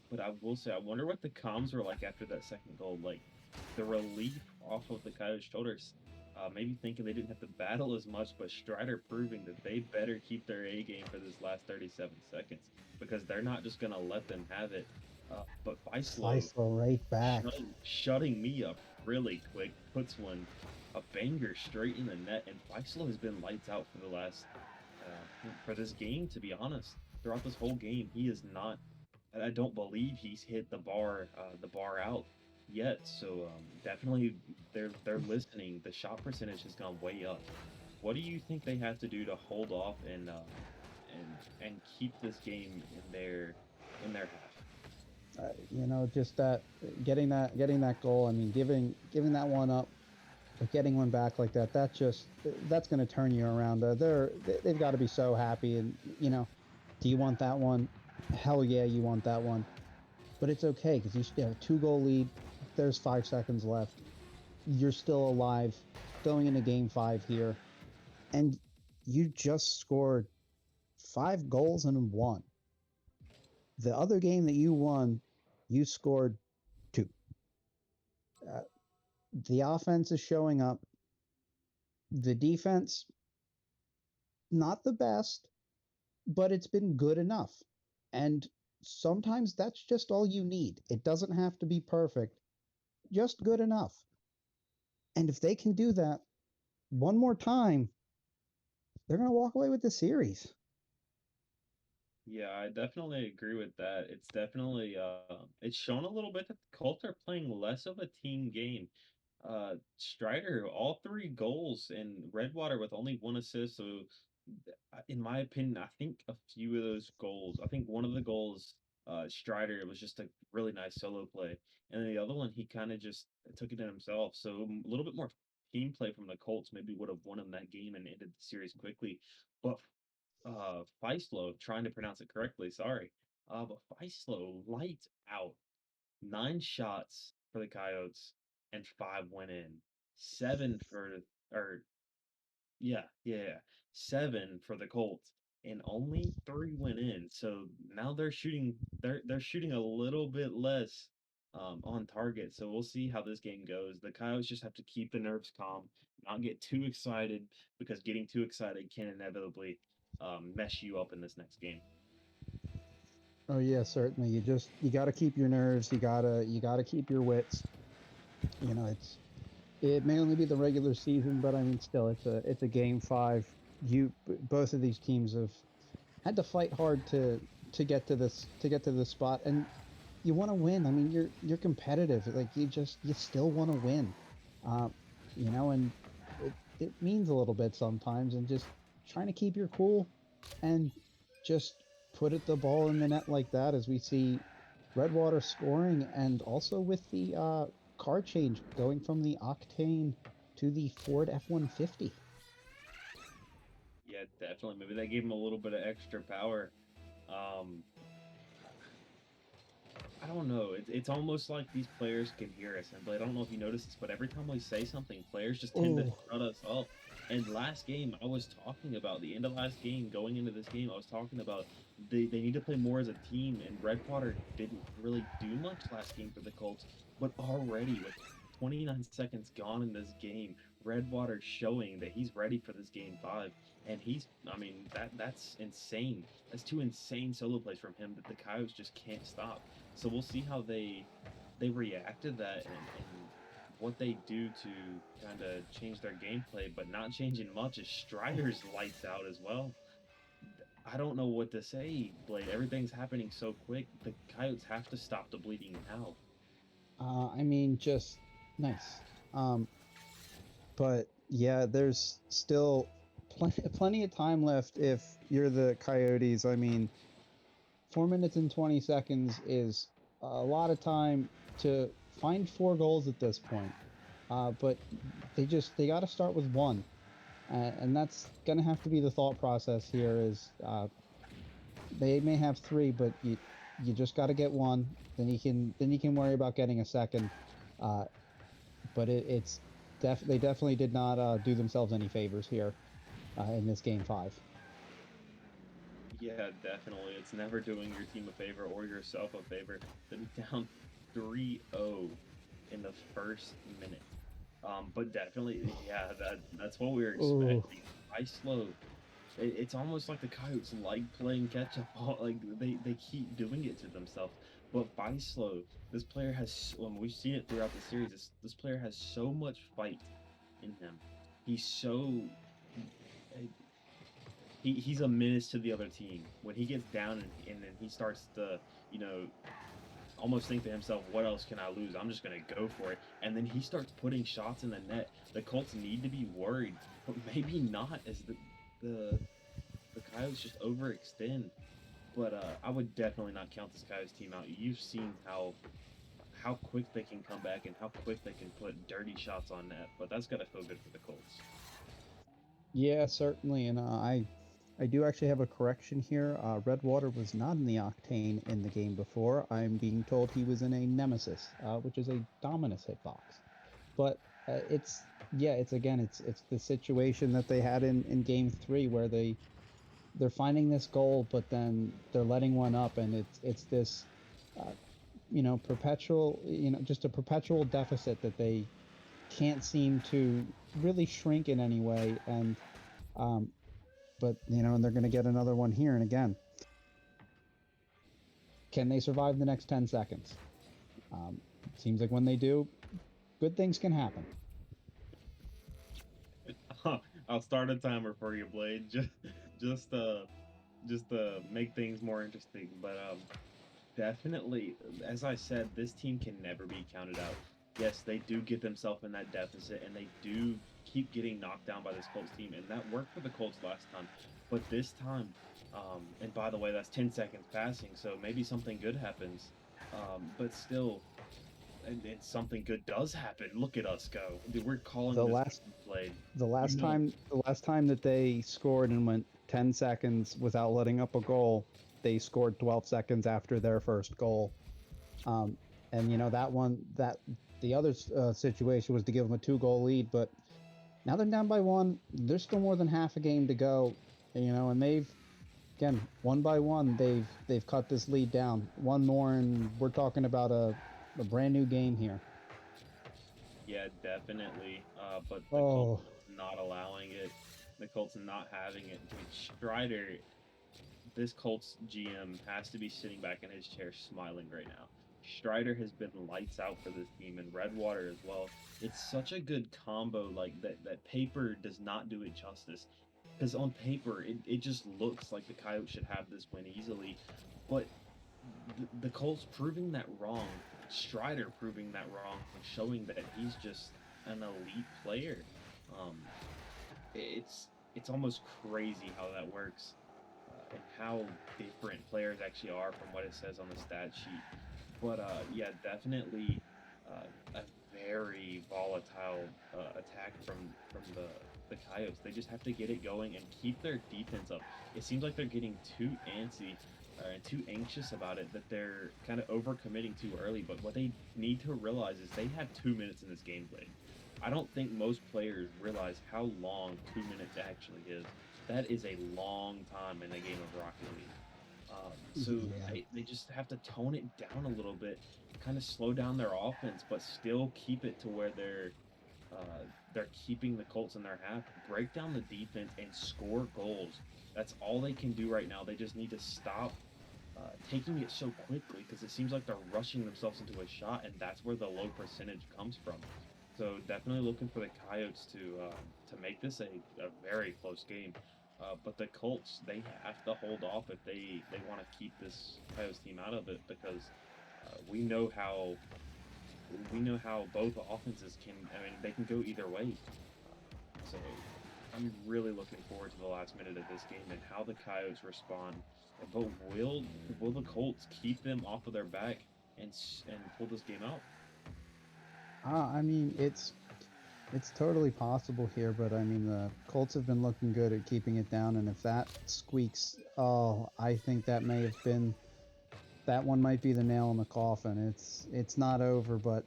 But I will say, I wonder what the comms were like after that second goal. Like the relief off of the Coyotes' shoulders. Maybe thinking they didn't have to battle as much, but Strider proving that they better keep their A game for this last 37 seconds because they're not just gonna let them have it. But Faislo Right back. shutting me up really quick, puts one a banger straight in the net, and Faisal has been lights out for the last for this game. To be honest, throughout this whole game, he is not. I don't believe he's hit the bar out yet. So definitely, they're listening. The shot percentage has gone way up. What do you think they have to do to hold off and keep this game in their half? Just that getting that goal. I mean, giving that one up, but getting one back like that, that's going to turn you around. They've got to be so happy. And do you want that one? Hell yeah, you want that one. But it's okay because you still have a 2-goal lead. There's 5 seconds left. You're still alive, going into game 5 here, and you just scored 5 goals and 1. The other game that you won, you scored 2. The offense is showing up. The defense, not the best, but it's been good enough. And sometimes that's just all you need. It doesn't have to be perfect, just good enough. And if they can do that one more time, they're going to walk away with the series. Yeah, I definitely agree with that. It's definitely it's shown a little bit that the Colts are playing less of a team game. Strider, all 3 goals, and Redwater with only 1 assist. So, in my opinion, I think a few of those goals, I think one of the goals, Strider, it was just a really nice solo play, and then the other one, he kind of just took it in himself. So a little bit more team play from the Colts maybe would have won him that game and ended the series quickly. But Feislo, trying to pronounce it correctly, sorry. But Feislo, lights out. 9 shots for the Coyotes and 5 went in. 7 for, or yeah. 7 for the Colts and only 3 went in. So now they're shooting a little bit less on target. So we'll see how this game goes. The Coyotes just have to keep the nerves calm, not get too excited because getting too excited can inevitably mess you up in this next game. Oh yeah, certainly. You got to keep your nerves. You gotta keep your wits. It may only be the regular season, but I mean, still, it's a game 5. Both of these teams have had to fight hard to get to this spot, and you want to win. I mean, you're competitive. Like you still want to win. And it means a little bit sometimes, and just trying to keep your cool and just put the ball in the net like that, as we see Redwater scoring, and also with the car change going from the Octane to the Ford F-150. Yeah, definitely. Maybe that gave him a little bit of extra power. I don't know. It's almost like these players can hear us. And Blade, I don't know if you noticed this, but every time we say something, players just tend to Ooh. shut us up. And last game, I was talking about the end of last game, going into this game, I was talking about they need to play more as a team. And Redwater didn't really do much last game for the Colts, but already with 29 seconds gone in this game, Redwater showing that he's ready for this game 5. And I mean, that's insane. That's 2 insane solo plays from him that the Coyotes just can't stop. So we'll see how they react to that and what they do to kind of change their gameplay, but not changing much as Strider's lights out as well. I don't know what to say, Blade. Everything's happening so quick. The Coyotes have to stop the bleeding now. I mean, just nice. But yeah, there's still plenty of time left if you're the Coyotes. I mean, 4 minutes and 20 seconds is a lot of time to find 4 goals at this point. But they got to start with 1, and that's gonna have to be the thought process here. Is they may have 3, but you just got to get 1. Then you can worry about getting a second. But they definitely did not do themselves any favors here in this game 5. Yeah, definitely. It's never doing your team a favor or yourself a favor to be down 3-0 in the first minute. But definitely, yeah, that's what we were expecting. Slow. It's almost like the Coyotes like playing catch up. Like they keep doing it to themselves. But Faislo, this player has. We've seen it throughout the series. This player has so much fight in him. He's so he's a menace to the other team. When he gets down and then he starts to, you know, almost think to himself, what else can I lose? I'm just gonna go for it. And then he starts putting shots in the net. The Colts need to be worried, but maybe not as the Coyotes just overextend. But I would definitely not count this Coyotes team out. You've seen how quick they can come back and how quick they can put dirty shots on net. But that's gotta feel good for the Colts. Yeah, certainly, and I do actually have a correction here. Redwater was not in the Octane in the game before. I'm being told he was in a Nemesis, which is a Dominus hitbox. But it's yeah, it's again, it's the situation that they had in Game 3 where they're finding this goal, but then they're letting one up, and it's this, perpetual, just a perpetual deficit that they can't seem to really shrink in any way, and but and they're going to get another one here, and again, can they survive the next 10 seconds? Seems like when they do, good things can happen. I'll start a timer for you, Blade. Just to make things more interesting. But definitely, as I said, this team can never be counted out. Yes, they do get themselves in that deficit, and they do keep getting knocked down by this Colts team, and that worked for the Colts last time. But this time, and by the way, that's 10 seconds passing, so maybe something good happens. But still, and something good does happen. Look at us go. Dude, we're calling The this last- played. The last know- time that they scored and went 10 seconds without letting up a goal, they scored 12 seconds after their first goal. And that the other situation was to give them a 2-goal lead, but now they're down by 1. There's still more than half a game to go, and they've, again, one by one, they've cut this lead down. One more, and we're talking about a brand new game here. Yeah, definitely. But the Oh. Colts not allowing it. The Colts not having it. Dude, Strider, this Colts GM has to be sitting back in his chair smiling right now. Strider has been lights out for this team, and Redwater as well. It's such a good combo, like that paper does not do it justice. Because on paper, it just looks like the Coyotes should have this win easily. But the Colts proving that wrong, Strider proving that wrong, and showing that he's just an elite player. Um, it's almost crazy how that works, and how different players actually are from what it says on the stat sheet. But yeah, definitely a very volatile attack from the Coyotes. They just have to get it going and keep their defense up. It seems like they're getting too antsy and too anxious about it, that they're kind of overcommitting too early. But what they need to realize is they have 2 minutes in this game played. I don't think most players realize how long 2 minutes actually is. That is a long time in a game of Rocket League. So Yeah. they just have to tone it down a little bit, kind of slow down their offense, but still keep it to where they're keeping the Colts in their half. Break down the defense and score goals. That's all they can do right now. They just need to stop taking it so quickly, because it seems like they're rushing themselves into a shot, and that's where the low percentage comes from. So definitely looking for the Coyotes to make this a very close game. But the Colts, they have to hold off if they want to keep this Coyotes team out of it, because we know how both offenses can. I mean, they can go either way. So I'm really looking forward to the last minute of this game and how the Coyotes respond. But will the Colts keep them off of their back and pull this game out? I mean, it's totally possible here, but I mean, the Colts have been looking good at keeping it down, and if that squeaks, oh, I think that one might be the nail in the coffin. It's not over, but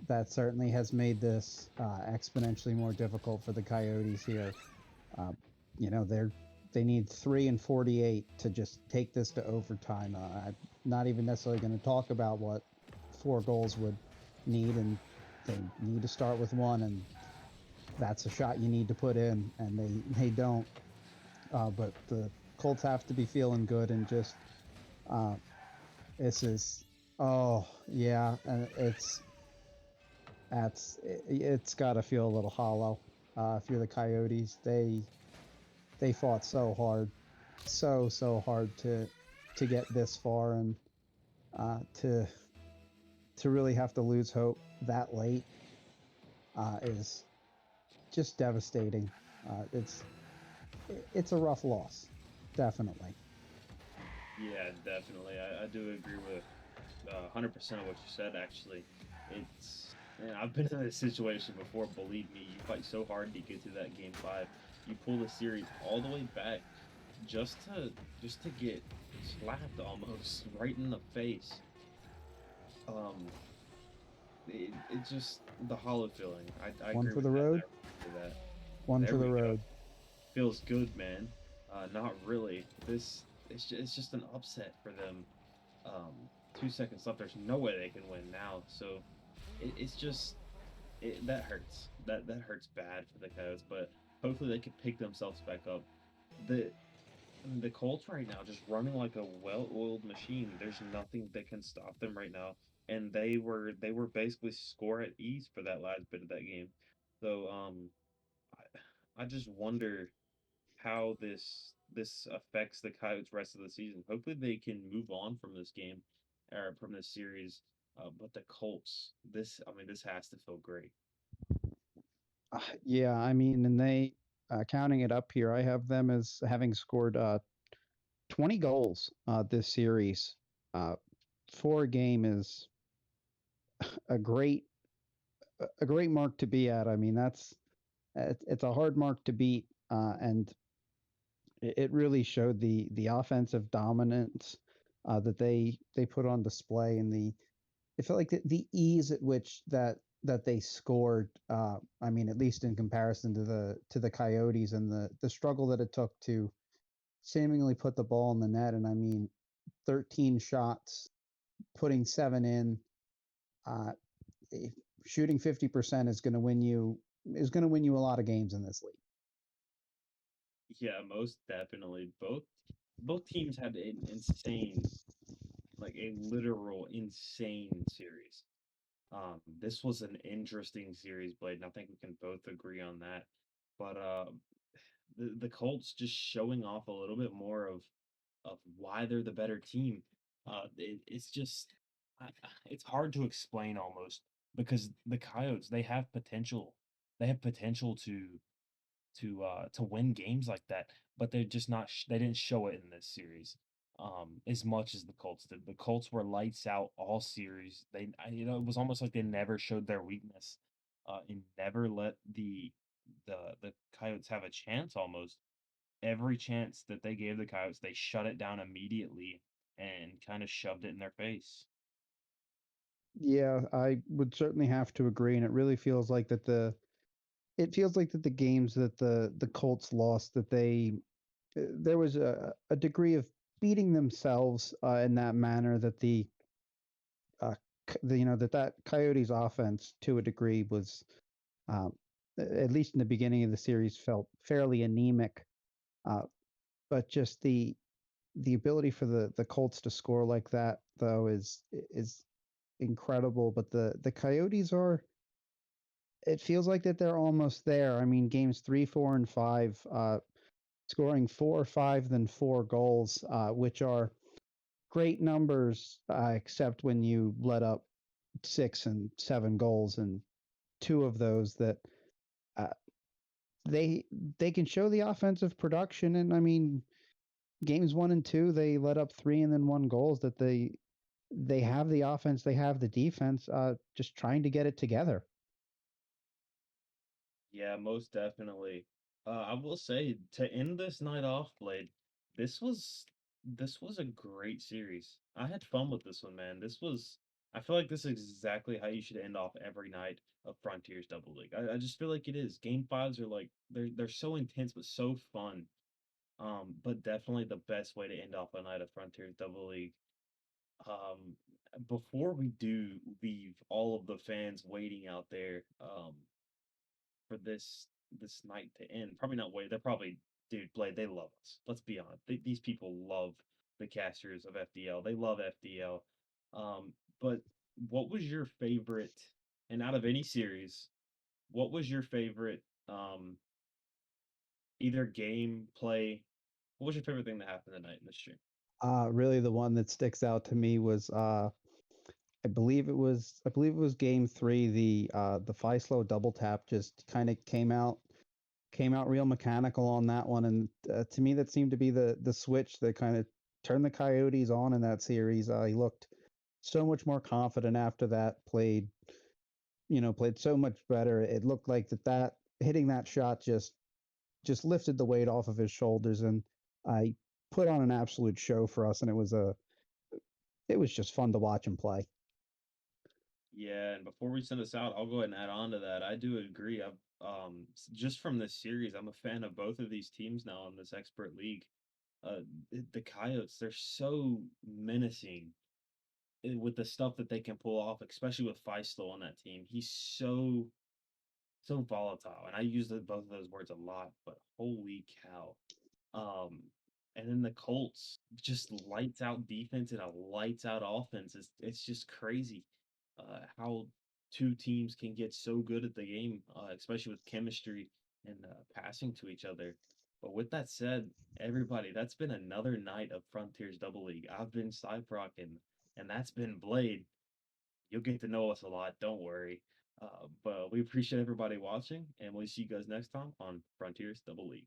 that certainly has made this exponentially more difficult for the Coyotes here. They need 3 and 48 to just take this to overtime. I'm not even necessarily going to talk about what 4 goals would need, and they need to start with 1, and that's a shot you need to put in, and they don't. But the Colts have to be feeling good, and just this is, oh yeah, and It's got to feel a little hollow. If you're the Coyotes, they fought so hard, so hard to get this far, and to really have to lose hope that late is just devastating. It's a rough loss, definitely. Yeah, definitely. I do agree with 100% of what you said. Actually, it's man, I've been in this situation before. Believe me, you fight so hard to get to that game 5. You pull the series all the way back just to get slapped almost right in the face. Um, it just the hollow feeling. I One agree for with the that. road. I agree with that. One There for the we go. road. Feels good, man. Not really. It's just an upset for them. 2 seconds left. There's no way they can win now. So it's just that hurts. That hurts bad for the Coyotes. But hopefully they can pick themselves back up. The the Colts right now just running like a well-oiled machine. There's nothing that can stop them right now. And they were basically score at ease for that last bit of that game. So I just wonder how this affects the Coyotes rest of the season. Hopefully they can move on from this game or from this series. But the Colts, this has to feel great. Yeah, I mean, and they counting it up here, I have them as having scored 20 goals this series. Uh, for a game is a great a great mark to be at. I mean, it's a hard mark to beat, and it really showed the offensive dominance that they put on display, and it felt like the ease at which that they scored. I mean, at least in comparison to the Coyotes, and the struggle that it took to seemingly put the ball in the net. And I mean, 13 shots, putting 7 in. Uh, eh, Shooting 50% is going to win you a lot of games in this league. Yeah, most definitely. Both teams had an insane, like a literal insane series. This was an interesting series, Blade, and I think we can both agree on that. But the Colts just showing off a little bit more of why they're the better team. It's just it's hard to explain almost because the Coyotes they have potential. They have potential to win games like that, but they're just not. They didn't show it in this series. As much as the Colts did. The Colts were lights out all series. It was almost like they never showed their weakness, and never let the Coyotes have a chance. Almost every chance that they gave the Coyotes, they shut it down immediately and kind of shoved it in their face. Yeah, I would certainly have to agree, and it really feels like that the games that the Colts lost, that there was a degree of beating themselves in that manner, that that Coyotes offense to a degree was, um, at least in the beginning of the series, felt fairly anemic. Uh, but just the ability for the Colts to score like that, though, is incredible. But the Coyotes are. It feels like that they're almost there. I mean, games 3, 4, and 5, scoring 4, 5, then 4 goals, which are great numbers, except when you let up 6 and 7 goals, and two of those that uh, they they can show the offensive production. And I mean, games 1 and 2, they let up 3 and then 1 goals. That they have the offense, they have the defense, just trying to get it together. Yeah, most definitely. I will say to end this night off, Blade, this was this was a great series. I had fun with this one, man. I feel like this is exactly how you should end off every night of Frontiers Double League. I just feel like it is. Game 5s are like they're so intense but so fun. But definitely the best way to end off a night of Frontiers Double League. Um, Before we do leave all of the fans waiting out there, for this night to end. Probably not wait. They're probably dude, Blade. They love us. Let's be honest. These people love the casters of FDL. They love FDL. But what was your favorite And out of any series, what was your favorite either game, play? What was your favorite thing that happened tonight in the stream? Really, the one that sticks out to me was I believe it was game three. The Faislo double tap just kind of came out real mechanical on that one, and to me that seemed to be the switch that kind of turned the Coyotes on in that series. He looked so much more confident after that. Played so much better. It looked like that hitting that shot just lifted the weight off of his shoulders, and I put on an absolute show for us, and it was just fun to watch him play. Yeah, and before we send us out, I'll go ahead and add on to that. I do agree. I've just from this series, I'm a fan of both of these teams now in this expert league. The Coyotes, they're so menacing with the stuff that they can pull off, especially with Feistel on that team. He's so volatile, and I use both of those words a lot. But holy cow! And then the Colts just lights out defense and a lights out offense. It's just crazy how two teams can get so good at the game, especially with chemistry and passing to each other. But with that said, everybody, that's been another night of Frontiers Double League. I've been Cyprock, and that's been Blade. You'll get to know us a lot. Don't worry. But we appreciate everybody watching, and we'll see you guys next time on Frontiers Double League.